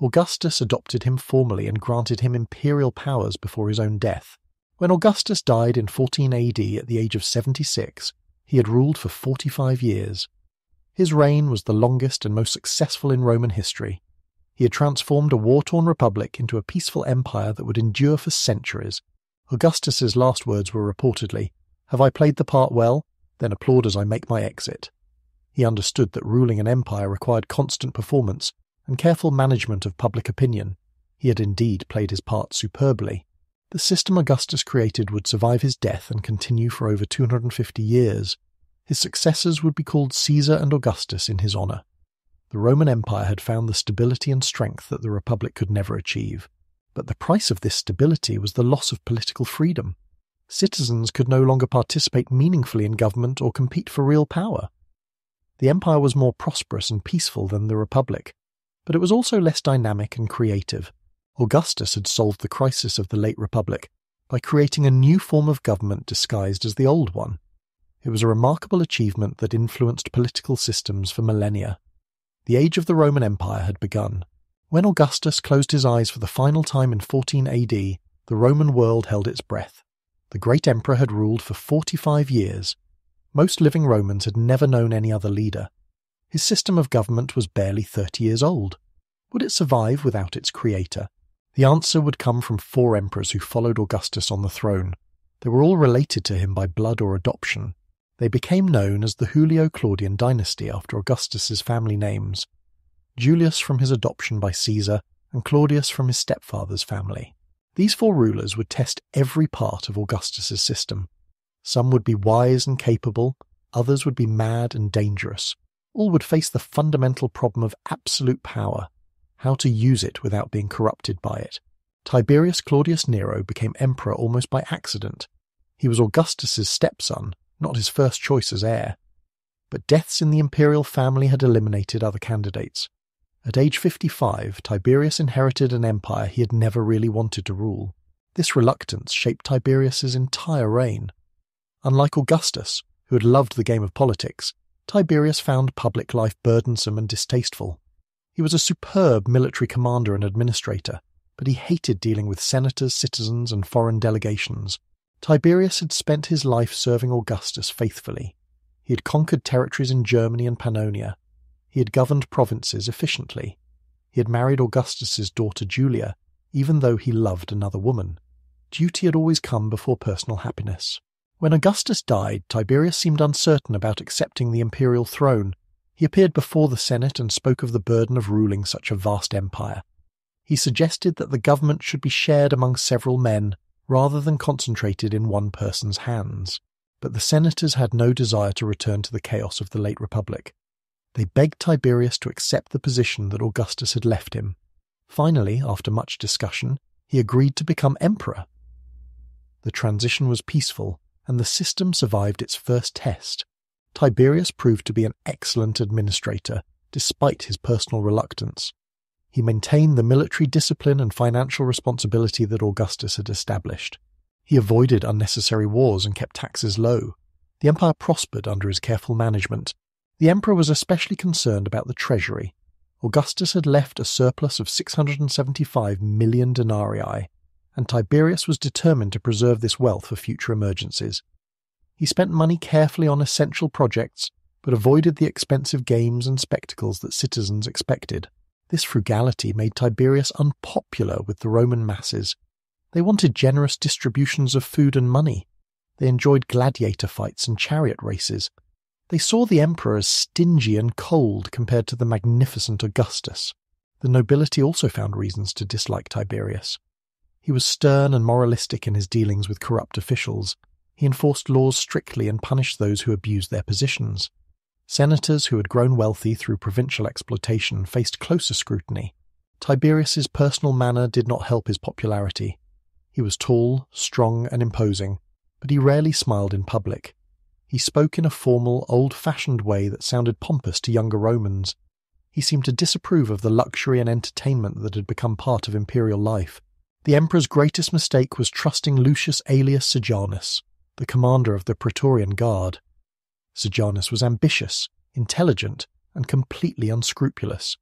Augustus adopted him formally and granted him imperial powers before his own death. When Augustus died in 14 AD at the age of 76, he had ruled for 45 years. His reign was the longest and most successful in Roman history. He had transformed a war-torn republic into a peaceful empire that would endure for centuries. Augustus's last words were reportedly, "Have I played the part well? Then applaud as I make my exit." He understood that ruling an empire required constant performance and careful management of public opinion. He had indeed played his part superbly. The system Augustus created would survive his death and continue for over 250 years. His successors would be called Caesar and Augustus in his honour. The Roman Empire had found the stability and strength that the Republic could never achieve. But the price of this stability was the loss of political freedom. Citizens could no longer participate meaningfully in government or compete for real power. The empire was more prosperous and peaceful than the Republic, but it was also less dynamic and creative. Augustus had solved the crisis of the late Republic by creating a new form of government disguised as the old one. It was a remarkable achievement that influenced political systems for millennia. The age of the Roman Empire had begun. When Augustus closed his eyes for the final time in 14 AD, the Roman world held its breath. The great emperor had ruled for 45 years. Most living Romans had never known any other leader. His system of government was barely 30 years old. Would it survive without its creator? The answer would come from 4 emperors who followed Augustus on the throne. They were all related to him by blood or adoption. They became known as the Julio-Claudian dynasty after Augustus's family names. Julius from his adoption by Caesar, and Claudius from his stepfather's family. These 4 rulers would test every part of Augustus's system. Some would be wise and capable, others would be mad and dangerous. All would face the fundamental problem of absolute power, how to use it without being corrupted by it. Tiberius Claudius Nero became emperor almost by accident. He was Augustus's stepson, not his first choice as heir. But deaths in the imperial family had eliminated other candidates. At age 55, Tiberius inherited an empire he had never really wanted to rule. This reluctance shaped Tiberius's entire reign. Unlike Augustus, who had loved the game of politics, Tiberius found public life burdensome and distasteful. He was a superb military commander and administrator, but he hated dealing with senators, citizens, and foreign delegations. Tiberius had spent his life serving Augustus faithfully. He had conquered territories in Germany and Pannonia. He had governed provinces efficiently. He had married Augustus's daughter Julia, even though he loved another woman. Duty had always come before personal happiness. When Augustus died, Tiberius seemed uncertain about accepting the imperial throne. He appeared before the Senate and spoke of the burden of ruling such a vast empire. He suggested that the government should be shared among several men, rather than concentrated in one person's hands. But the senators had no desire to return to the chaos of the late Republic. They begged Tiberius to accept the position that Augustus had left him. Finally, after much discussion, he agreed to become emperor. The transition was peaceful, and the system survived its first test. Tiberius proved to be an excellent administrator, despite his personal reluctance. He maintained the military discipline and financial responsibility that Augustus had established. He avoided unnecessary wars and kept taxes low. The empire prospered under his careful management. The emperor was especially concerned about the treasury. Augustus had left a surplus of 675 million denarii, and Tiberius was determined to preserve this wealth for future emergencies. He spent money carefully on essential projects, but avoided the expensive games and spectacles that citizens expected. This frugality made Tiberius unpopular with the Roman masses. They wanted generous distributions of food and money. They enjoyed gladiator fights and chariot races. They saw the emperor as stingy and cold compared to the magnificent Augustus. The nobility also found reasons to dislike Tiberius. He was stern and moralistic in his dealings with corrupt officials. He enforced laws strictly and punished those who abused their positions. Senators who had grown wealthy through provincial exploitation faced closer scrutiny. Tiberius's personal manner did not help his popularity. He was tall, strong, and imposing, but he rarely smiled in public. He spoke in a formal, old-fashioned way that sounded pompous to younger Romans. He seemed to disapprove of the luxury and entertainment that had become part of imperial life. The emperor's greatest mistake was trusting Lucius Aelius Sejanus, the commander of the Praetorian Guard. Sejanus was ambitious, intelligent, and completely unscrupulous.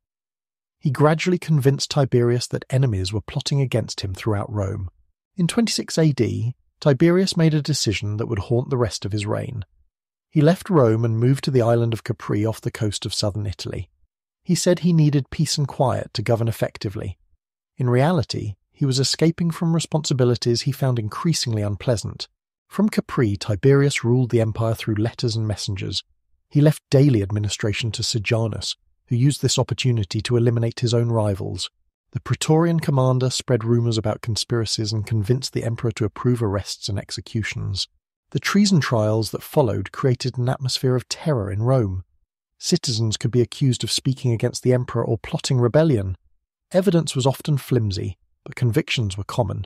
He gradually convinced Tiberius that enemies were plotting against him throughout Rome. In 26 AD, Tiberius made a decision that would haunt the rest of his reign. He left Rome and moved to the island of Capri off the coast of southern Italy. He said he needed peace and quiet to govern effectively. In reality, he was escaping from responsibilities he found increasingly unpleasant. From Capri, Tiberius ruled the empire through letters and messengers. He left daily administration to Sejanus, who used this opportunity to eliminate his own rivals. The Praetorian commander spread rumours about conspiracies and convinced the emperor to approve arrests and executions. The treason trials that followed created an atmosphere of terror in Rome. Citizens could be accused of speaking against the emperor or plotting rebellion. Evidence was often flimsy, but convictions were common.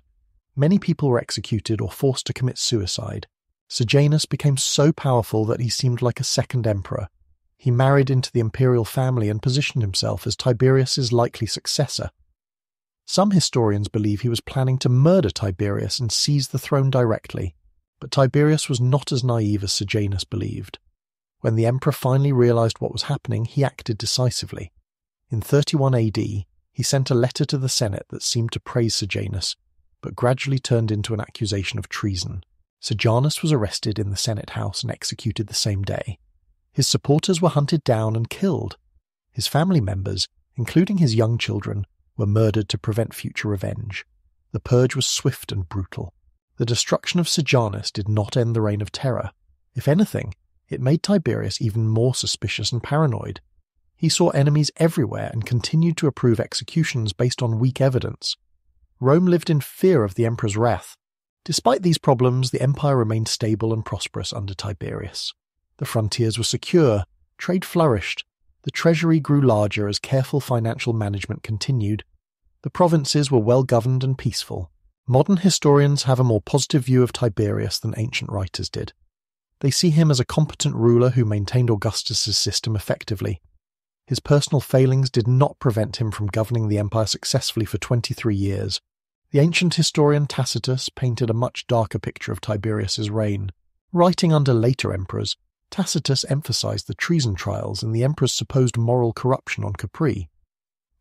Many people were executed or forced to commit suicide. Sejanus became so powerful that he seemed like a second emperor. He married into the imperial family and positioned himself as Tiberius's likely successor. Some historians believe he was planning to murder Tiberius and seize the throne directly, but Tiberius was not as naive as Sejanus believed. When the emperor finally realized what was happening, he acted decisively. In 31 AD, he sent a letter to the Senate that seemed to praise Sejanus, but gradually turned into an accusation of treason. Sejanus was arrested in the Senate House and executed the same day. His supporters were hunted down and killed. His family members, including his young children, were murdered to prevent future revenge. The purge was swift and brutal. The destruction of Sejanus did not end the reign of terror. If anything, it made Tiberius even more suspicious and paranoid. He saw enemies everywhere and continued to approve executions based on weak evidence. Rome lived in fear of the emperor's wrath. Despite these problems, the empire remained stable and prosperous under Tiberius. The frontiers were secure, trade flourished, the treasury grew larger as careful financial management continued. The provinces were well governed and peaceful. Modern historians have a more positive view of Tiberius than ancient writers did. They see him as a competent ruler who maintained Augustus's system effectively. His personal failings did not prevent him from governing the empire successfully for 23 years. The ancient historian Tacitus painted a much darker picture of Tiberius's reign. Writing under later emperors, Tacitus emphasized the treason trials and the emperor's supposed moral corruption on Capri.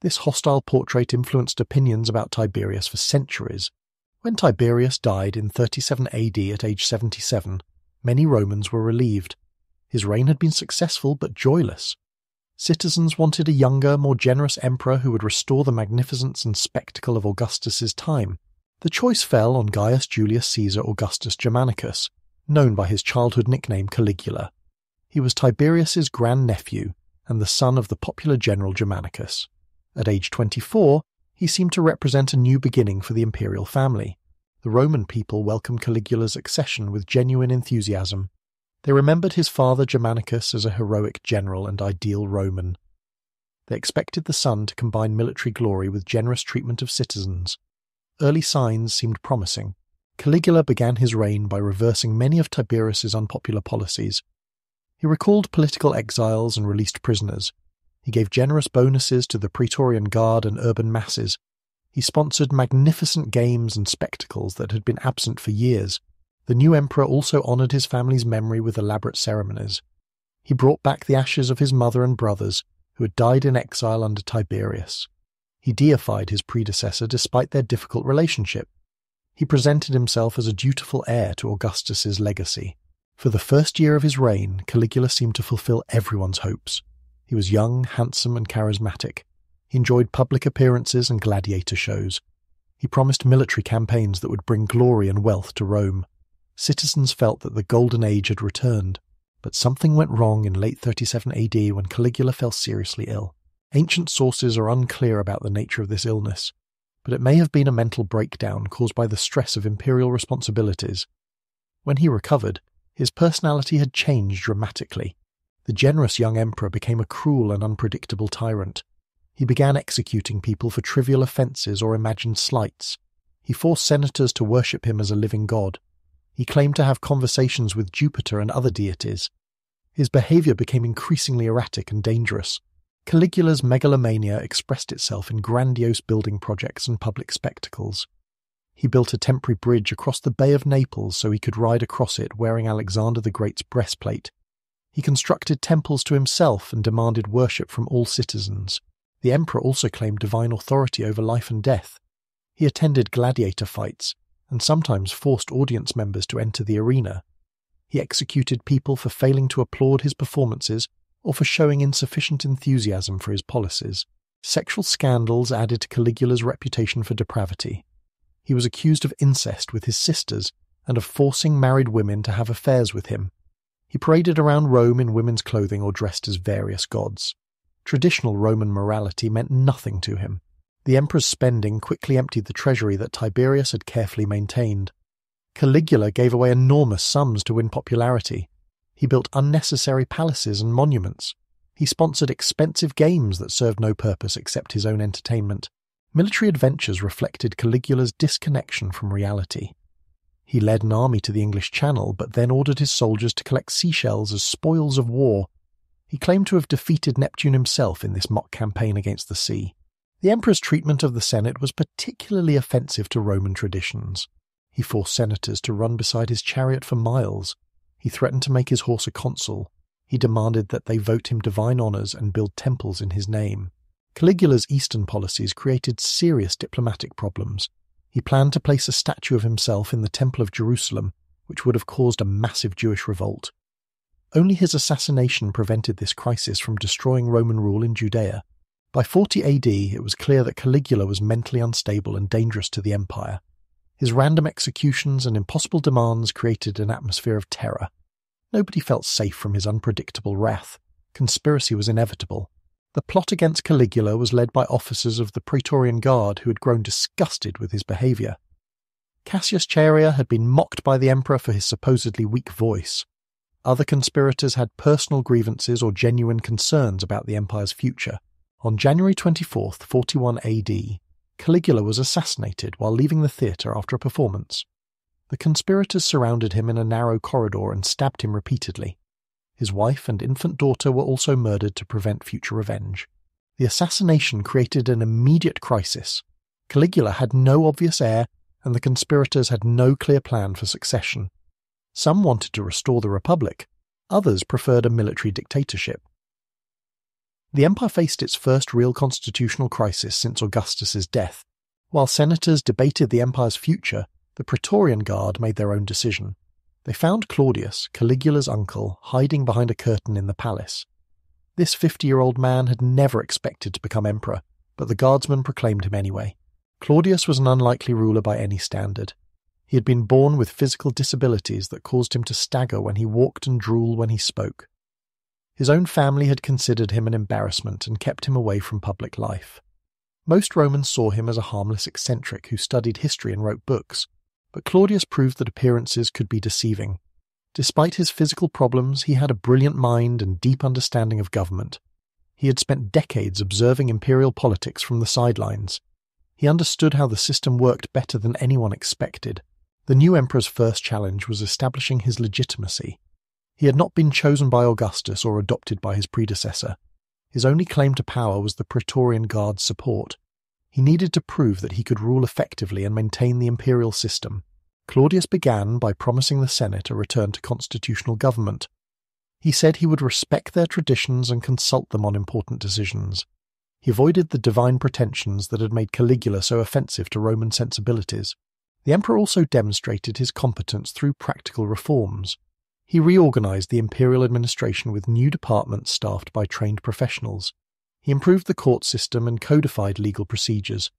This hostile portrait influenced opinions about Tiberius for centuries. When Tiberius died in 37 AD at age 77, many Romans were relieved. His reign had been successful but joyless. Citizens wanted a younger, more generous emperor who would restore the magnificence and spectacle of Augustus's time. The choice fell on Gaius Julius Caesar Augustus Germanicus, known by his childhood nickname Caligula. He was Tiberius's grandnephew and the son of the popular general Germanicus. At age 24, he seemed to represent a new beginning for the imperial family. The Roman people welcomed Caligula's accession with genuine enthusiasm. They remembered his father Germanicus as a heroic general and ideal Roman. They expected the son to combine military glory with generous treatment of citizens. Early signs seemed promising. Caligula began his reign by reversing many of Tiberius's unpopular policies. He recalled political exiles and released prisoners. He gave generous bonuses to the Praetorian Guard and urban masses. He sponsored magnificent games and spectacles that had been absent for years. The new emperor also honoured his family's memory with elaborate ceremonies. He brought back the ashes of his mother and brothers, who had died in exile under Tiberius. He deified his predecessor despite their difficult relationship. He presented himself as a dutiful heir to Augustus's legacy. For the first year of his reign, Caligula seemed to fulfill everyone's hopes. He was young, handsome, and charismatic. He enjoyed public appearances and gladiator shows. He promised military campaigns that would bring glory and wealth to Rome. Citizens felt that the golden age had returned, but something went wrong in late 37 AD when Caligula fell seriously ill. Ancient sources are unclear about the nature of this illness, but it may have been a mental breakdown caused by the stress of imperial responsibilities. When he recovered, his personality had changed dramatically. The generous young emperor became a cruel and unpredictable tyrant. He began executing people for trivial offences or imagined slights. He forced senators to worship him as a living god. He claimed to have conversations with Jupiter and other deities. His behaviour became increasingly erratic and dangerous. Caligula's megalomania expressed itself in grandiose building projects and public spectacles. He built a temporary bridge across the Bay of Naples so he could ride across it wearing Alexander the Great's breastplate. He constructed temples to himself and demanded worship from all citizens. The emperor also claimed divine authority over life and death. He attended gladiator fights and sometimes forced audience members to enter the arena. He executed people for failing to applaud his performances or for showing insufficient enthusiasm for his policies. Sexual scandals added to Caligula's reputation for depravity. He was accused of incest with his sisters and of forcing married women to have affairs with him. He paraded around Rome in women's clothing or dressed as various gods. Traditional Roman morality meant nothing to him. The The emperor's spending quickly emptied the treasury that Tiberius had carefully maintained. Caligula gave away enormous sums to win popularity. He built unnecessary palaces and monuments. He sponsored expensive games that served no purpose except his own entertainment. Military adventures reflected Caligula's disconnection from reality. He led an army to the English Channel, but then ordered his soldiers to collect seashells as spoils of war. He claimed to have defeated Neptune himself in this mock campaign against the sea. The emperor's treatment of the Senate was particularly offensive to Roman traditions. He forced senators to run beside his chariot for miles. He threatened to make his horse a consul. He demanded that they vote him divine honours and build temples in his name. Caligula's eastern policies created serious diplomatic problems. He planned to place a statue of himself in the Temple of Jerusalem, which would have caused a massive Jewish revolt. Only his assassination prevented this crisis from destroying Roman rule in Judea. By 40 AD, it was clear that Caligula was mentally unstable and dangerous to the empire. His random executions and impossible demands created an atmosphere of terror. Nobody felt safe from his unpredictable wrath. Conspiracy was inevitable. The plot against Caligula was led by officers of the Praetorian Guard who had grown disgusted with his behaviour. Cassius Chaerea had been mocked by the emperor for his supposedly weak voice. Other conspirators had personal grievances or genuine concerns about the empire's future. On January 24th, 41 AD, Caligula was assassinated while leaving the theatre after a performance. The conspirators surrounded him in a narrow corridor and stabbed him repeatedly. His wife and infant daughter were also murdered to prevent future revenge. The assassination created an immediate crisis. Caligula had no obvious heir, and the conspirators had no clear plan for succession. Some wanted to restore the Republic. Others preferred a military dictatorship. The empire faced its first real constitutional crisis since Augustus's death. While senators debated the empire's future, the Praetorian Guard made their own decision. They found Claudius, Caligula's uncle, hiding behind a curtain in the palace. This 50-year-old man had never expected to become emperor, but the guardsmen proclaimed him anyway. Claudius was an unlikely ruler by any standard. He had been born with physical disabilities that caused him to stagger when he walked and drool when he spoke. His own family had considered him an embarrassment and kept him away from public life. Most Romans saw him as a harmless eccentric who studied history and wrote books, but Claudius proved that appearances could be deceiving. Despite his physical problems, he had a brilliant mind and deep understanding of government. He had spent decades observing imperial politics from the sidelines. He understood how the system worked better than anyone expected. The new emperor's first challenge was establishing his legitimacy. He had not been chosen by Augustus or adopted by his predecessor. His only claim to power was the Praetorian Guard's support. He needed to prove that he could rule effectively and maintain the imperial system. Claudius began by promising the Senate a return to constitutional government. He said he would respect their traditions and consult them on important decisions. He avoided the divine pretensions that had made Caligula so offensive to Roman sensibilities. The emperor also demonstrated his competence through practical reforms. He reorganized the imperial administration with new departments staffed by trained professionals. He improved the court system and codified legal procedures.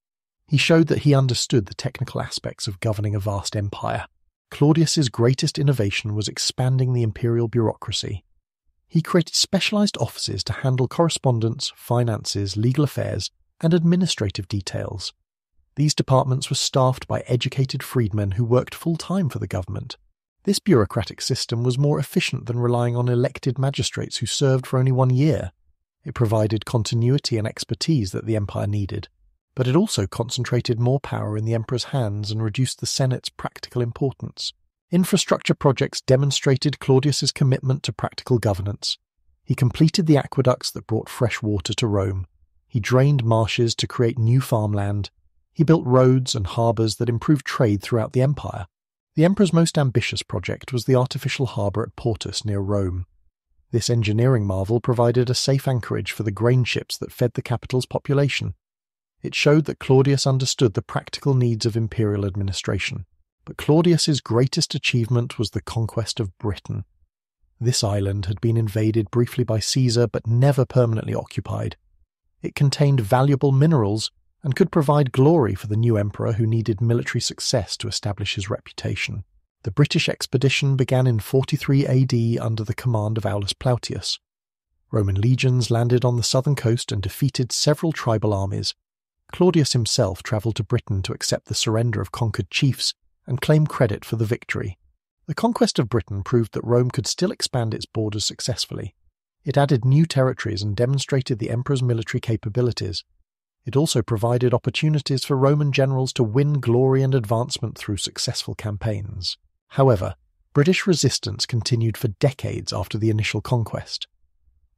He showed that he understood the technical aspects of governing a vast empire. Claudius's greatest innovation was expanding the imperial bureaucracy. He created specialized offices to handle correspondence, finances, legal affairs, and administrative details. These departments were staffed by educated freedmen who worked full-time for the government. This bureaucratic system was more efficient than relying on elected magistrates who served for only 1 year. It provided continuity and expertise that the empire needed, but it also concentrated more power in the emperor's hands and reduced the Senate's practical importance. Infrastructure projects demonstrated Claudius's commitment to practical governance. He completed the aqueducts that brought fresh water to Rome. He drained marshes to create new farmland. He built roads and harbours that improved trade throughout the empire. The emperor's most ambitious project was the artificial harbour at Portus near Rome. This engineering marvel provided a safe anchorage for the grain ships that fed the capital's population. It showed that Claudius understood the practical needs of imperial administration. But Claudius's greatest achievement was the conquest of Britain. This island had been invaded briefly by Caesar but never permanently occupied. It contained valuable minerals and could provide glory for the new emperor who needed military success to establish his reputation. The British expedition began in 43 AD under the command of Aulus Plautius. Roman legions landed on the southern coast and defeated several tribal armies. Claudius himself travelled to Britain to accept the surrender of conquered chiefs and claim credit for the victory. The conquest of Britain proved that Rome could still expand its borders successfully. It added new territories and demonstrated the emperor's military capabilities. It also provided opportunities for Roman generals to win glory and advancement through successful campaigns. However, British resistance continued for decades after the initial conquest.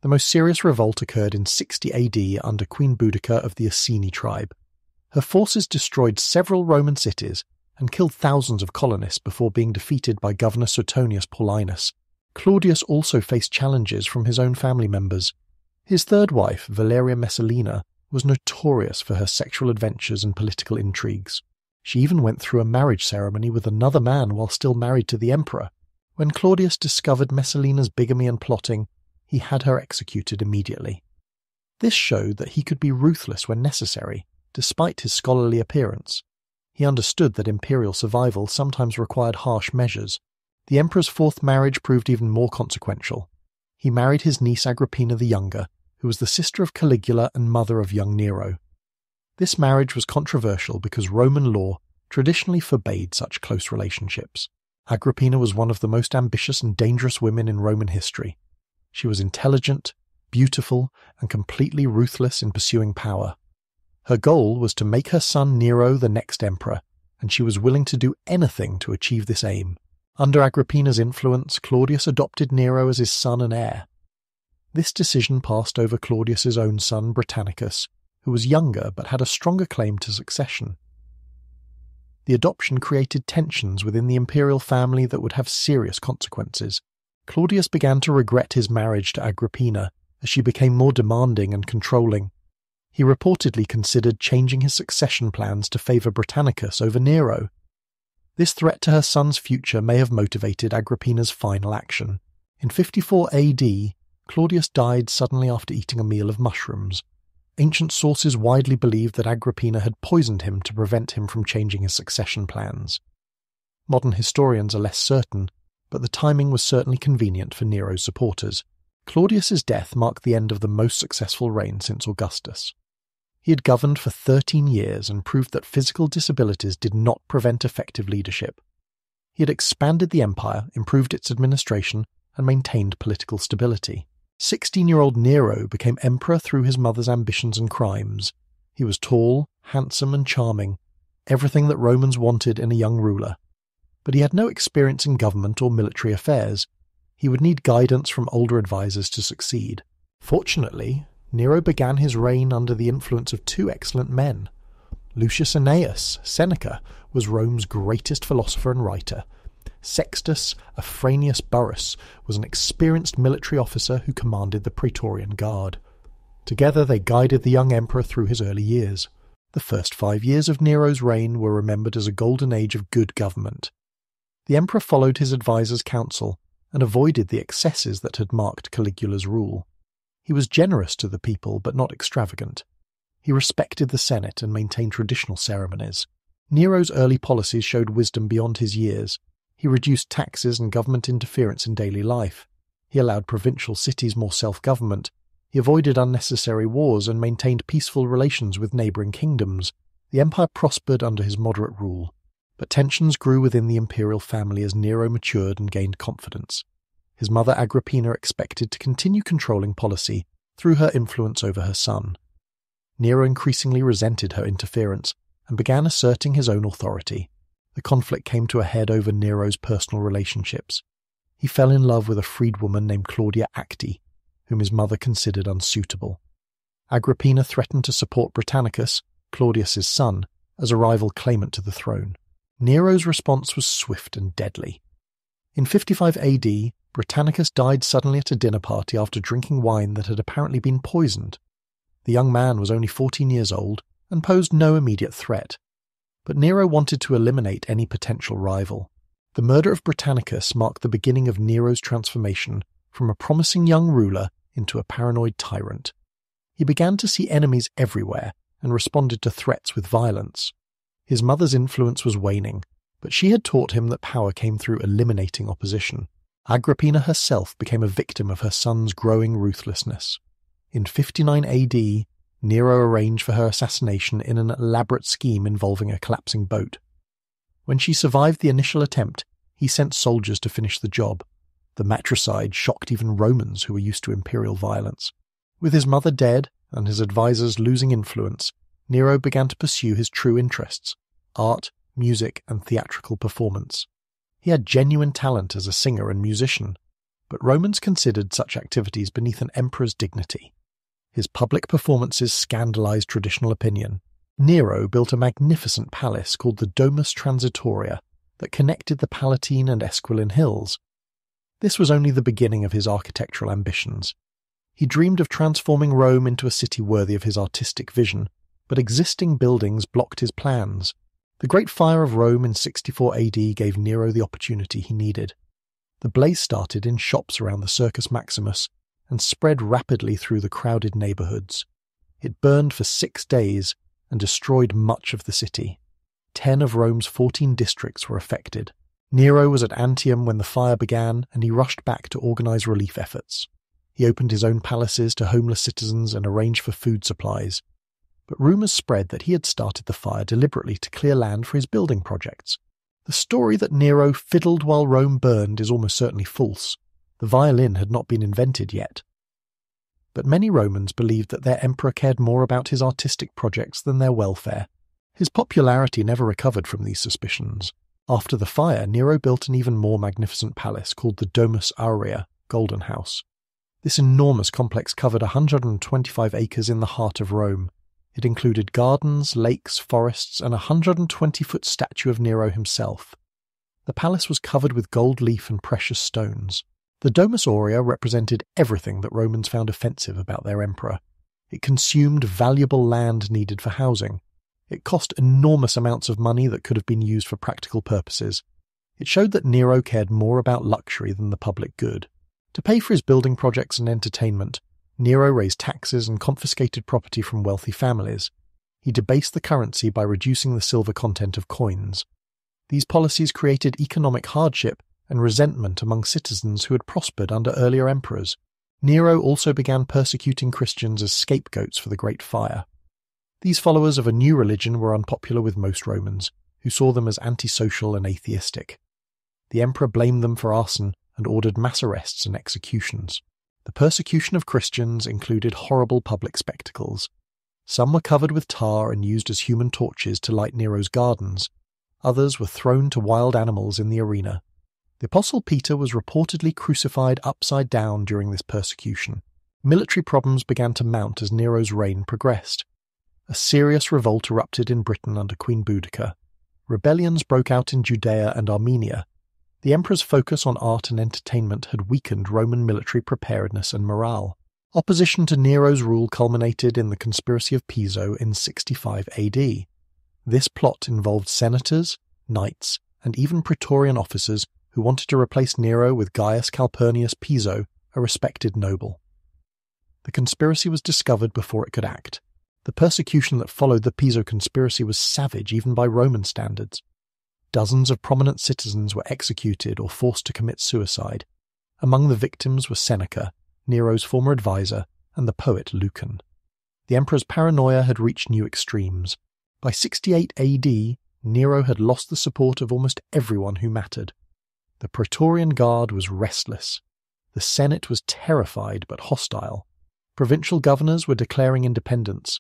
The most serious revolt occurred in 60 AD under Queen Boudicca of the Iceni tribe. Her forces destroyed several Roman cities and killed thousands of colonists before being defeated by Governor Suetonius Paullinus. Claudius also faced challenges from his own family members. His third wife, Valeria Messalina, was notorious for her sexual adventures and political intrigues. She even went through a marriage ceremony with another man while still married to the emperor. When Claudius discovered Messalina's bigamy and plotting, he had her executed immediately. This showed that he could be ruthless when necessary, despite his scholarly appearance. He understood that imperial survival sometimes required harsh measures. The emperor's fourth marriage proved even more consequential. He married his niece Agrippina the Younger, who was the sister of Caligula and mother of young Nero. This marriage was controversial because Roman law traditionally forbade such close relationships. Agrippina was one of the most ambitious and dangerous women in Roman history. She was intelligent, beautiful, and completely ruthless in pursuing power. Her goal was to make her son Nero the next emperor, and she was willing to do anything to achieve this aim. Under Agrippina's influence, Claudius adopted Nero as his son and heir. This decision passed over Claudius's own son Britannicus, who was younger but had a stronger claim to succession. The adoption created tensions within the imperial family that would have serious consequences. Claudius began to regret his marriage to Agrippina as she became more demanding and controlling. He reportedly considered changing his succession plans to favour Britannicus over Nero. This threat to her son's future may have motivated Agrippina's final action. In 54 AD, Claudius died suddenly after eating a meal of mushrooms. Ancient sources widely believed that Agrippina had poisoned him to prevent him from changing his succession plans. Modern historians are less certain, but the timing was certainly convenient for Nero's supporters. Claudius's death marked the end of the most successful reign since Augustus. He had governed for 13 years and proved that physical disabilities did not prevent effective leadership. He had expanded the empire, improved its administration, and maintained political stability. 16-year-old Nero became emperor through his mother's ambitions and crimes. He was tall, handsome, and charming, everything that Romans wanted in a young ruler. But he had no experience in government or military affairs. He would need guidance from older advisors to succeed. Fortunately, Nero began his reign under the influence of two excellent men. Lucius Annaeus, Seneca, was Rome's greatest philosopher and writer. Sextus Afranius Burrus was an experienced military officer who commanded the Praetorian Guard. Together they guided the young emperor through his early years. The first 5 years of Nero's reign were remembered as a golden age of good government. The emperor followed his advisors' counsel and avoided the excesses that had marked Caligula's rule. He was generous to the people but not extravagant. He respected the Senate and maintained traditional ceremonies. Nero's early policies showed wisdom beyond his years. He reduced taxes and government interference in daily life. He allowed provincial cities more self-government. He avoided unnecessary wars and maintained peaceful relations with neighbouring kingdoms. The empire prospered under his moderate rule, but tensions grew within the imperial family as Nero matured and gained confidence. His mother Agrippina expected to continue controlling policy through her influence over her son. Nero increasingly resented her interference and began asserting his own authority. The conflict came to a head over Nero's personal relationships. He fell in love with a freedwoman named Claudia Acti, whom his mother considered unsuitable. Agrippina threatened to support Britannicus, Claudius's son, as a rival claimant to the throne. Nero's response was swift and deadly. In 55 AD, Britannicus died suddenly at a dinner party after drinking wine that had apparently been poisoned. The young man was only 14 years old and posed no immediate threat. But Nero wanted to eliminate any potential rival. The murder of Britannicus marked the beginning of Nero's transformation from a promising young ruler into a paranoid tyrant. He began to see enemies everywhere and responded to threats with violence. His mother's influence was waning, but she had taught him that power came through eliminating opposition. Agrippina herself became a victim of her son's growing ruthlessness. In 59 AD, Nero arranged for her assassination in an elaborate scheme involving a collapsing boat. When she survived the initial attempt, he sent soldiers to finish the job. The matricide shocked even Romans who were used to imperial violence. With his mother dead and his advisors losing influence, Nero began to pursue his true interests: art, music, and theatrical performance. He had genuine talent as a singer and musician, but Romans considered such activities beneath an emperor's dignity. His public performances scandalized traditional opinion. Nero built a magnificent palace called the Domus Transitoria that connected the Palatine and Esquiline hills. This was only the beginning of his architectural ambitions. He dreamed of transforming Rome into a city worthy of his artistic vision, but existing buildings blocked his plans. The Great Fire of Rome in 64 AD gave Nero the opportunity he needed. The blaze started in shops around the Circus Maximus and spread rapidly through the crowded neighborhoods. It burned for 6 days and destroyed much of the city. 10 of Rome's 14 districts were affected. Nero was at Antium when the fire began, and he rushed back to organize relief efforts. He opened his own palaces to homeless citizens and arranged for food supplies. But rumors spread that he had started the fire deliberately to clear land for his building projects. The story that Nero fiddled while Rome burned is almost certainly false. The violin had not been invented yet. But many Romans believed that their emperor cared more about his artistic projects than their welfare. His popularity never recovered from these suspicions. After the fire, Nero built an even more magnificent palace called the Domus Aurea, Golden House. This enormous complex covered 125 acres in the heart of Rome. It included gardens, lakes, forests, and a 120-foot statue of Nero himself. The palace was covered with gold leaf and precious stones. The Domus Aurea represented everything that Romans found offensive about their emperor. It consumed valuable land needed for housing. It cost enormous amounts of money that could have been used for practical purposes. It showed that Nero cared more about luxury than the public good. To pay for his building projects and entertainment, Nero raised taxes and confiscated property from wealthy families. He debased the currency by reducing the silver content of coins. These policies created economic hardship and resentment among citizens who had prospered under earlier emperors. Nero also began persecuting Christians as scapegoats for the Great Fire. These followers of a new religion were unpopular with most Romans, who saw them as antisocial and atheistic. The emperor blamed them for arson and ordered mass arrests and executions. The persecution of Christians included horrible public spectacles. Some were covered with tar and used as human torches to light Nero's gardens. Others were thrown to wild animals in the arena. The Apostle Peter was reportedly crucified upside down during this persecution. Military problems began to mount as Nero's reign progressed. A serious revolt erupted in Britain under Queen Boudica. Rebellions broke out in Judea and Armenia. The emperor's focus on art and entertainment had weakened Roman military preparedness and morale. Opposition to Nero's rule culminated in the conspiracy of Piso in 65 AD. This plot involved senators, knights, and even praetorian officers who wanted to replace Nero with Gaius Calpurnius Piso, a respected noble. The conspiracy was discovered before it could act. The persecution that followed the Piso conspiracy was savage even by Roman standards. Dozens of prominent citizens were executed or forced to commit suicide. Among the victims were Seneca, Nero's former advisor, and the poet Lucan. The emperor's paranoia had reached new extremes. By 68 AD, Nero had lost the support of almost everyone who mattered. The Praetorian Guard was restless. The Senate was terrified but hostile. Provincial governors were declaring independence.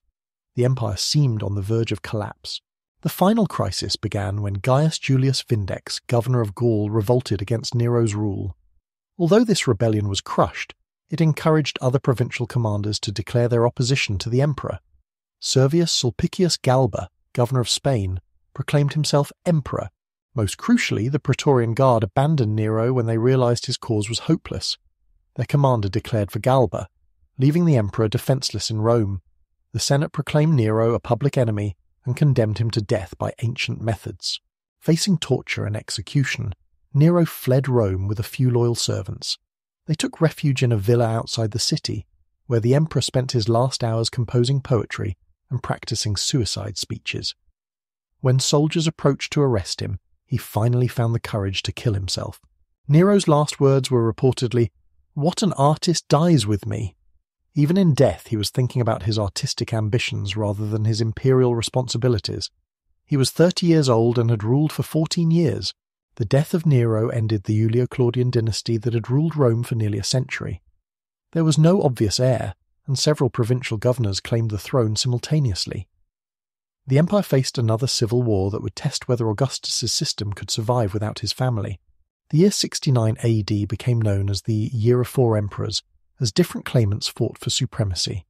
The empire seemed on the verge of collapse. The final crisis began when Gaius Julius Vindex, governor of Gaul, revolted against Nero's rule. Although this rebellion was crushed, it encouraged other provincial commanders to declare their opposition to the emperor. Servius Sulpicius Galba, governor of Spain, proclaimed himself emperor. Most crucially, the Praetorian Guard abandoned Nero when they realized his cause was hopeless. Their commander declared for Galba, leaving the emperor defenseless in Rome. The Senate proclaimed Nero a public enemy and condemned him to death by ancient methods. Facing torture and execution, Nero fled Rome with a few loyal servants. They took refuge in a villa outside the city, where the emperor spent his last hours composing poetry and practicing suicide speeches. When soldiers approached to arrest him, he finally found the courage to kill himself. Nero's last words were reportedly, "What an artist dies with me." Even in death, he was thinking about his artistic ambitions rather than his imperial responsibilities. He was 30 years old and had ruled for 14 years. The death of Nero ended the Julio-Claudian dynasty that had ruled Rome for nearly a century. There was no obvious heir, and several provincial governors claimed the throne simultaneously. The empire faced another civil war that would test whether Augustus's system could survive without his family. The year 69 AD became known as the Year of Four Emperors, as different claimants fought for supremacy.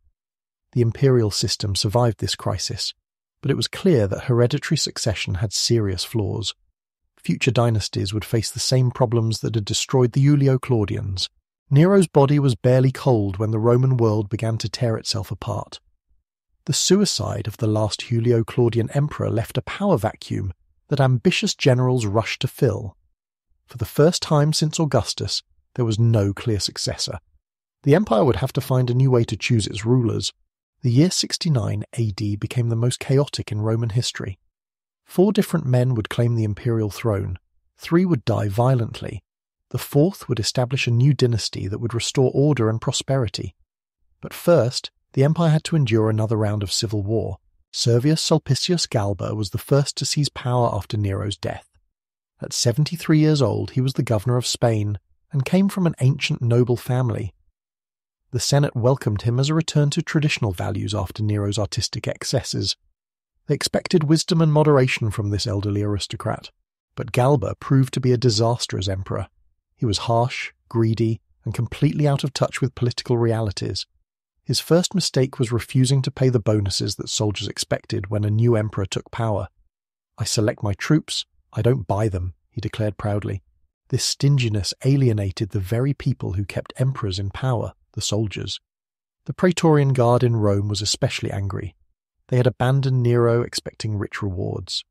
The imperial system survived this crisis, but it was clear that hereditary succession had serious flaws. Future dynasties would face the same problems that had destroyed the Julio-Claudians. Nero's body was barely cold when the Roman world began to tear itself apart. The suicide of the last Julio-Claudian emperor left a power vacuum that ambitious generals rushed to fill. For the first time since Augustus, there was no clear successor. The empire would have to find a new way to choose its rulers. The year 69 AD became the most chaotic in Roman history. 4 different men would claim the imperial throne. 3 would die violently. The 4th would establish a new dynasty that would restore order and prosperity. But first, the empire had to endure another round of civil war. Servius Sulpicius Galba was the first to seize power after Nero's death. At 73 years old, he was the governor of Spain and came from an ancient noble family. The Senate welcomed him as a return to traditional values after Nero's artistic excesses. They expected wisdom and moderation from this elderly aristocrat, but Galba proved to be a disaster as emperor. He was harsh, greedy, and completely out of touch with political realities. His first mistake was refusing to pay the bonuses that soldiers expected when a new emperor took power. "I select my troops, I don't buy them," he declared proudly. This stinginess alienated the very people who kept emperors in power, the soldiers. The Praetorian Guard in Rome was especially angry. They had abandoned Nero expecting rich rewards.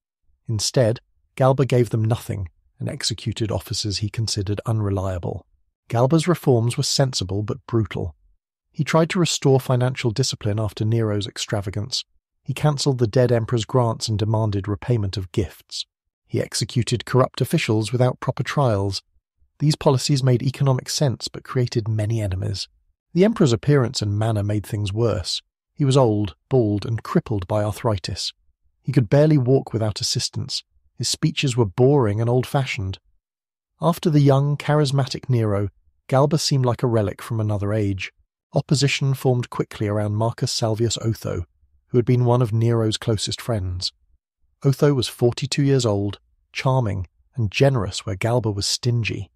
Instead, Galba gave them nothing and executed officers he considered unreliable. Galba's reforms were sensible but brutal. He tried to restore financial discipline after Nero's extravagance. He cancelled the dead emperor's grants and demanded repayment of gifts. He executed corrupt officials without proper trials. These policies made economic sense but created many enemies. The emperor's appearance and manner made things worse. He was old, bald, and crippled by arthritis. He could barely walk without assistance. His speeches were boring and old-fashioned. After the young, charismatic Nero, Galba seemed like a relic from another age. Opposition formed quickly around Marcus Salvius Otho, who had been one of Nero's closest friends. Otho was 42 years old, charming, and generous where Galba was stingy.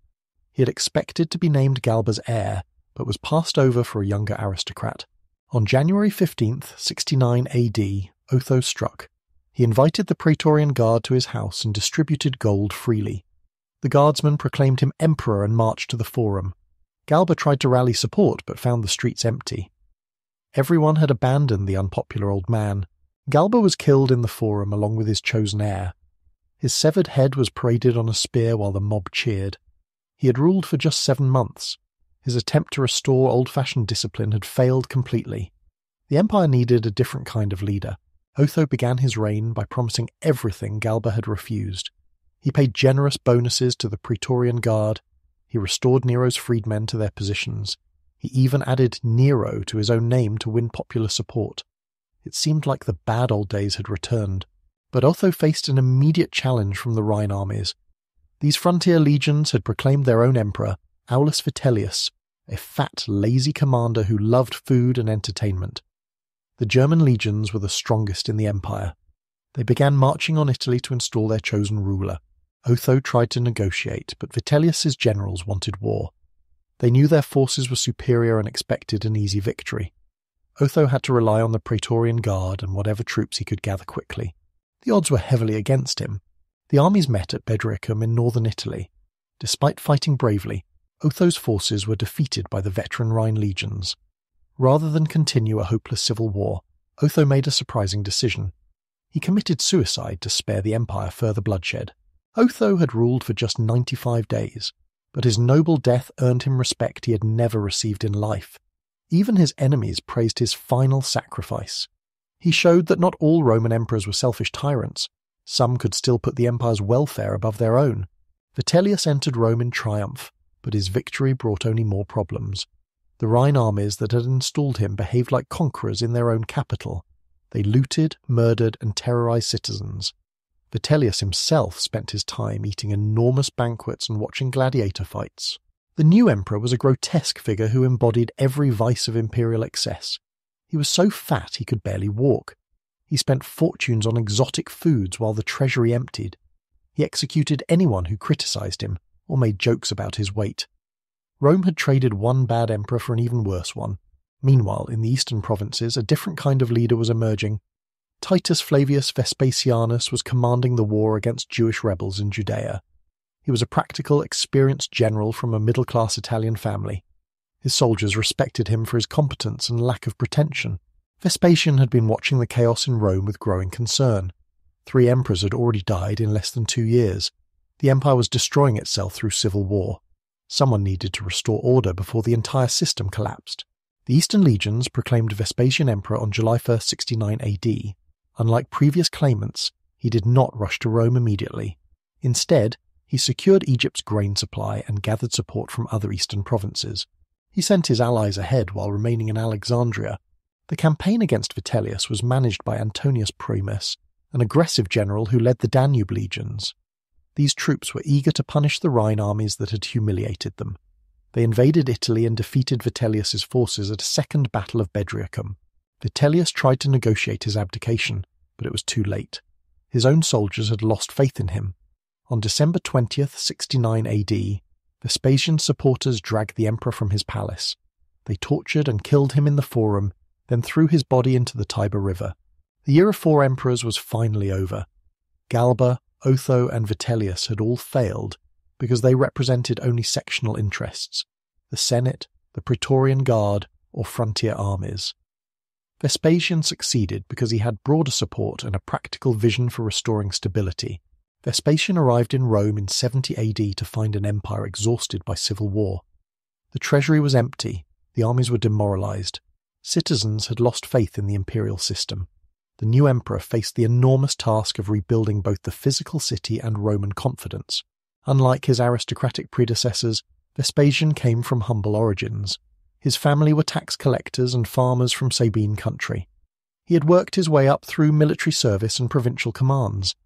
He had expected to be named Galba's heir, but was passed over for a younger aristocrat. On January 15th, 69 AD, Otho struck. He invited the Praetorian Guard to his house and distributed gold freely. The guardsmen proclaimed him emperor and marched to the Forum. Galba tried to rally support but found the streets empty. Everyone had abandoned the unpopular old man. Galba was killed in the Forum along with his chosen heir. His severed head was paraded on a spear while the mob cheered. He had ruled for just 7 months. His attempt to restore old-fashioned discipline had failed completely. The empire needed a different kind of leader. Otho began his reign by promising everything Galba had refused. He paid generous bonuses to the Praetorian Guard. He restored Nero's freedmen to their positions. He even added Nero to his own name to win popular support. It seemed like the bad old days had returned. But Otho faced an immediate challenge from the Rhine armies. These frontier legions had proclaimed their own emperor, Aulus Vitellius, a fat, lazy commander who loved food and entertainment. The German legions were the strongest in the empire. They began marching on Italy to install their chosen ruler. Otho tried to negotiate, but Vitellius's generals wanted war. They knew their forces were superior and expected an easy victory. Otho had to rely on the Praetorian Guard and whatever troops he could gather quickly. The odds were heavily against him. The armies met at Bedricum in northern Italy. Despite fighting bravely, Otho's forces were defeated by the veteran Rhine legions. Rather than continue a hopeless civil war, Otho made a surprising decision. He committed suicide to spare the empire further bloodshed. Otho had ruled for just 95 days, but his noble death earned him respect he had never received in life. Even his enemies praised his final sacrifice. He showed that not all Roman emperors were selfish tyrants. Some could still put the empire's welfare above their own. Vitellius entered Rome in triumph, but his victory brought only more problems. The Rhine armies that had installed him behaved like conquerors in their own capital. They looted, murdered, and terrorized citizens. Vitellius himself spent his time eating enormous banquets and watching gladiator fights. The new emperor was a grotesque figure who embodied every vice of imperial excess. He was so fat he could barely walk. He spent fortunes on exotic foods while the treasury emptied. He executed anyone who criticized him or made jokes about his weight. Rome had traded one bad emperor for an even worse one. Meanwhile, in the eastern provinces, a different kind of leader was emerging. Titus Flavius Vespasianus was commanding the war against Jewish rebels in Judea. He was a practical, experienced general from a middle-class Italian family. His soldiers respected him for his competence and lack of pretension. Vespasian had been watching the chaos in Rome with growing concern. 3 emperors had already died in less than 2 years. The empire was destroying itself through civil war. Someone needed to restore order before the entire system collapsed. The Eastern legions proclaimed Vespasian emperor on July 1, 69 AD. Unlike previous claimants, he did not rush to Rome immediately. Instead, he secured Egypt's grain supply and gathered support from other eastern provinces. He sent his allies ahead while remaining in Alexandria. The campaign against Vitellius was managed by Antonius Primus, an aggressive general who led the Danube legions. These troops were eager to punish the Rhine armies that had humiliated them. They invaded Italy and defeated Vitellius's forces at a second battle of Bedriacum. Vitellius tried to negotiate his abdication, but it was too late. His own soldiers had lost faith in him. On December 20th, 69 AD, Vespasian's supporters dragged the emperor from his palace. They tortured and killed him in the Forum, then threw his body into the Tiber River. The year of 4 emperors was finally over. Galba, Otho, and Vitellius had all failed because they represented only sectional interests: the Senate, the Praetorian Guard, or frontier armies. Vespasian succeeded because he had broader support and a practical vision for restoring stability. Vespasian arrived in Rome in 70 AD to find an empire exhausted by civil war. The treasury was empty, the armies were demoralized. Citizens had lost faith in the imperial system. The new emperor faced the enormous task of rebuilding both the physical city and Roman confidence. Unlike his aristocratic predecessors, Vespasian came from humble origins. His family were tax collectors and farmers from Sabine country. He had worked his way up through military service and provincial commands.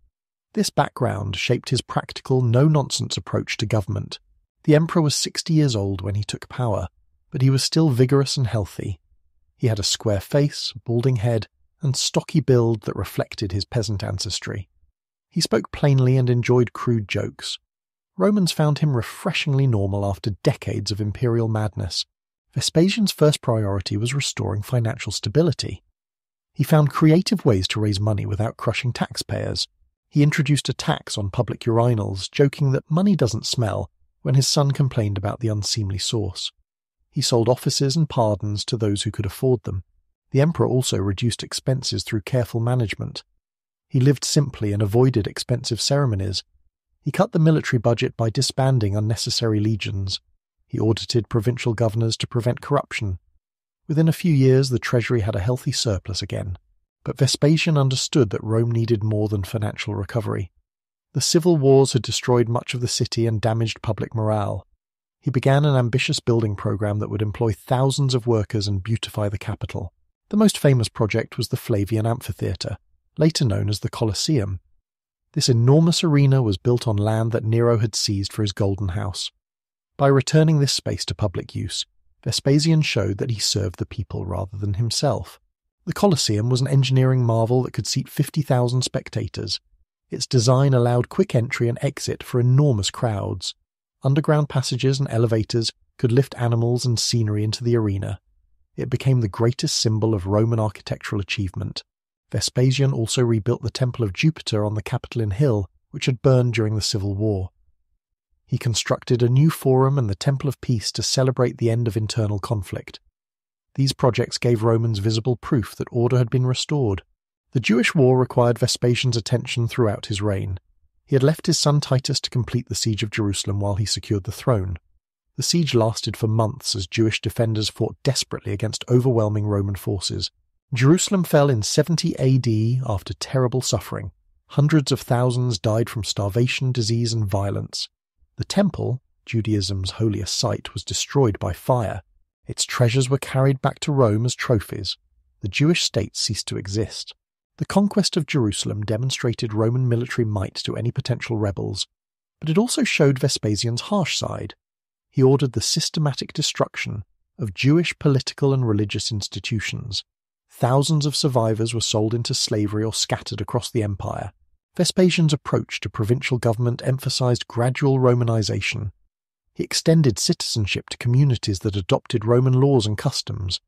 This background shaped his practical, no-nonsense approach to government. The emperor was 60 years old when he took power, but he was still vigorous and healthy. He had a square face, balding head, and stocky build that reflected his peasant ancestry. He spoke plainly and enjoyed crude jokes. Romans found him refreshingly normal after decades of imperial madness. Vespasian's first priority was restoring financial stability. He found creative ways to raise money without crushing taxpayers. He introduced a tax on public urinals, joking that money doesn't smell when his son complained about the unseemly source. He sold offices and pardons to those who could afford them. The emperor also reduced expenses through careful management. He lived simply and avoided expensive ceremonies. He cut the military budget by disbanding unnecessary legions. He audited provincial governors to prevent corruption. Within a few years, the treasury had a healthy surplus again. But Vespasian understood that Rome needed more than financial recovery. The civil wars had destroyed much of the city and damaged public morale. He began an ambitious building program that would employ thousands of workers and beautify the capital. The most famous project was the Flavian Amphitheatre, later known as the Colosseum. This enormous arena was built on land that Nero had seized for his Golden House. By returning this space to public use, Vespasian showed that he served the people rather than himself. The Colosseum was an engineering marvel that could seat 50,000 spectators. Its design allowed quick entry and exit for enormous crowds. Underground passages and elevators could lift animals and scenery into the arena. It became the greatest symbol of Roman architectural achievement. Vespasian also rebuilt the Temple of Jupiter on the Capitoline Hill, which had burned during the Civil War. He constructed a new forum and the Temple of Peace to celebrate the end of internal conflict. These projects gave Romans visible proof that order had been restored. The Jewish war required Vespasian's attention throughout his reign. He had left his son Titus to complete the siege of Jerusalem while he secured the throne. The siege lasted for months as Jewish defenders fought desperately against overwhelming Roman forces. Jerusalem fell in 70 AD after terrible suffering. Hundreds of thousands died from starvation, disease, and violence. The temple, Judaism's holiest site, was destroyed by fire. Its treasures were carried back to Rome as trophies. The Jewish state ceased to exist. The conquest of Jerusalem demonstrated Roman military might to any potential rebels, but it also showed Vespasian's harsh side. He ordered the systematic destruction of Jewish political and religious institutions. Thousands of survivors were sold into slavery or scattered across the empire. Vespasian's approach to provincial government emphasized gradual Romanization. He extended citizenship to communities that adopted Roman laws and customs.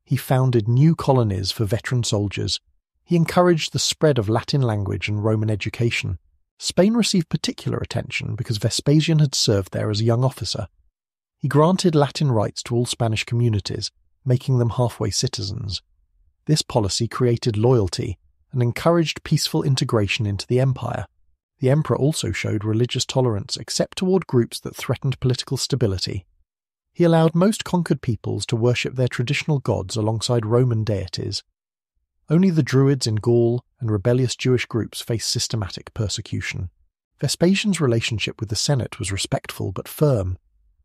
He founded new colonies for veteran soldiers. He encouraged the spread of Latin language and Roman education. Spain received particular attention because Vespasian had served there as a young officer. He granted Latin rights to all Spanish communities, making them halfway citizens. This policy created loyalty and encouraged peaceful integration into the empire. The emperor also showed religious tolerance except toward groups that threatened political stability. He allowed most conquered peoples to worship their traditional gods alongside Roman deities. Only the Druids in Gaul and rebellious Jewish groups faced systematic persecution. Vespasian's relationship with the Senate was respectful but firm.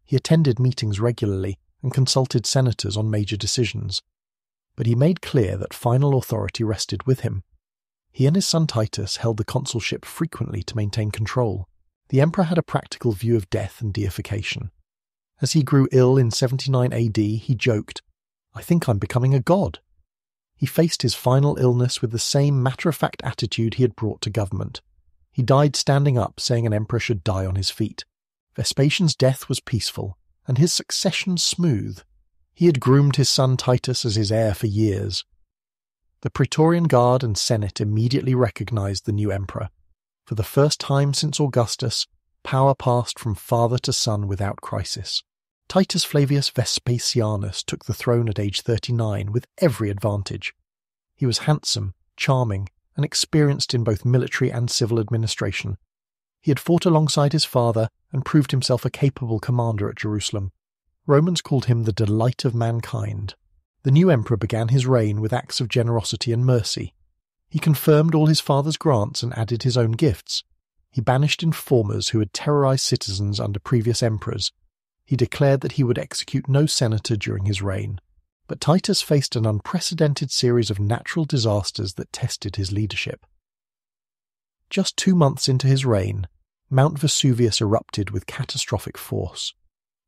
He attended meetings regularly and consulted senators on major decisions. But he made clear that final authority rested with him. He and his son Titus held the consulship frequently to maintain control. The emperor had a practical view of death and deification. As he grew ill in 79 AD, he joked, "I think I'm becoming a god." He faced his final illness with the same matter-of-fact attitude he had brought to government. He died standing up, saying an emperor should die on his feet. Vespasian's death was peaceful, and his succession smooth. He had groomed his son Titus as his heir for years. The Praetorian Guard and Senate immediately recognized the new emperor. For the first time since Augustus, power passed from father to son without crisis. Titus Flavius Vespasianus took the throne at age 39 with every advantage. He was handsome, charming, and experienced in both military and civil administration. He had fought alongside his father and proved himself a capable commander at Jerusalem. Romans called him the delight of mankind. The new emperor began his reign with acts of generosity and mercy. He confirmed all his father's grants and added his own gifts. He banished informers who had terrorized citizens under previous emperors. He declared that he would execute no senator during his reign. But Titus faced an unprecedented series of natural disasters that tested his leadership. Just 2 months into his reign, Mount Vesuvius erupted with catastrophic force.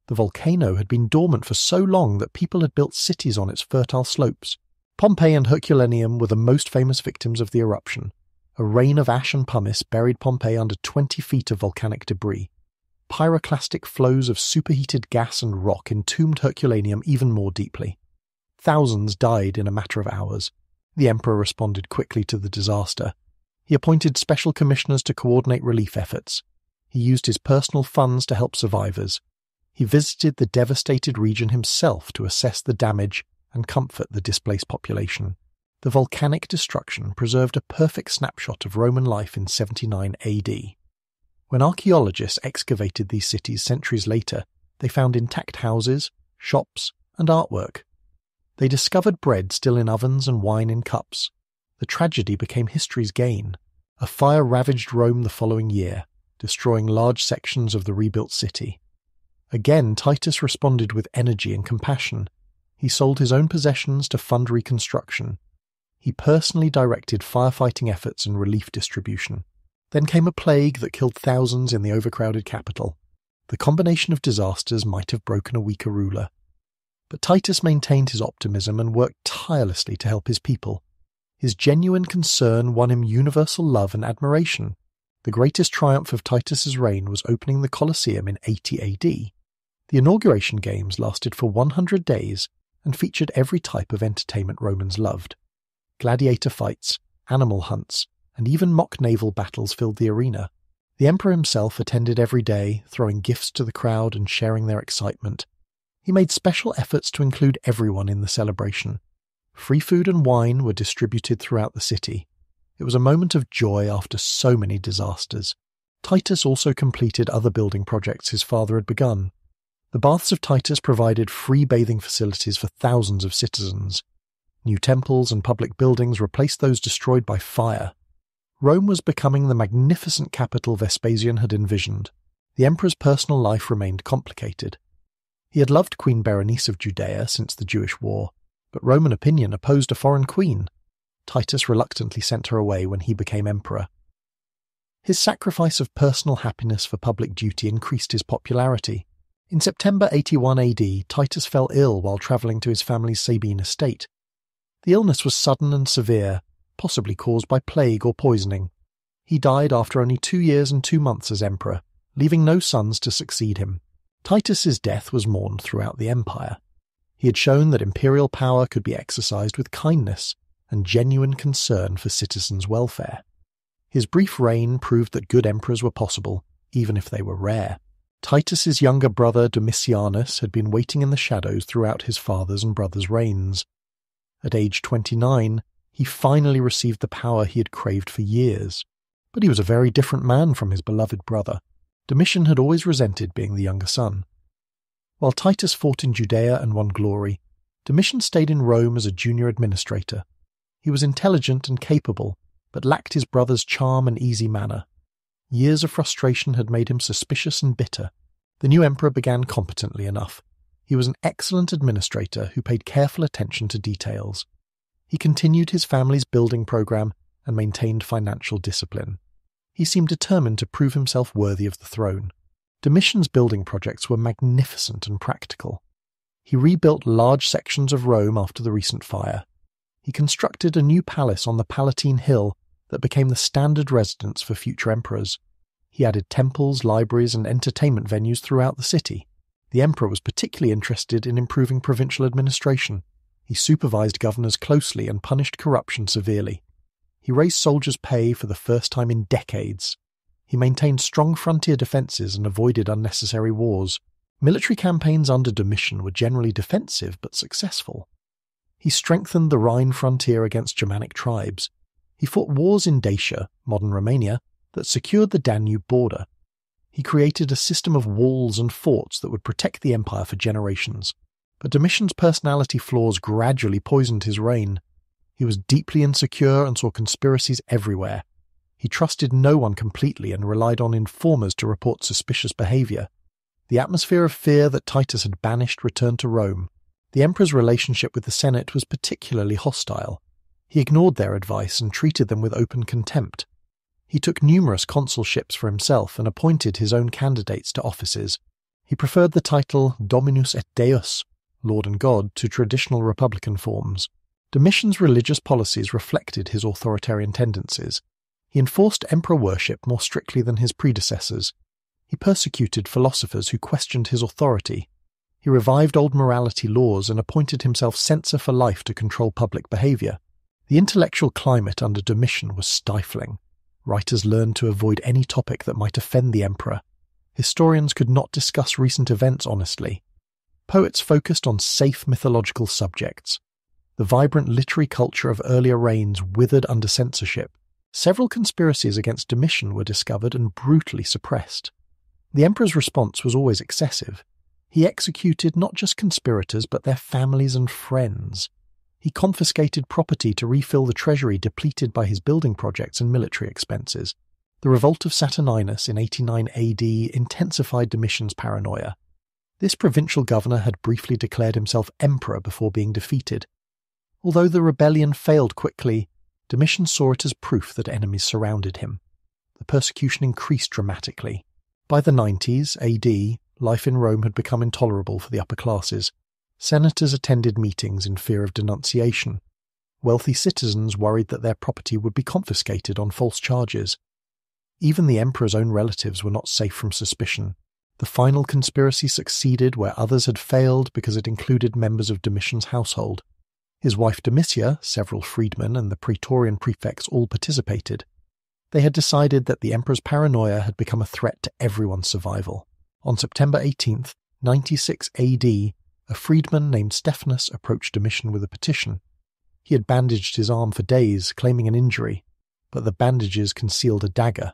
The volcano had been dormant for so long that people had built cities on its fertile slopes. Pompeii and Herculaneum were the most famous victims of the eruption. A rain of ash and pumice buried Pompeii under 20 feet of volcanic debris. Pyroclastic flows of superheated gas and rock entombed Herculaneum even more deeply. Thousands died in a matter of hours. The emperor responded quickly to the disaster. He appointed special commissioners to coordinate relief efforts. He used his personal funds to help survivors. He visited the devastated region himself to assess the damage and comfort the displaced population. The volcanic destruction preserved a perfect snapshot of Roman life in 79 AD. When archaeologists excavated these cities centuries later, they found intact houses, shops, and artwork. They discovered bread still in ovens and wine in cups. The tragedy became history's gain. A fire ravaged Rome the following year, destroying large sections of the rebuilt city. Again, Titus responded with energy and compassion. He sold his own possessions to fund reconstruction. He personally directed firefighting efforts and relief distribution. Then came a plague that killed thousands in the overcrowded capital. The combination of disasters might have broken a weaker ruler. But Titus maintained his optimism and worked tirelessly to help his people. His genuine concern won him universal love and admiration. The greatest triumph of Titus's reign was opening the Colosseum in 80 AD. The inauguration games lasted for 100 days and featured every type of entertainment Romans loved. Gladiator fights, animal hunts, and even mock naval battles filled the arena. The emperor himself attended every day, throwing gifts to the crowd and sharing their excitement. He made special efforts to include everyone in the celebration. Free food and wine were distributed throughout the city. It was a moment of joy after so many disasters. Titus also completed other building projects his father had begun. The baths of Titus provided free bathing facilities for thousands of citizens. New temples and public buildings replaced those destroyed by fire. Rome was becoming the magnificent capital Vespasian had envisioned. The emperor's personal life remained complicated. He had loved Queen Berenice of Judea since the Jewish War, but Roman opinion opposed a foreign queen. Titus reluctantly sent her away when he became emperor. His sacrifice of personal happiness for public duty increased his popularity. In September 81 AD, Titus fell ill while travelling to his family's Sabine estate. The illness was sudden and severe, possibly caused by plague or poisoning. He died after only 2 years and 2 months as emperor, leaving no sons to succeed him. Titus's death was mourned throughout the empire. He had shown that imperial power could be exercised with kindness and genuine concern for citizens' welfare. His brief reign proved that good emperors were possible, even if they were rare. Titus's younger brother Domitianus had been waiting in the shadows throughout his father's and brother's reigns. At age 29, he finally received the power he had craved for years. But he was a very different man from his beloved brother. Domitian had always resented being the younger son. While Titus fought in Judea and won glory, Domitian stayed in Rome as a junior administrator. He was intelligent and capable, but lacked his brother's charm and easy manner. Years of frustration had made him suspicious and bitter. The new emperor began competently enough. He was an excellent administrator who paid careful attention to details. He continued his family's building program and maintained financial discipline. He seemed determined to prove himself worthy of the throne. Domitian's building projects were magnificent and practical. He rebuilt large sections of Rome after the recent fire. He constructed a new palace on the Palatine Hill that became the standard residence for future emperors. He added temples, libraries, and entertainment venues throughout the city. The emperor was particularly interested in improving provincial administration. He supervised governors closely and punished corruption severely. He raised soldiers' pay for the first time in decades. He maintained strong frontier defences and avoided unnecessary wars. Military campaigns under Domitian were generally defensive but successful. He strengthened the Rhine frontier against Germanic tribes. He fought wars in Dacia, modern Romania, that secured the Danube border. He created a system of walls and forts that would protect the empire for generations. But Domitian's personality flaws gradually poisoned his reign. He was deeply insecure and saw conspiracies everywhere. He trusted no one completely and relied on informers to report suspicious behaviour. The atmosphere of fear that Titus had banished returned to Rome. The emperor's relationship with the Senate was particularly hostile. He ignored their advice and treated them with open contempt. He took numerous consulships for himself and appointed his own candidates to offices. He preferred the title Dominus et Deus, Lord and God, to traditional republican forms. Domitian's religious policies reflected his authoritarian tendencies. He enforced emperor worship more strictly than his predecessors. He persecuted philosophers who questioned his authority. He revived old morality laws and appointed himself censor for life to control public behaviour. The intellectual climate under Domitian was stifling. Writers learned to avoid any topic that might offend the emperor. Historians could not discuss recent events honestly. Poets focused on safe mythological subjects. The vibrant literary culture of earlier reigns withered under censorship. Several conspiracies against Domitian were discovered and brutally suppressed. The emperor's response was always excessive. He executed not just conspirators but their families and friends. He confiscated property to refill the treasury depleted by his building projects and military expenses. The revolt of Saturninus in 89 AD intensified Domitian's paranoia. This provincial governor had briefly declared himself emperor before being defeated. Although the rebellion failed quickly, Domitian saw it as proof that enemies surrounded him. The persecution increased dramatically. By the 90s AD, life in Rome had become intolerable for the upper classes. Senators attended meetings in fear of denunciation. Wealthy citizens worried that their property would be confiscated on false charges. Even the emperor's own relatives were not safe from suspicion. The final conspiracy succeeded where others had failed because it included members of Domitian's household. His wife Domitia, several freedmen, and the praetorian prefects all participated. They had decided that the emperor's paranoia had become a threat to everyone's survival. On September 18th, 96 AD, a freedman named Stephanus approached Domitian with a petition. He had bandaged his arm for days, claiming an injury, but the bandages concealed a dagger.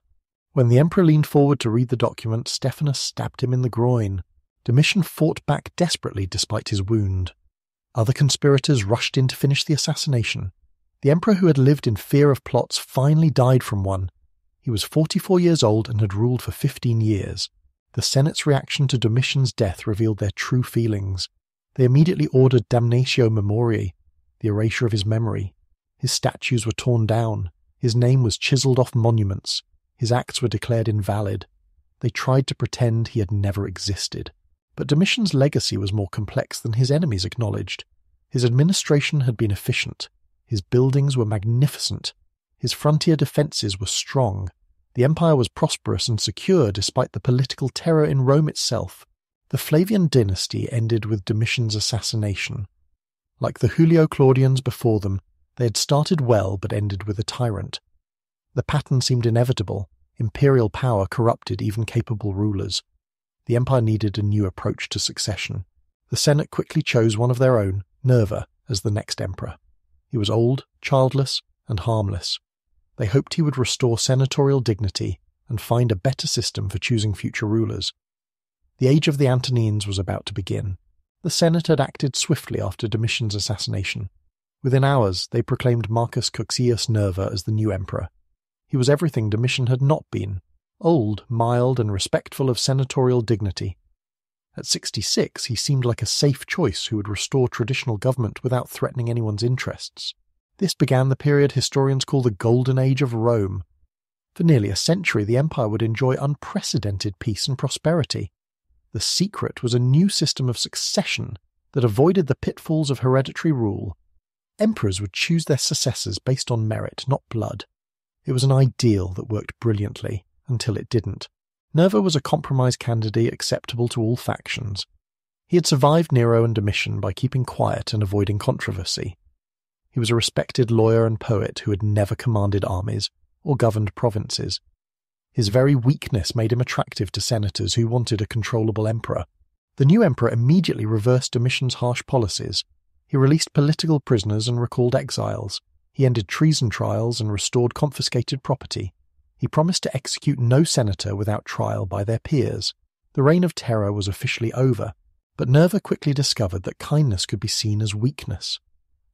When the emperor leaned forward to read the document, Stephanus stabbed him in the groin. Domitian fought back desperately despite his wound. Other conspirators rushed in to finish the assassination. The emperor, who had lived in fear of plots, finally died from one. He was 44 years old and had ruled for 15 years. The Senate's reaction to Domitian's death revealed their true feelings. They immediately ordered damnatio memoriae, the erasure of his memory. His statues were torn down. His name was chiseled off monuments. His acts were declared invalid. They tried to pretend he had never existed. But Domitian's legacy was more complex than his enemies acknowledged. His administration had been efficient. His buildings were magnificent. His frontier defences were strong. The empire was prosperous and secure despite the political terror in Rome itself. The Flavian dynasty ended with Domitian's assassination. Like the Julio-Claudians before them, they had started well but ended with a tyrant. The pattern seemed inevitable. Imperial power corrupted even capable rulers. The empire needed a new approach to succession. The Senate quickly chose one of their own, Nerva, as the next emperor. He was old, childless, and harmless. They hoped he would restore senatorial dignity and find a better system for choosing future rulers. The age of the Antonines was about to begin. The Senate had acted swiftly after Domitian's assassination. Within hours, they proclaimed Marcus Cocceius Nerva as the new emperor. He was everything Domitian had not been: old, mild, and respectful of senatorial dignity. At 66, he seemed like a safe choice who would restore traditional government without threatening anyone's interests. This began the period historians call the Golden Age of Rome. For nearly a century, the empire would enjoy unprecedented peace and prosperity. The secret was a new system of succession that avoided the pitfalls of hereditary rule. Emperors would choose their successors based on merit, not blood. It was an ideal that worked brilliantly, until it didn't. Nerva was a compromise candidate acceptable to all factions. He had survived Nero and Domitian by keeping quiet and avoiding controversy. He was a respected lawyer and poet who had never commanded armies or governed provinces. His very weakness made him attractive to senators who wanted a controllable emperor. The new emperor immediately reversed Domitian's harsh policies. He released political prisoners and recalled exiles. He ended treason trials and restored confiscated property. He promised to execute no senator without trial by their peers. The reign of terror was officially over, but Nerva quickly discovered that kindness could be seen as weakness.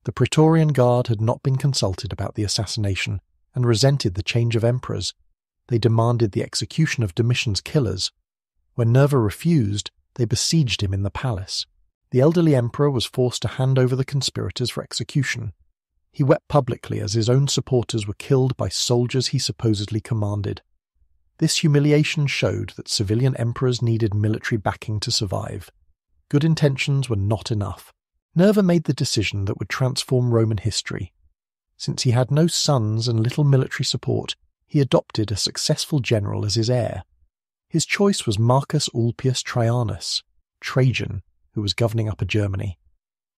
The Praetorian Guard had not been consulted about the assassination and resented the change of emperors. They demanded the execution of Domitian's killers. When Nerva refused, they besieged him in the palace. The elderly emperor was forced to hand over the conspirators for execution. He wept publicly as his own supporters were killed by soldiers he supposedly commanded. This humiliation showed that civilian emperors needed military backing to survive. Good intentions were not enough. Nerva made the decision that would transform Roman history. Since he had no sons and little military support, he adopted a successful general as his heir. His choice was Marcus Ulpius Traianus, Trajan, who was governing Upper Germany.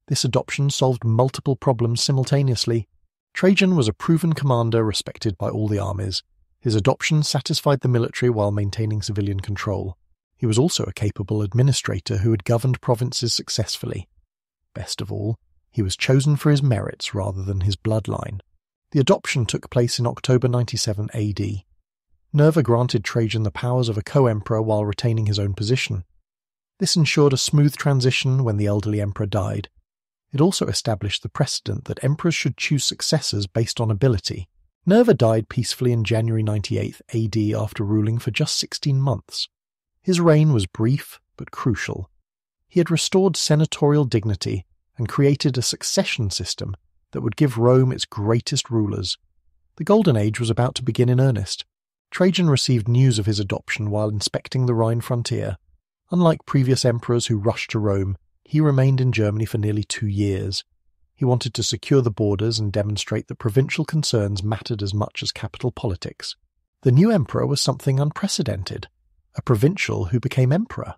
This adoption solved multiple problems simultaneously. Trajan was a proven commander respected by all the armies. His adoption satisfied the military while maintaining civilian control. He was also a capable administrator who had governed provinces successfully. Best of all, he was chosen for his merits rather than his bloodline. The adoption took place in October 97 AD. Nerva granted Trajan the powers of a co-emperor while retaining his own position. This ensured a smooth transition when the elderly emperor died. It also established the precedent that emperors should choose successors based on ability. Nerva died peacefully in January 98 AD after ruling for just 16 months. His reign was brief but crucial. He had restored senatorial dignity and created a succession system that would give Rome its greatest rulers. The Golden Age was about to begin in earnest. Trajan received news of his adoption while inspecting the Rhine frontier. Unlike previous emperors who rushed to Rome, he remained in Germany for nearly 2 years. He wanted to secure the borders and demonstrate that provincial concerns mattered as much as capital politics. The new emperor was something unprecedented, a provincial who became emperor.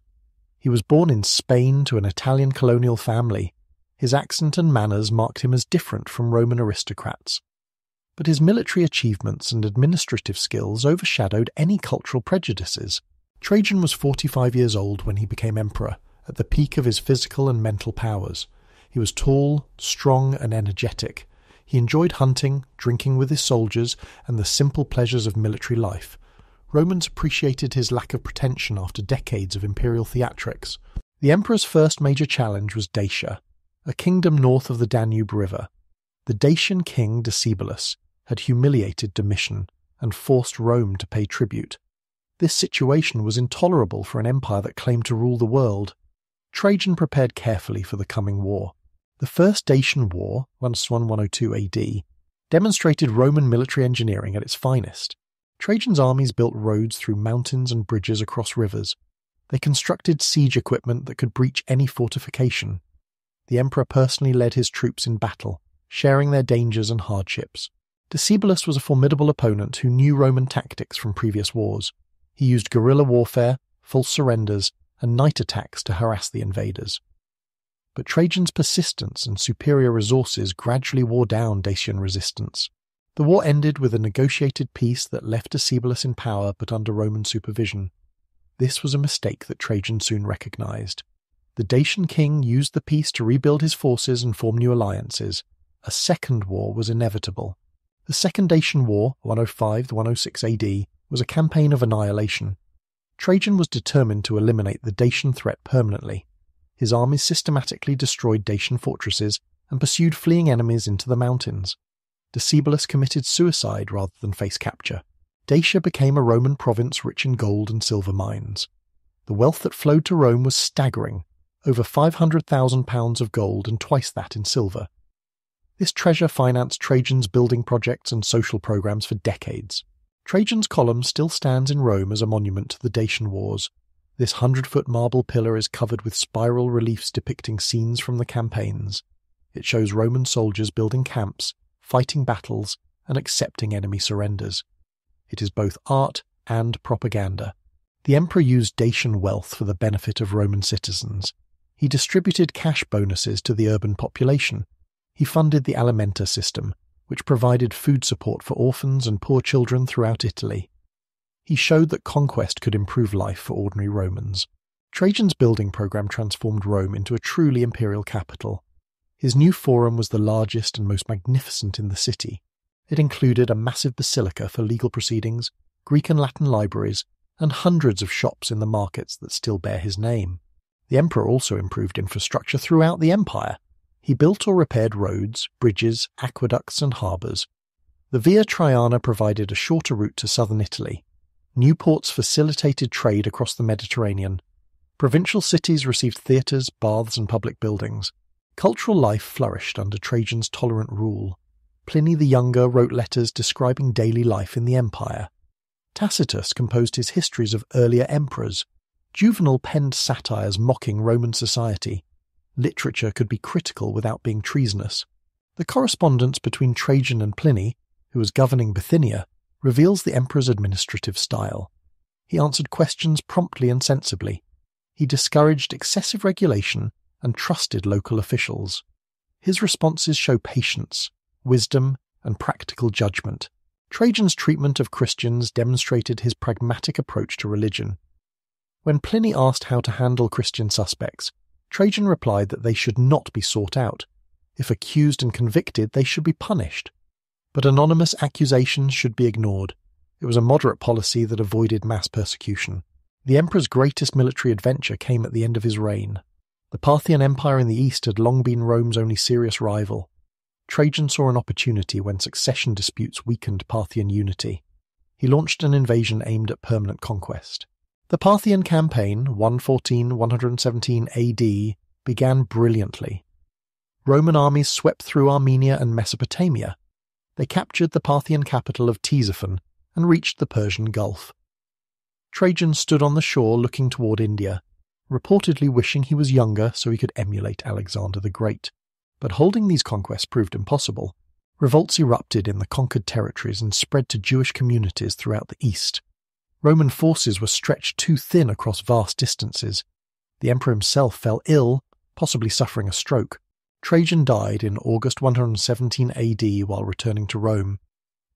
He was born in Spain to an Italian colonial family. His accent and manners marked him as different from Roman aristocrats. But his military achievements and administrative skills overshadowed any cultural prejudices. Trajan was 45 years old when he became emperor, at the peak of his physical and mental powers. He was tall, strong, and energetic. He enjoyed hunting, drinking with his soldiers, and the simple pleasures of military life. Romans appreciated his lack of pretension after decades of imperial theatrics. The emperor's first major challenge was Dacia, a kingdom north of the Danube River. The Dacian king Decebalus had humiliated Domitian and forced Rome to pay tribute. This situation was intolerable for an empire that claimed to rule the world. Trajan prepared carefully for the coming war. The First Dacian War, 102 AD, demonstrated Roman military engineering at its finest. Trajan's armies built roads through mountains and bridges across rivers. They constructed siege equipment that could breach any fortification. The emperor personally led his troops in battle, sharing their dangers and hardships. Decebalus was a formidable opponent who knew Roman tactics from previous wars. He used guerrilla warfare, false surrenders, and night attacks to harass the invaders. But Trajan's persistence and superior resources gradually wore down Dacian resistance. The war ended with a negotiated peace that left Decebalus in power but under Roman supervision. This was a mistake that Trajan soon recognized. The Dacian king used the peace to rebuild his forces and form new alliances. A second war was inevitable. The Second Dacian War, 105–106 AD, was a campaign of annihilation. Trajan was determined to eliminate the Dacian threat permanently. His armies systematically destroyed Dacian fortresses and pursued fleeing enemies into the mountains. Decebalus committed suicide rather than face capture. Dacia became a Roman province rich in gold and silver mines. The wealth that flowed to Rome was staggering, over 500,000 pounds of gold and twice that in silver. This treasure financed Trajan's building projects and social programs for decades. Trajan's Column still stands in Rome as a monument to the Dacian Wars. This 100-foot marble pillar is covered with spiral reliefs depicting scenes from the campaigns. It shows Roman soldiers building camps, fighting battles, and accepting enemy surrenders. It is both art and propaganda. The emperor used Dacian wealth for the benefit of Roman citizens. He distributed cash bonuses to the urban population. He funded the alimenta system, which provided food support for orphans and poor children throughout Italy. He showed that conquest could improve life for ordinary Romans. Trajan's building program transformed Rome into a truly imperial capital. His new forum was the largest and most magnificent in the city. It included a massive basilica for legal proceedings, Greek and Latin libraries, and hundreds of shops in the markets that still bear his name. The emperor also improved infrastructure throughout the empire. He built or repaired roads, bridges, aqueducts, and harbours. The Via Traiana provided a shorter route to southern Italy. New ports facilitated trade across the Mediterranean. Provincial cities received theatres, baths, and public buildings. Cultural life flourished under Trajan's tolerant rule. Pliny the Younger wrote letters describing daily life in the empire. Tacitus composed his histories of earlier emperors. Juvenal penned satires mocking Roman society. Literature could be critical without being treasonous. The correspondence between Trajan and Pliny, who was governing Bithynia, reveals the emperor's administrative style. He answered questions promptly and sensibly. He discouraged excessive regulation and trusted local officials. His responses show patience, wisdom, and practical judgment. Trajan's treatment of Christians demonstrated his pragmatic approach to religion. When Pliny asked how to handle Christian suspects, Trajan replied that they should not be sought out. If accused and convicted, they should be punished. But anonymous accusations should be ignored. It was a moderate policy that avoided mass persecution. The emperor's greatest military adventure came at the end of his reign. The Parthian Empire in the east had long been Rome's only serious rival. Trajan saw an opportunity when succession disputes weakened Parthian unity. He launched an invasion aimed at permanent conquest. The Parthian campaign, 114–117 AD, began brilliantly. Roman armies swept through Armenia and Mesopotamia. They captured the Parthian capital of Ctesiphon and reached the Persian Gulf. Trajan stood on the shore looking toward India, reportedly wishing he was younger so he could emulate Alexander the Great. But holding these conquests proved impossible. Revolts erupted in the conquered territories and spread to Jewish communities throughout the east. Roman forces were stretched too thin across vast distances. The emperor himself fell ill, possibly suffering a stroke. Trajan died in August 117 AD while returning to Rome.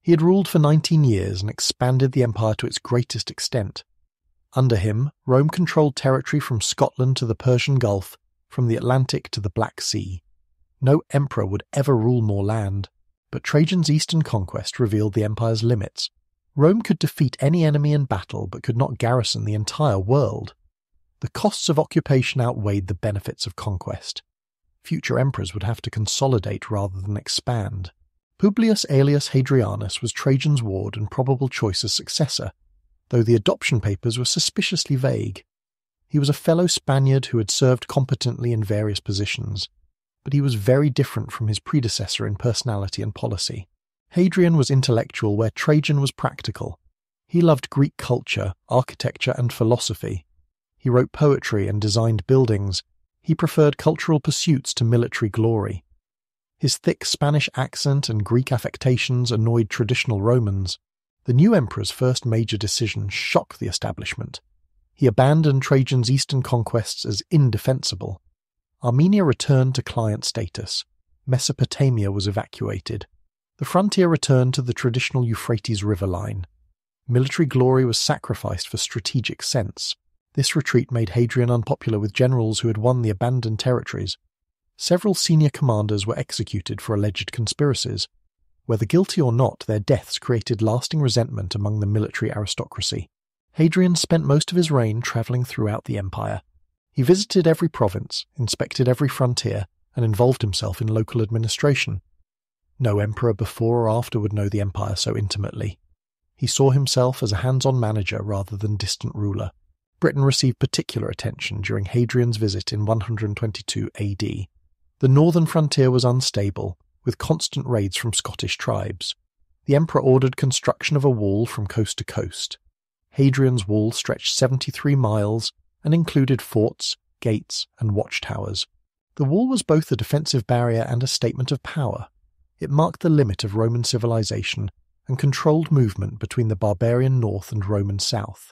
He had ruled for 19 years and expanded the empire to its greatest extent. Under him, Rome controlled territory from Scotland to the Persian Gulf, from the Atlantic to the Black Sea. No emperor would ever rule more land, but Trajan's eastern conquest revealed the empire's limits. Rome could defeat any enemy in battle but could not garrison the entire world. The costs of occupation outweighed the benefits of conquest. Future emperors would have to consolidate rather than expand. Publius Aelius Hadrianus was Trajan's ward and probable choice as successor. though the adoption papers were suspiciously vague. He was a fellow Spaniard who had served competently in various positions, but he was very different from his predecessor in personality and policy. Hadrian was intellectual where Trajan was practical. He loved Greek culture, architecture, and philosophy. He wrote poetry and designed buildings. He preferred cultural pursuits to military glory. His thick Spanish accent and Greek affectations annoyed traditional Romans. The new emperor's first major decision shocked the establishment. He abandoned Trajan's eastern conquests as indefensible. Armenia returned to client status. Mesopotamia was evacuated. The frontier returned to the traditional Euphrates River line. Military glory was sacrificed for strategic sense. This retreat made Hadrian unpopular with generals who had won the abandoned territories. Several senior commanders were executed for alleged conspiracies. Whether guilty or not, their deaths created lasting resentment among the military aristocracy. Hadrian spent most of his reign travelling throughout the empire. He visited every province, inspected every frontier, and involved himself in local administration. No emperor before or after would know the empire so intimately. He saw himself as a hands-on manager rather than distant ruler. Britain received particular attention during Hadrian's visit in 122 AD. The northern frontier was unstable, with constant raids from Scottish tribes. The emperor ordered construction of a wall from coast to coast. Hadrian's wall stretched 73 miles and included forts, gates, and watchtowers. The wall was both a defensive barrier and a statement of power. It marked the limit of Roman civilization and controlled movement between the barbarian north and Roman south.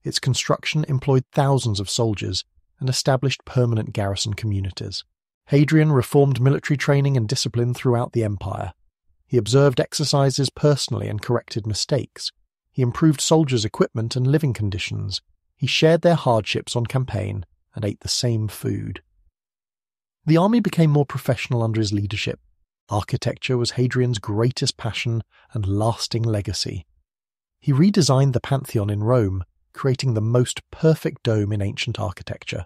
Its construction employed thousands of soldiers and established permanent garrison communities. Hadrian reformed military training and discipline throughout the empire. He observed exercises personally and corrected mistakes. He improved soldiers' equipment and living conditions. He shared their hardships on campaign and ate the same food. The army became more professional under his leadership. Architecture was Hadrian's greatest passion and lasting legacy. He redesigned the Pantheon in Rome, creating the most perfect dome in ancient architecture.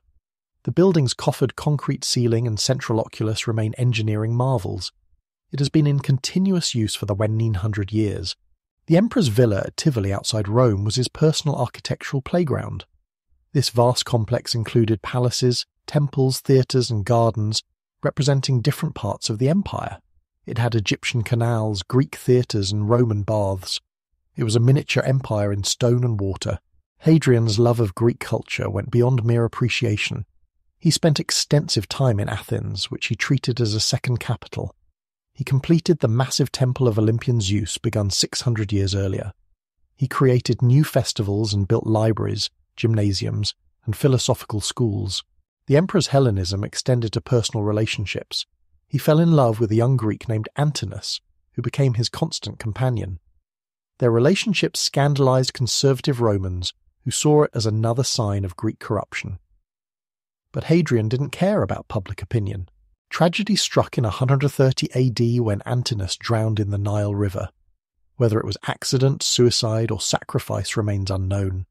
The building's coffered concrete ceiling and central oculus remain engineering marvels. It has been in continuous use for the 100 years. The emperor's villa at Tivoli outside Rome was his personal architectural playground. This vast complex included palaces, temples, theatres, and gardens representing different parts of the empire. It had Egyptian canals, Greek theatres, and Roman baths. It was a miniature empire in stone and water. Hadrian's love of Greek culture went beyond mere appreciation. He spent extensive time in Athens, which he treated as a second capital. He completed the massive temple of Olympian Zeus begun 600 years earlier. He created new festivals and built libraries, gymnasiums, and philosophical schools. The emperor's Hellenism extended to personal relationships. He fell in love with a young Greek named Antinous, who became his constant companion. Their relationship scandalized conservative Romans, who saw it as another sign of Greek corruption. But Hadrian didn't care about public opinion. Tragedy struck in 130 AD when Antinous drowned in the Nile River. Whether it was accident, suicide, or sacrifice remains unknown.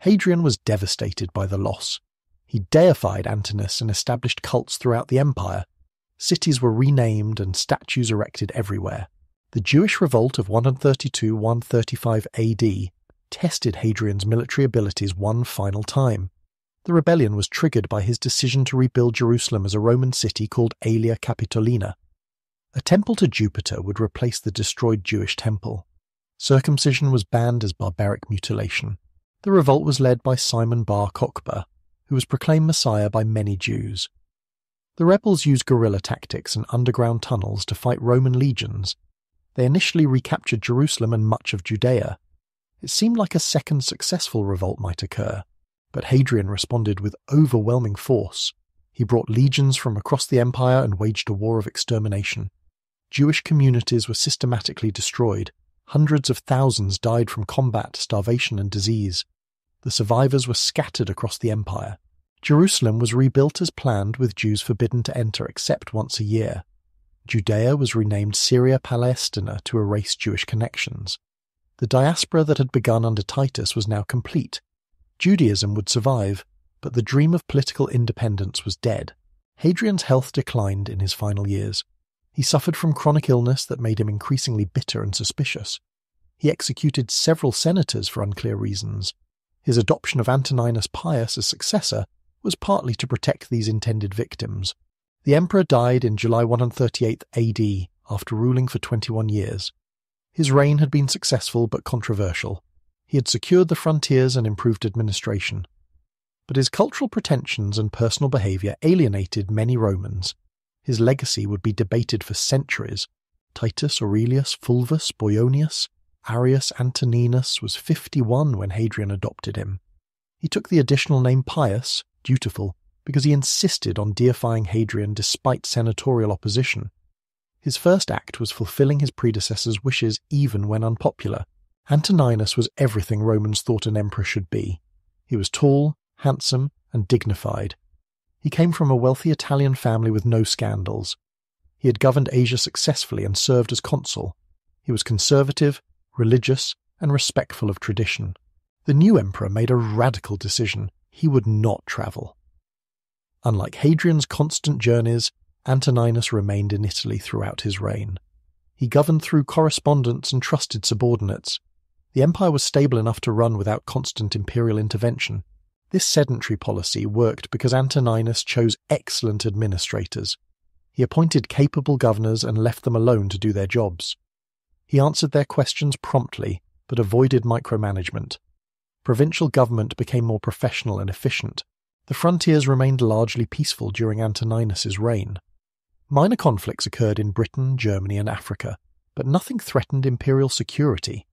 Hadrian was devastated by the loss. He deified Antinous and established cults throughout the empire. Cities were renamed and statues erected everywhere. The Jewish revolt of 132–135 AD tested Hadrian's military abilities one final time. The rebellion was triggered by his decision to rebuild Jerusalem as a Roman city called Aelia Capitolina. A temple to Jupiter would replace the destroyed Jewish temple. Circumcision was banned as barbaric mutilation. The revolt was led by Simon Bar Kokhba, who was proclaimed Messiah by many Jews. The rebels used guerrilla tactics and underground tunnels to fight Roman legions. They initially recaptured Jerusalem and much of Judea. It seemed like a second successful revolt might occur, but Hadrian responded with overwhelming force. He brought legions from across the empire and waged a war of extermination. Jewish communities were systematically destroyed. Hundreds of thousands died from combat, starvation, and disease. The survivors were scattered across the empire. Jerusalem was rebuilt as planned, with Jews forbidden to enter except once a year. Judea was renamed Syria Palestina to erase Jewish connections. The diaspora that had begun under Titus was now complete. Judaism would survive, but the dream of political independence was dead. Hadrian's health declined in his final years. He suffered from chronic illness that made him increasingly bitter and suspicious. He executed several senators for unclear reasons. His adoption of Antoninus Pius as successor was partly to protect these intended victims. The emperor died in July 138 AD after ruling for 21 years. His reign had been successful but controversial. He had secured the frontiers and improved administration. But his cultural pretensions and personal behaviour alienated many Romans. His legacy would be debated for centuries. Titus Aurelius Fulvus Boionius Arrius Antoninus was 51 when Hadrian adopted him. He took the additional name Pius, dutiful, because he insisted on deifying Hadrian despite senatorial opposition. His first act was fulfilling his predecessor's wishes even when unpopular. Antoninus was everything Romans thought an emperor should be. He was tall, handsome, and dignified. He came from a wealthy Italian family with no scandals. He had governed Asia successfully and served as consul. He was conservative, religious, and respectful of tradition. The new emperor made a radical decision. He would not travel. Unlike Hadrian's constant journeys, Antoninus remained in Italy throughout his reign. He governed through correspondence and trusted subordinates. The empire was stable enough to run without constant imperial intervention. This sedentary policy worked because Antoninus chose excellent administrators. He appointed capable governors and left them alone to do their jobs. He answered their questions promptly, but avoided micromanagement. Provincial government became more professional and efficient. The frontiers remained largely peaceful during Antoninus's reign. Minor conflicts occurred in Britain, Germany, and Africa, but nothing threatened imperial security.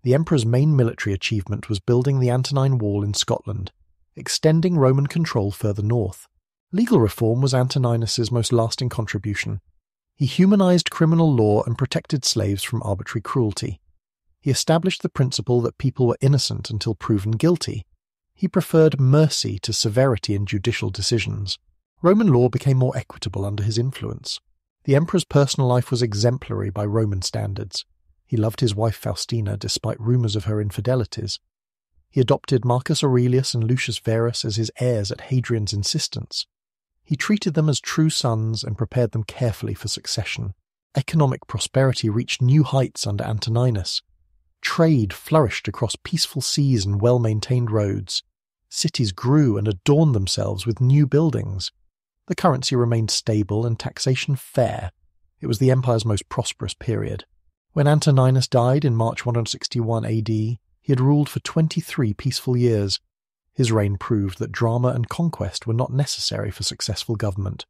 The emperor's main military achievement was building the Antonine Wall in Scotland, extending Roman control further north. Legal reform was Antoninus's most lasting contribution. He humanized criminal law and protected slaves from arbitrary cruelty. He established the principle that people were innocent until proven guilty. He preferred mercy to severity in judicial decisions. Roman law became more equitable under his influence. The emperor's personal life was exemplary by Roman standards. He loved his wife Faustina despite rumours of her infidelities. He adopted Marcus Aurelius and Lucius Verus as his heirs at Hadrian's insistence. He treated them as true sons and prepared them carefully for succession. Economic prosperity reached new heights under Antoninus. Trade flourished across peaceful seas and well-maintained roads. Cities grew and adorned themselves with new buildings. The currency remained stable and taxation fair. It was the empire's most prosperous period. When Antoninus died in March 161 AD, he had ruled for 23 peaceful years. His reign proved that drama and conquest were not necessary for successful government.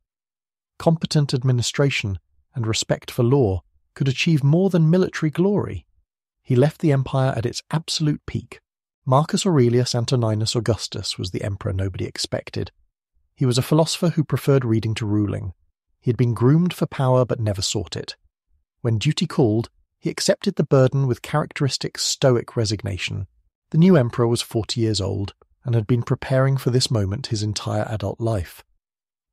Competent administration and respect for law could achieve more than military glory. He left the empire at its absolute peak. Marcus Aurelius Antoninus Augustus was the emperor nobody expected. He was a philosopher who preferred reading to ruling. He had been groomed for power but never sought it. When duty called, he accepted the burden with characteristic stoic resignation. The new emperor was 40 years old and had been preparing for this moment his entire adult life.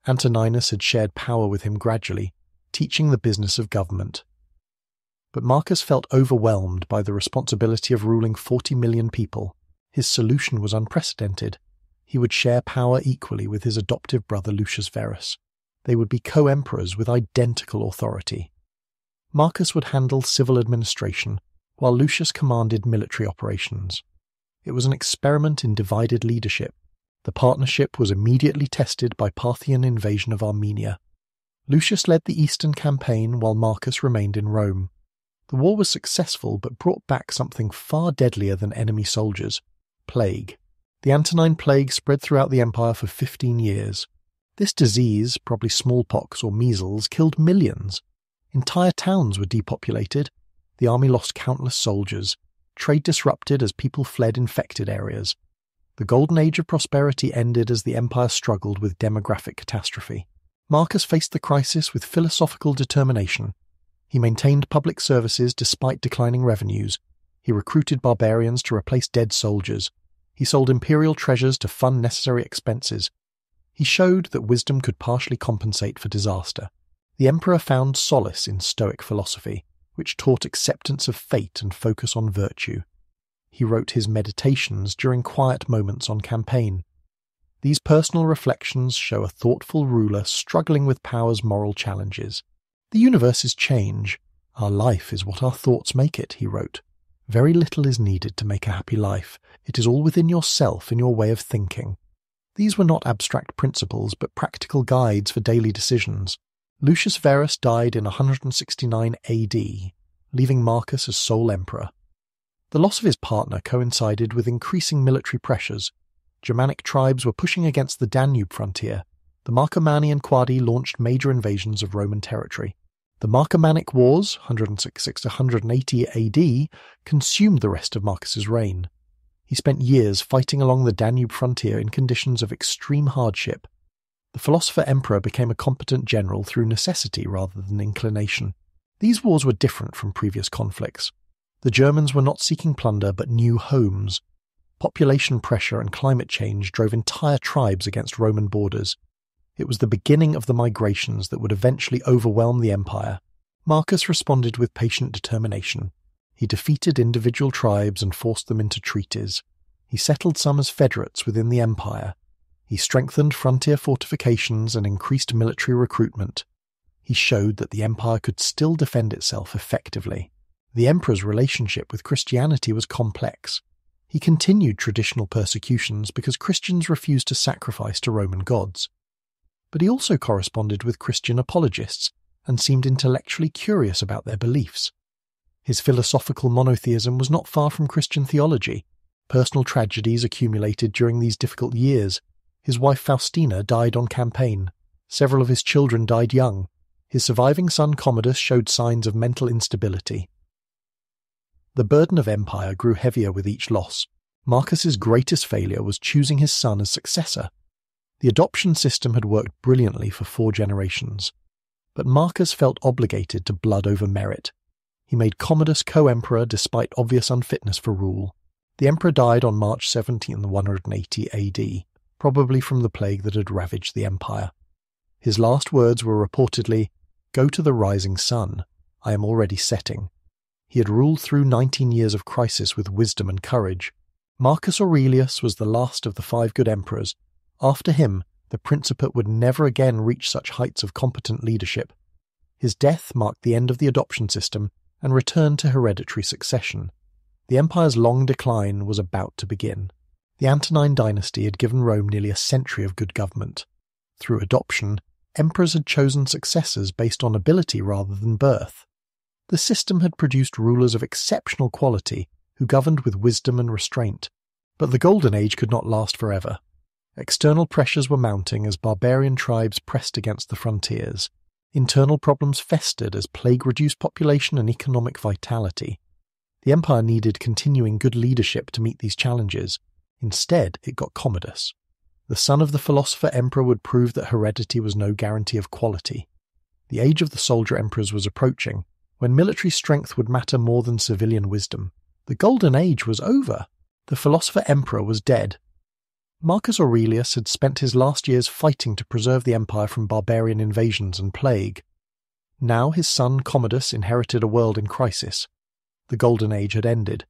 Antoninus had shared power with him gradually, teaching the business of government. But Marcus felt overwhelmed by the responsibility of ruling 40 million people. His solution was unprecedented. He would share power equally with his adoptive brother Lucius Verus. They would be co-emperors with identical authority. Marcus would handle civil administration, while Lucius commanded military operations. It was an experiment in divided leadership. The partnership was immediately tested by Parthian invasion of Armenia. Lucius led the eastern campaign while Marcus remained in Rome. The war was successful but brought back something far deadlier than enemy soldiers: plague. The Antonine plague spread throughout the empire for 15 years. This disease, probably smallpox or measles, killed millions. Entire towns were depopulated. The army lost countless soldiers. Trade disrupted as people fled infected areas. The golden age of prosperity ended as the empire struggled with demographic catastrophe. Marcus faced the crisis with philosophical determination. He maintained public services despite declining revenues. He recruited barbarians to replace dead soldiers. He sold imperial treasures to fund necessary expenses. He showed that wisdom could partially compensate for disaster. The emperor found solace in Stoic philosophy, which taught acceptance of fate and focus on virtue. He wrote his meditations during quiet moments on campaign. These personal reflections show a thoughtful ruler struggling with power's moral challenges. The universe is change. Our life is what our thoughts make it, he wrote. Very little is needed to make a happy life. It is all within yourself and your way of thinking. These were not abstract principles, but practical guides for daily decisions. Lucius Verus died in 169 AD, leaving Marcus as sole emperor. The loss of his partner coincided with increasing military pressures. Germanic tribes were pushing against the Danube frontier. The Marcomannian Quadi launched major invasions of Roman territory. The Marcomannic Wars, 166 to 180 AD, consumed the rest of Marcus's reign. He spent years fighting along the Danube frontier in conditions of extreme hardship. The philosopher-emperor became a competent general through necessity rather than inclination. These wars were different from previous conflicts. The Germans were not seeking plunder but new homes. Population pressure and climate change drove entire tribes against Roman borders. It was the beginning of the migrations that would eventually overwhelm the empire. Marcus responded with patient determination. He defeated individual tribes and forced them into treaties. He settled some as federates within the empire. He strengthened frontier fortifications and increased military recruitment. He showed that the empire could still defend itself effectively. The emperor's relationship with Christianity was complex. He continued traditional persecutions because Christians refused to sacrifice to Roman gods. But he also corresponded with Christian apologists and seemed intellectually curious about their beliefs. His philosophical monotheism was not far from Christian theology. Personal tragedies accumulated during these difficult years. His wife Faustina died on campaign. Several of his children died young. His surviving son Commodus showed signs of mental instability. The burden of empire grew heavier with each loss. Marcus's greatest failure was choosing his son as successor. The adoption system had worked brilliantly for 4 generations. But Marcus felt obligated to blood over merit. He made Commodus co-emperor despite obvious unfitness for rule. The emperor died on March 17, 180 AD, probably from the plague that had ravaged the empire. His last words were reportedly, "Go to the rising sun. I am already setting." He had ruled through 19 years of crisis with wisdom and courage. Marcus Aurelius was the last of the 5 good emperors. After him, the Principate would never again reach such heights of competent leadership. His death marked the end of the adoption system and return to hereditary succession. The empire's long decline was about to begin. The Antonine dynasty had given Rome nearly a century of good government. Through adoption, emperors had chosen successors based on ability rather than birth. The system had produced rulers of exceptional quality who governed with wisdom and restraint. But the Golden Age could not last forever. External pressures were mounting as barbarian tribes pressed against the frontiers. Internal problems festered as plague reduced population and economic vitality. The empire needed continuing good leadership to meet these challenges. Instead, it got Commodus. The son of the philosopher-emperor would prove that heredity was no guarantee of quality. The age of the soldier emperors was approaching, when military strength would matter more than civilian wisdom. The Golden Age was over. The philosopher-emperor was dead. Marcus Aurelius had spent his last years fighting to preserve the empire from barbarian invasions and plague. Now his son Commodus inherited a world in crisis. The Golden Age had ended.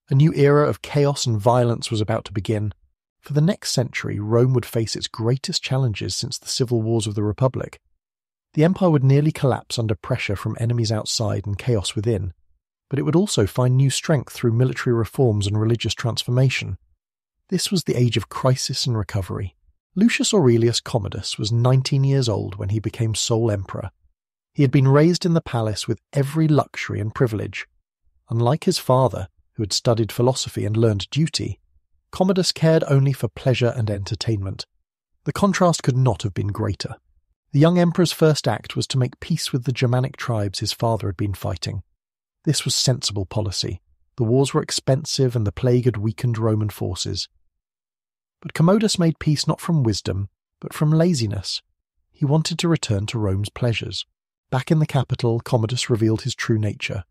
A new era of chaos and violence was about to begin. For the next century, Rome would face its greatest challenges since the civil wars of the Republic. The empire would nearly collapse under pressure from enemies outside and chaos within, but it would also find new strength through military reforms and religious transformation. This was the age of crisis and recovery. Lucius Aurelius Commodus was 19 years old when he became sole emperor. He had been raised in the palace with every luxury and privilege. Unlike his father, who had studied philosophy and learned duty, Commodus cared only for pleasure and entertainment. The contrast could not have been greater. The young emperor's first act was to make peace with the Germanic tribes his father had been fighting. This was sensible policy. The wars were expensive and the plague had weakened Roman forces. But Commodus made peace not from wisdom, but from laziness. He wanted to return to Rome's pleasures. Back in the capital, Commodus revealed his true nature.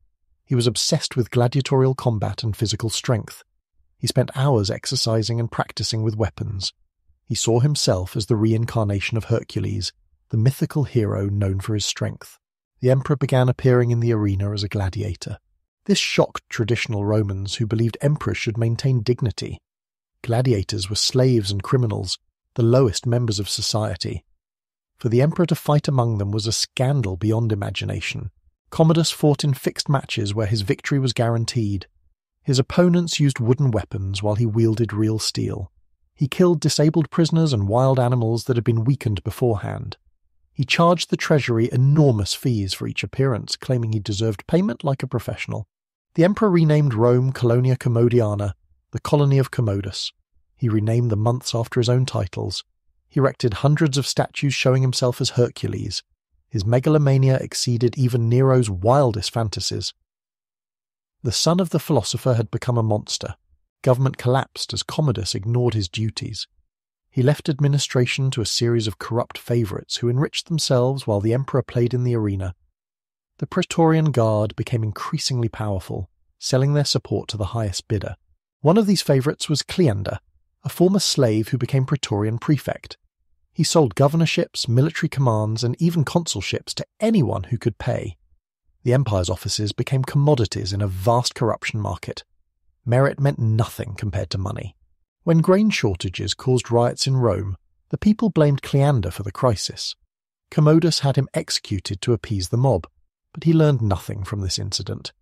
He was obsessed with gladiatorial combat and physical strength. He spent hours exercising and practicing with weapons. He saw himself as the reincarnation of Hercules, the mythical hero known for his strength. The emperor began appearing in the arena as a gladiator. This shocked traditional Romans who believed emperors should maintain dignity. Gladiators were slaves and criminals, the lowest members of society. For the emperor to fight among them was a scandal beyond imagination. Commodus fought in fixed matches where his victory was guaranteed. His opponents used wooden weapons while he wielded real steel. He killed disabled prisoners and wild animals that had been weakened beforehand. He charged the treasury enormous fees for each appearance, claiming he deserved payment like a professional. The emperor renamed Rome Colonia Commodiana, the colony of Commodus. He renamed the months after his own titles. He erected hundreds of statues showing himself as Hercules. His megalomania exceeded even Nero's wildest fantasies. The son of the philosopher had become a monster. Government collapsed as Commodus ignored his duties. He left administration to a series of corrupt favourites who enriched themselves while the emperor played in the arena. The Praetorian Guard became increasingly powerful, selling their support to the highest bidder. One of these favourites was Cleander, a former slave who became Praetorian prefect. He sold governorships, military commands, and even consulships to anyone who could pay. The empire's offices became commodities in a vast corruption market. Merit meant nothing compared to money. When grain shortages caused riots in Rome, the people blamed Cleander for the crisis. Commodus had him executed to appease the mob, but he learned nothing from this incident.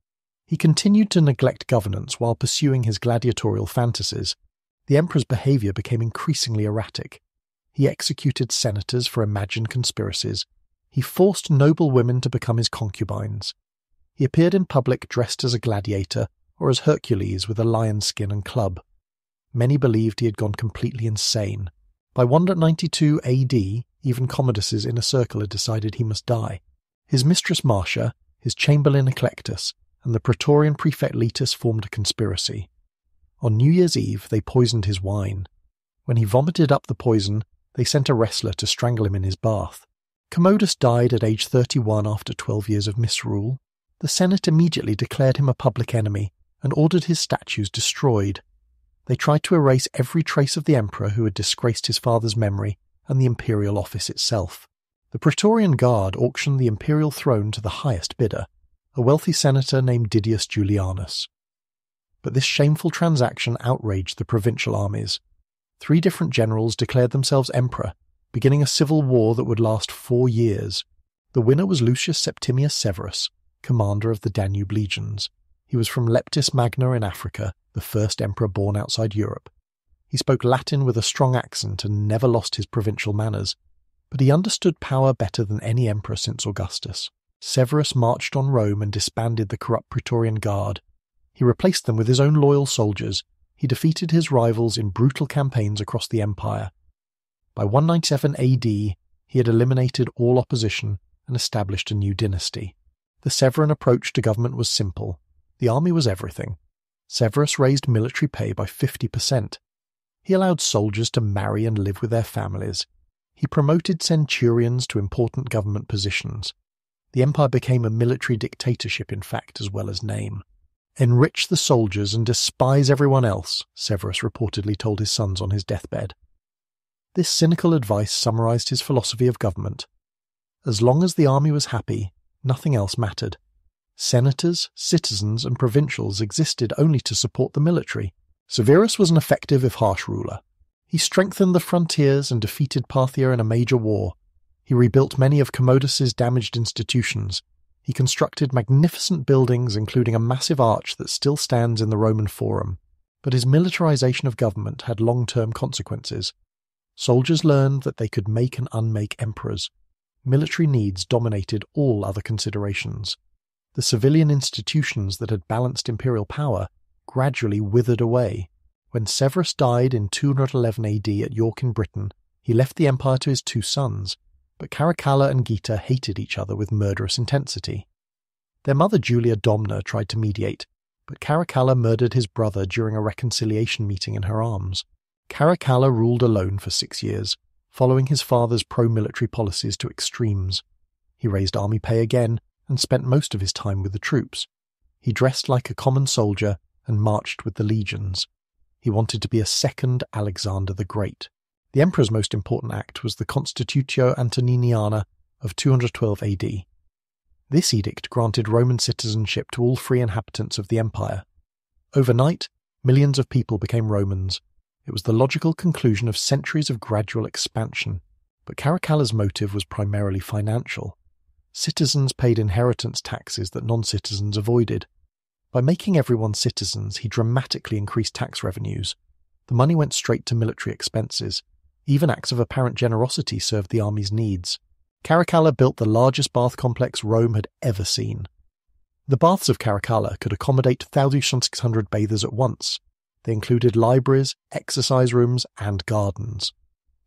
He continued to neglect governance while pursuing his gladiatorial fantasies. The emperor's behaviour became increasingly erratic. He executed senators for imagined conspiracies. He forced noble women to become his concubines. He appeared in public dressed as a gladiator or as Hercules with a lion's skin and club. Many believed he had gone completely insane. By 192 AD, even Commodus's inner circle had decided he must die. His mistress Marcia, his chamberlain Eclectus, and the Praetorian prefect Letus formed a conspiracy. On New Year's Eve, they poisoned his wine. When he vomited up the poison, they sent a wrestler to strangle him in his bath. Commodus died at age 31 after 12 years of misrule. The Senate immediately declared him a public enemy and ordered his statues destroyed. They tried to erase every trace of the emperor who had disgraced his father's memory and the imperial office itself. The Praetorian Guard auctioned the imperial throne to the highest bidder, a wealthy senator named Didius Julianus. But this shameful transaction outraged the provincial armies. 3 different generals declared themselves emperor, beginning a civil war that would last 4 years. The winner was Lucius Septimius Severus, commander of the Danube legions. He was from Leptis Magna in Africa, the first emperor born outside Europe. He spoke Latin with a strong accent and never lost his provincial manners, but he understood power better than any emperor since Augustus. Severus marched on Rome and disbanded the corrupt Praetorian Guard. He replaced them with his own loyal soldiers. He defeated his rivals in brutal campaigns across the empire. By 197 AD, he had eliminated all opposition and established a new dynasty. The Severan approach to government was simple. The army was everything. Severus raised military pay by 50%. He allowed soldiers to marry and live with their families. He promoted centurions to important government positions. The empire became a military dictatorship in fact as well as name. "Enrich the soldiers and despise everyone else," Severus reportedly told his sons on his deathbed. This cynical advice summarized his philosophy of government. As long as the army was happy, nothing else mattered. Senators, citizens, and provincials existed only to support the military. Severus was an effective if harsh ruler. He strengthened the frontiers and defeated Parthia in a major war. He rebuilt many of Commodus's damaged institutions. He constructed magnificent buildings, including a massive arch that still stands in the Roman Forum. But his militarization of government had long-term consequences. Soldiers learned that they could make and unmake emperors. Military needs dominated all other considerations. The civilian institutions that had balanced imperial power gradually withered away. When Severus died in 211 AD at York in Britain, he left the empire to his 2 sons, but Caracalla and Geta hated each other with murderous intensity. Their mother Julia Domna tried to mediate, but Caracalla murdered his brother during a reconciliation meeting in her arms. Caracalla ruled alone for 6 years, following his father's pro-military policies to extremes. He raised army pay again and spent most of his time with the troops. He dressed like a common soldier and marched with the legions. He wanted to be a second Alexander the Great. The emperor's most important act was the Constitutio Antoniniana of 212 AD. This edict granted Roman citizenship to all free inhabitants of the empire. Overnight, millions of people became Romans. It was the logical conclusion of centuries of gradual expansion, but Caracalla's motive was primarily financial. Citizens paid inheritance taxes that non-citizens avoided. By making everyone citizens, he dramatically increased tax revenues. The money went straight to military expenses. Even acts of apparent generosity served the army's needs. Caracalla built the largest bath complex Rome had ever seen. The baths of Caracalla could accommodate 1,600 bathers at once. They included libraries, exercise rooms, and gardens.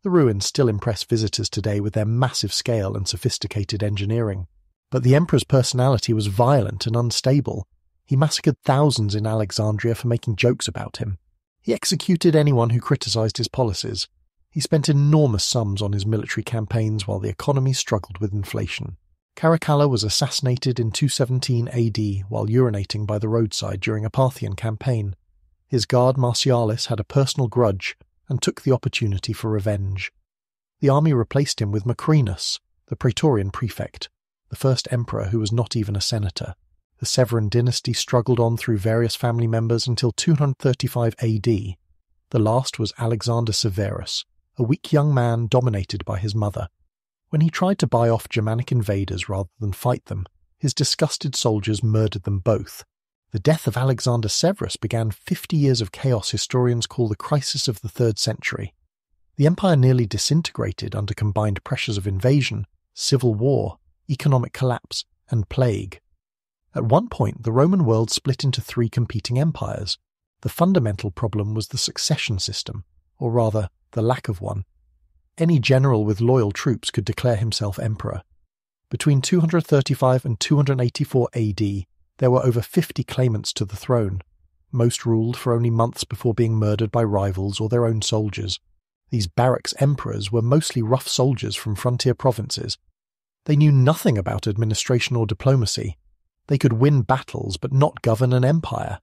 The ruins still impress visitors today with their massive scale and sophisticated engineering. But the emperor's personality was violent and unstable. He massacred thousands in Alexandria for making jokes about him. He executed anyone who criticized his policies. He spent enormous sums on his military campaigns while the economy struggled with inflation. Caracalla was assassinated in 217 AD while urinating by the roadside during a Parthian campaign. His guard Martialis had a personal grudge and took the opportunity for revenge. The army replaced him with Macrinus, the Praetorian prefect, the first emperor who was not even a senator. The Severan dynasty struggled on through various family members until 235 AD. The last was Alexander Severus, a weak young man dominated by his mother. When he tried to buy off Germanic invaders rather than fight them, his disgusted soldiers murdered them both. The death of Alexander Severus began 50 years of chaos historians call the crisis of the 3rd century. The empire nearly disintegrated under combined pressures of invasion, civil war, economic collapse, and plague. At one point, the Roman world split into 3 competing empires. The fundamental problem was the succession system, or rather, the lack of one. Any general with loyal troops could declare himself emperor. Between 235 and 284 AD, there were over 50 claimants to the throne. Most ruled for only months before being murdered by rivals or their own soldiers. These barracks emperors were mostly rough soldiers from frontier provinces. They knew nothing about administration or diplomacy. They could win battles but not govern an empire.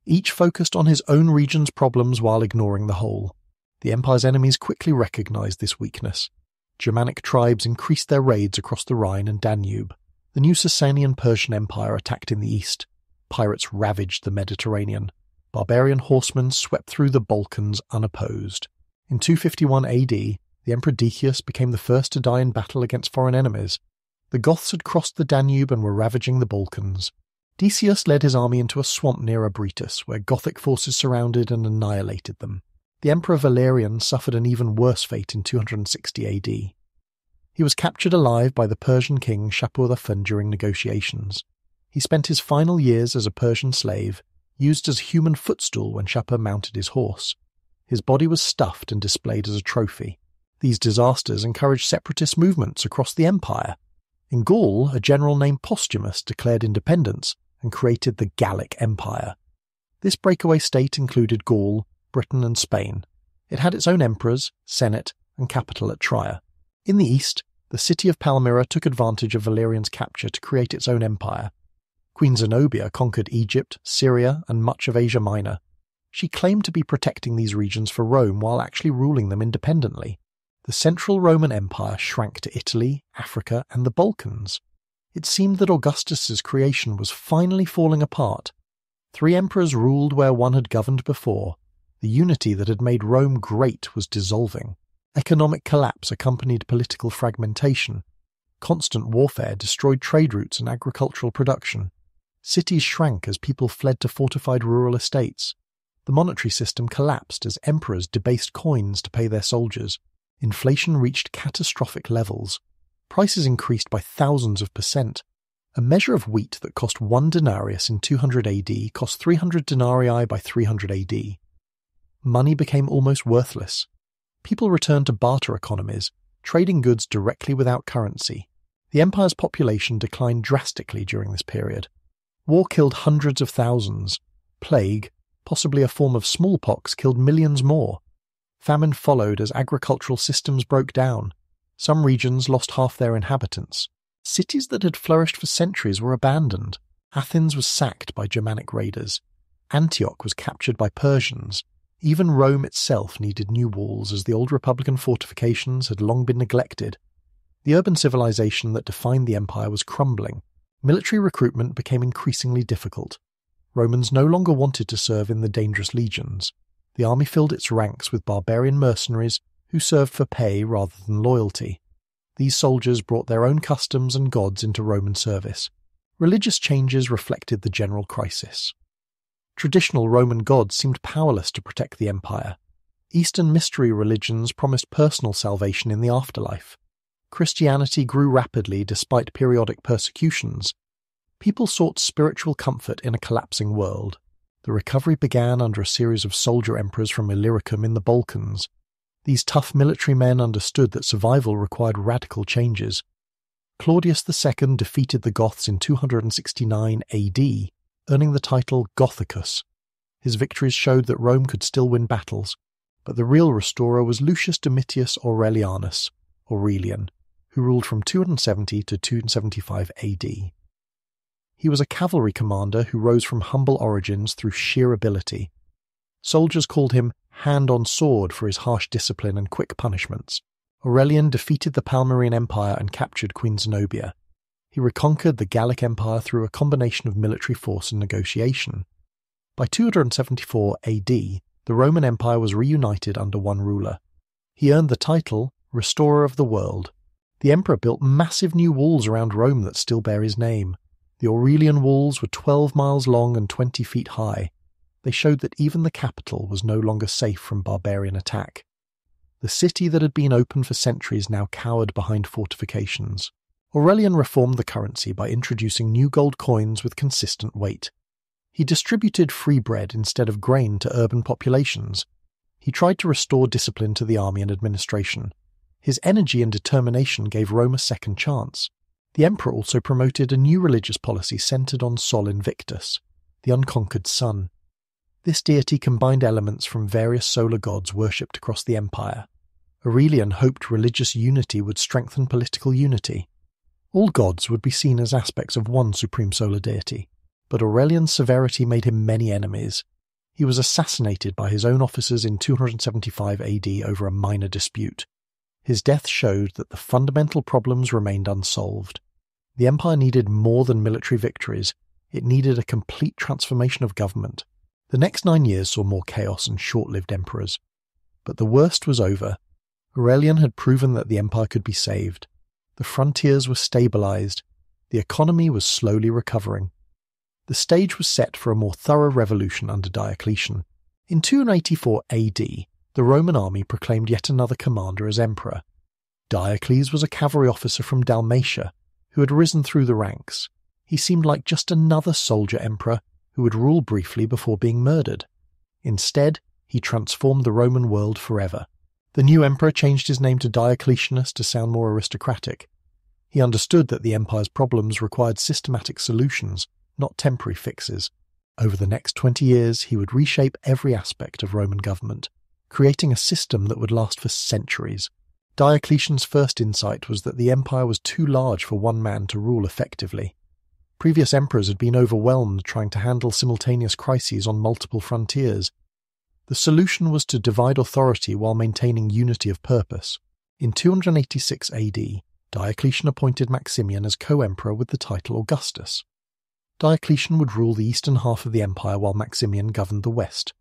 Each focused on his own region's problems while ignoring the whole. The empire's enemies quickly recognized this weakness. Germanic tribes increased their raids across the Rhine and Danube. The new Sasanian Persian Empire attacked in the east. Pirates ravaged the Mediterranean. Barbarian horsemen swept through the Balkans unopposed. In 251 AD, the Emperor Decius became the first to die in battle against foreign enemies. The Goths had crossed the Danube and were ravaging the Balkans. Decius led his army into a swamp near Abritus, where Gothic forces surrounded and annihilated them. The Emperor Valerian suffered an even worse fate in 260 AD. He was captured alive by the Persian king Shapur-Fan during negotiations. He spent his final years as a Persian slave, used as a human footstool when Shapur mounted his horse. His body was stuffed and displayed as a trophy. These disasters encouraged separatist movements across the empire. In Gaul, a general named Postumus declared independence and created the Gallic Empire. This breakaway state included Gaul, Britain and Spain. It had its own emperors, senate, and capital at Trier. In the east, the city of Palmyra took advantage of Valerian's capture to create its own empire. Queen Zenobia conquered Egypt, Syria, and much of Asia Minor. She claimed to be protecting these regions for Rome while actually ruling them independently. The central Roman Empire shrank to Italy, Africa, and the Balkans. It seemed that Augustus's creation was finally falling apart. 3 emperors ruled where one had governed before. The unity that had made Rome great was dissolving. Economic collapse accompanied political fragmentation. Constant warfare destroyed trade routes and agricultural production. Cities shrank as people fled to fortified rural estates. The monetary system collapsed as emperors debased coins to pay their soldiers. Inflation reached catastrophic levels. Prices increased by thousands of %. A measure of wheat that cost 1 denarius in 200 AD cost 300 denarii by 300 AD. Money became almost worthless. People returned to barter economies, trading goods directly without currency. The empire's population declined drastically during this period. War killed hundreds of thousands. Plague, possibly a form of smallpox, killed millions more. Famine followed as agricultural systems broke down. Some regions lost half their inhabitants. Cities that had flourished for centuries were abandoned. Athens was sacked by Germanic raiders. Antioch was captured by Persians. Even Rome itself needed new walls as the old republican fortifications had long been neglected. The urban civilization that defined the empire was crumbling. Military recruitment became increasingly difficult. Romans no longer wanted to serve in the dangerous legions. The army filled its ranks with barbarian mercenaries who served for pay rather than loyalty. These soldiers brought their own customs and gods into Roman service. Religious changes reflected the general crisis. Traditional Roman gods seemed powerless to protect the empire. Eastern mystery religions promised personal salvation in the afterlife. Christianity grew rapidly despite periodic persecutions. People sought spiritual comfort in a collapsing world. The recovery began under a series of soldier emperors from Illyricum in the Balkans. These tough military men understood that survival required radical changes. Claudius II defeated the Goths in 269 AD, earning the title Gothicus. His victories showed that Rome could still win battles, but the real restorer was Lucius Domitius Aurelianus, Aurelian, who ruled from 270 to 275 AD. He was a cavalry commander who rose from humble origins through sheer ability. Soldiers called him hand on sword for his harsh discipline and quick punishments. Aurelian defeated the Palmyrene Empire and captured Queen Zenobia. He reconquered the Gallic Empire through a combination of military force and negotiation. By 274 AD, the Roman Empire was reunited under one ruler. He earned the title Restorer of the World. The emperor built massive new walls around Rome that still bear his name. The Aurelian walls were 12 miles long and 20 feet high. They showed that even the capital was no longer safe from barbarian attack. The city that had been open for centuries now cowered behind fortifications. Aurelian reformed the currency by introducing new gold coins with consistent weight. He distributed free bread instead of grain to urban populations. He tried to restore discipline to the army and administration. His energy and determination gave Rome a second chance. The emperor also promoted a new religious policy centered on Sol Invictus, the unconquered sun. This deity combined elements from various solar gods worshipped across the empire. Aurelian hoped religious unity would strengthen political unity. All gods would be seen as aspects of one supreme solar deity, but Aurelian's severity made him many enemies. He was assassinated by his own officers in 275 AD over a minor dispute. His death showed that the fundamental problems remained unsolved. The empire needed more than military victories. It needed a complete transformation of government. The next 9 years saw more chaos and short-lived emperors. But the worst was over. Aurelian had proven that the empire could be saved. The frontiers were stabilized. The economy was slowly recovering. The stage was set for a more thorough revolution under Diocletian. In 284 AD, the Roman army proclaimed yet another commander as emperor. Diocles was a cavalry officer from Dalmatia, who had risen through the ranks. He seemed like just another soldier emperor who would rule briefly before being murdered. Instead, he transformed the Roman world forever. The new emperor changed his name to Diocletianus to sound more aristocratic. He understood that the empire's problems required systematic solutions, not temporary fixes. Over the next 20 years, he would reshape every aspect of Roman government, creating a system that would last for centuries. Diocletian's first insight was that the empire was too large for one man to rule effectively. Previous emperors had been overwhelmed trying to handle simultaneous crises on multiple frontiers. The solution was to divide authority while maintaining unity of purpose. In 286 AD, Diocletian appointed Maximian as co-emperor with the title Augustus. Diocletian would rule the eastern half of the empire while Maximian governed the west.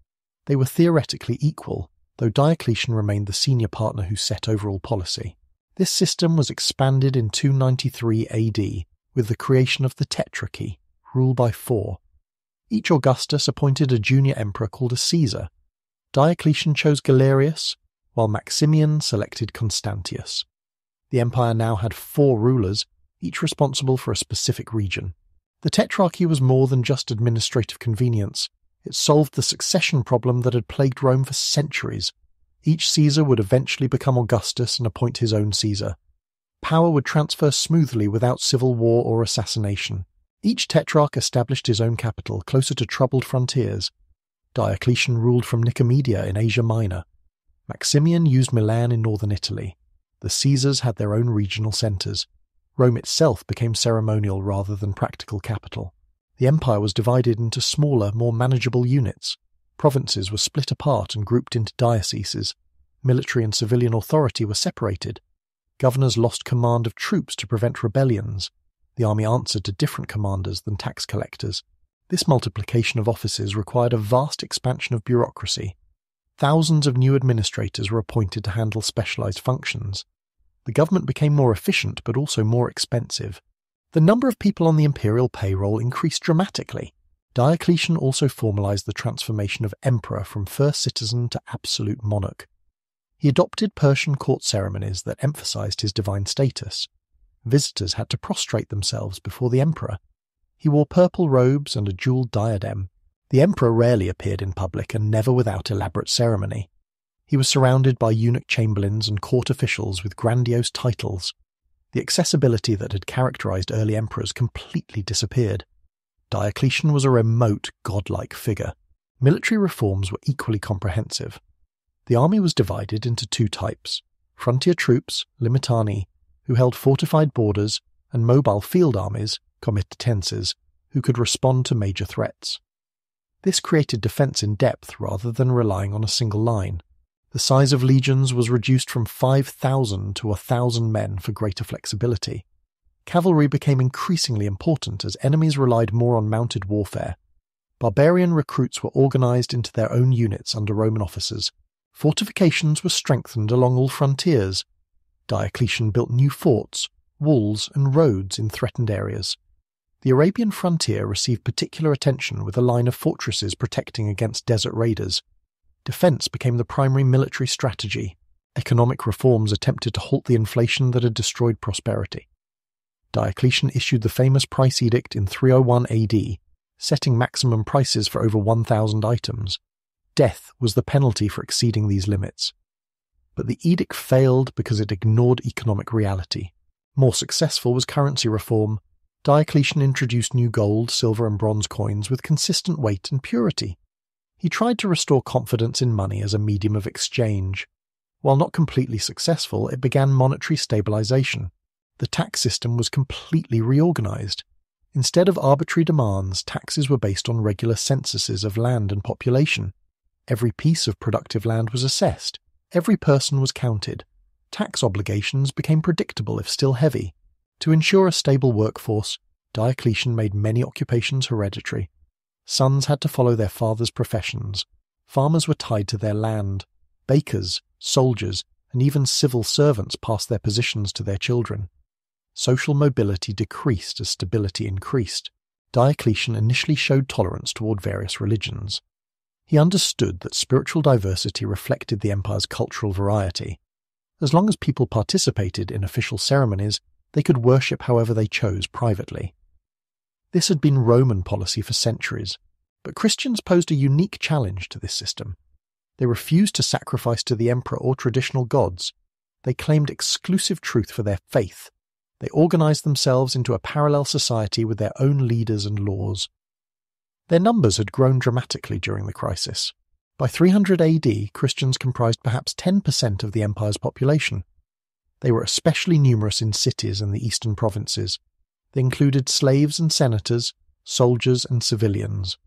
They were theoretically equal, though Diocletian remained the senior partner who set overall policy. This system was expanded in 293 AD with the creation of the Tetrarchy, rule by 4. Each Augustus appointed a junior emperor called a Caesar. Diocletian chose Galerius, while Maximian selected Constantius. The empire now had 4 rulers, each responsible for a specific region. The Tetrarchy was more than just administrative convenience. It solved the succession problem that had plagued Rome for centuries. Each Caesar would eventually become Augustus and appoint his own Caesar. Power would transfer smoothly without civil war or assassination. Each tetrarch established his own capital closer to troubled frontiers. Diocletian ruled from Nicomedia in Asia Minor. Maximian used Milan in northern Italy. The Caesars had their own regional centres. Rome itself became ceremonial rather than practical capital. The empire was divided into smaller, more manageable units. Provinces were split apart and grouped into dioceses. Military and civilian authority were separated. Governors lost command of troops to prevent rebellions. The army answered to different commanders than tax collectors. This multiplication of offices required a vast expansion of bureaucracy. Thousands of new administrators were appointed to handle specialized functions. The government became more efficient but also more expensive. The number of people on the imperial payroll increased dramatically. Diocletian also formalized the transformation of emperor from first citizen to absolute monarch. He adopted Persian court ceremonies that emphasized his divine status. Visitors had to prostrate themselves before the emperor. He wore purple robes and a jeweled diadem. The emperor rarely appeared in public and never without elaborate ceremony. He was surrounded by eunuch chamberlains and court officials with grandiose titles. The accessibility that had characterized early emperors completely disappeared. Diocletian was a remote, godlike figure. Military reforms were equally comprehensive. The army was divided into two types: frontier troops, limitani, who held fortified borders, and mobile field armies, comitatenses, who could respond to major threats. This created defense in depth rather than relying on a single line. The size of legions was reduced from 5,000 to 1,000 men for greater flexibility. Cavalry became increasingly important as enemies relied more on mounted warfare. Barbarian recruits were organized into their own units under Roman officers. Fortifications were strengthened along all frontiers. Diocletian built new forts, walls, and roads in threatened areas. The Arabian frontier received particular attention with a line of fortresses protecting against desert raiders. Defense became the primary military strategy. Economic reforms attempted to halt the inflation that had destroyed prosperity. Diocletian issued the famous price edict in 301 AD, setting maximum prices for over 1,000 items. Death was the penalty for exceeding these limits. But the edict failed because it ignored economic reality. More successful was currency reform. Diocletian introduced new gold, silver, and bronze coins with consistent weight and purity. He tried to restore confidence in money as a medium of exchange. While not completely successful, it began monetary stabilization. The tax system was completely reorganized. Instead of arbitrary demands, taxes were based on regular censuses of land and population. Every piece of productive land was assessed. Every person was counted. Tax obligations became predictable if still heavy. To ensure a stable workforce, Diocletian made many occupations hereditary. Sons had to follow their fathers' professions. Farmers were tied to their land. Bakers, soldiers, and even civil servants passed their positions to their children. Social mobility decreased as stability increased. Diocletian initially showed tolerance toward various religions. He understood that spiritual diversity reflected the empire's cultural variety. As long as people participated in official ceremonies, they could worship however they chose privately. This had been Roman policy for centuries, but Christians posed a unique challenge to this system. They refused to sacrifice to the emperor or traditional gods. They claimed exclusive truth for their faith. They organized themselves into a parallel society with their own leaders and laws. Their numbers had grown dramatically during the crisis. By 300 AD, Christians comprised perhaps 10% of the empire's population. They were especially numerous in cities and the eastern provinces. They included slaves and senators, soldiers and civilians.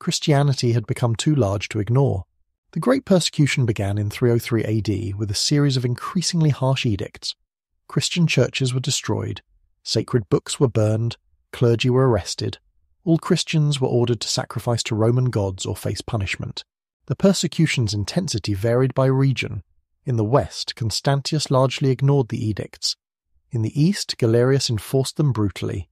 Christianity had become too large to ignore. The Great Persecution began in 303 AD with a series of increasingly harsh edicts. Christian churches were destroyed, sacred books were burned, clergy were arrested. All Christians were ordered to sacrifice to Roman gods or face punishment. The persecution's intensity varied by region. In the west, Constantius largely ignored the edicts. In the east, Galerius enforced them brutally.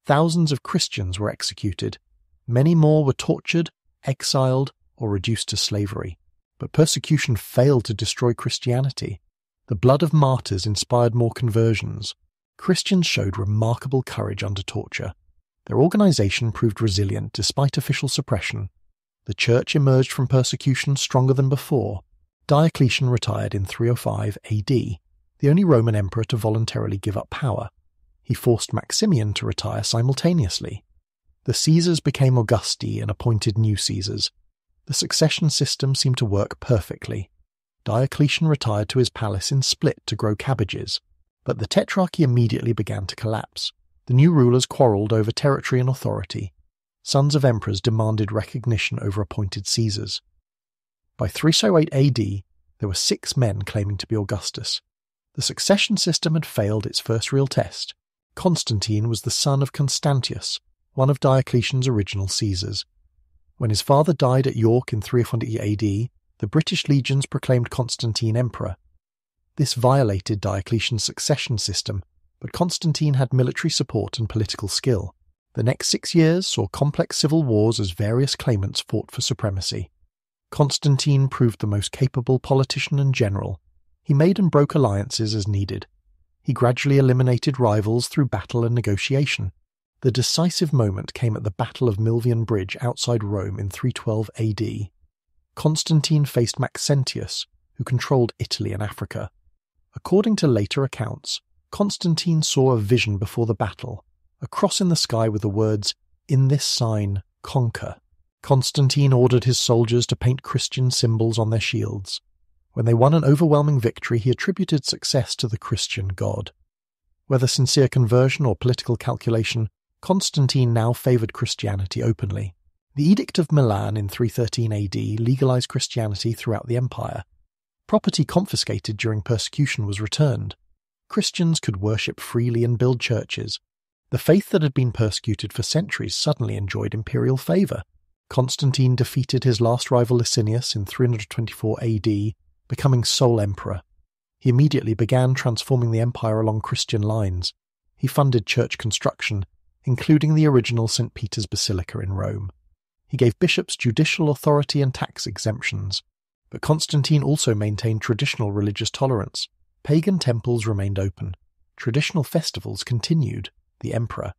Thousands of Christians were executed. Many more were tortured, exiled, or reduced to slavery. But persecution failed to destroy Christianity. The blood of martyrs inspired more conversions. Christians showed remarkable courage under torture. Their organization proved resilient despite official suppression. The church emerged from persecution stronger than before. Diocletian retired in 305 AD, the only Roman emperor to voluntarily give up power. He forced Maximian to retire simultaneously. The Caesars became Augusti and appointed new Caesars. The succession system seemed to work perfectly. Diocletian retired to his palace in Split to grow cabbages, but the tetrarchy immediately began to collapse. The new rulers quarrelled over territory and authority. Sons of emperors demanded recognition over appointed Caesars. By 308 AD, there were 6 men claiming to be Augustus. The succession system had failed its first real test. Constantine was the son of Constantius, one of Diocletian's original Caesars. When his father died at York in 340 AD, the British legions proclaimed Constantine emperor. This violated Diocletian's succession system, but Constantine had military support and political skill. The next 6 years saw complex civil wars as various claimants fought for supremacy. Constantine proved the most capable politician and general. He made and broke alliances as needed. He gradually eliminated rivals through battle and negotiation. The decisive moment came at the Battle of Milvian Bridge outside Rome in 312 AD. Constantine faced Maxentius, who controlled Italy and Africa. According to later accounts, Constantine saw a vision before the battle, a cross in the sky with the words, "In this sign, conquer." Constantine ordered his soldiers to paint Christian symbols on their shields. When they won an overwhelming victory, he attributed success to the Christian God. Whether sincere conversion or political calculation, Constantine now favoured Christianity openly. The Edict of Milan in 313 AD legalised Christianity throughout the empire. Property confiscated during persecution was returned. Christians could worship freely and build churches. The faith that had been persecuted for centuries suddenly enjoyed imperial favour. Constantine defeated his last rival Licinius in 324 AD, becoming sole emperor. He immediately began transforming the empire along Christian lines. He funded church construction, including the original St. Peter's Basilica in Rome. He gave bishops judicial authority and tax exemptions. But Constantine also maintained traditional religious tolerance. Pagan temples remained open. Traditional festivals continued. The emperor,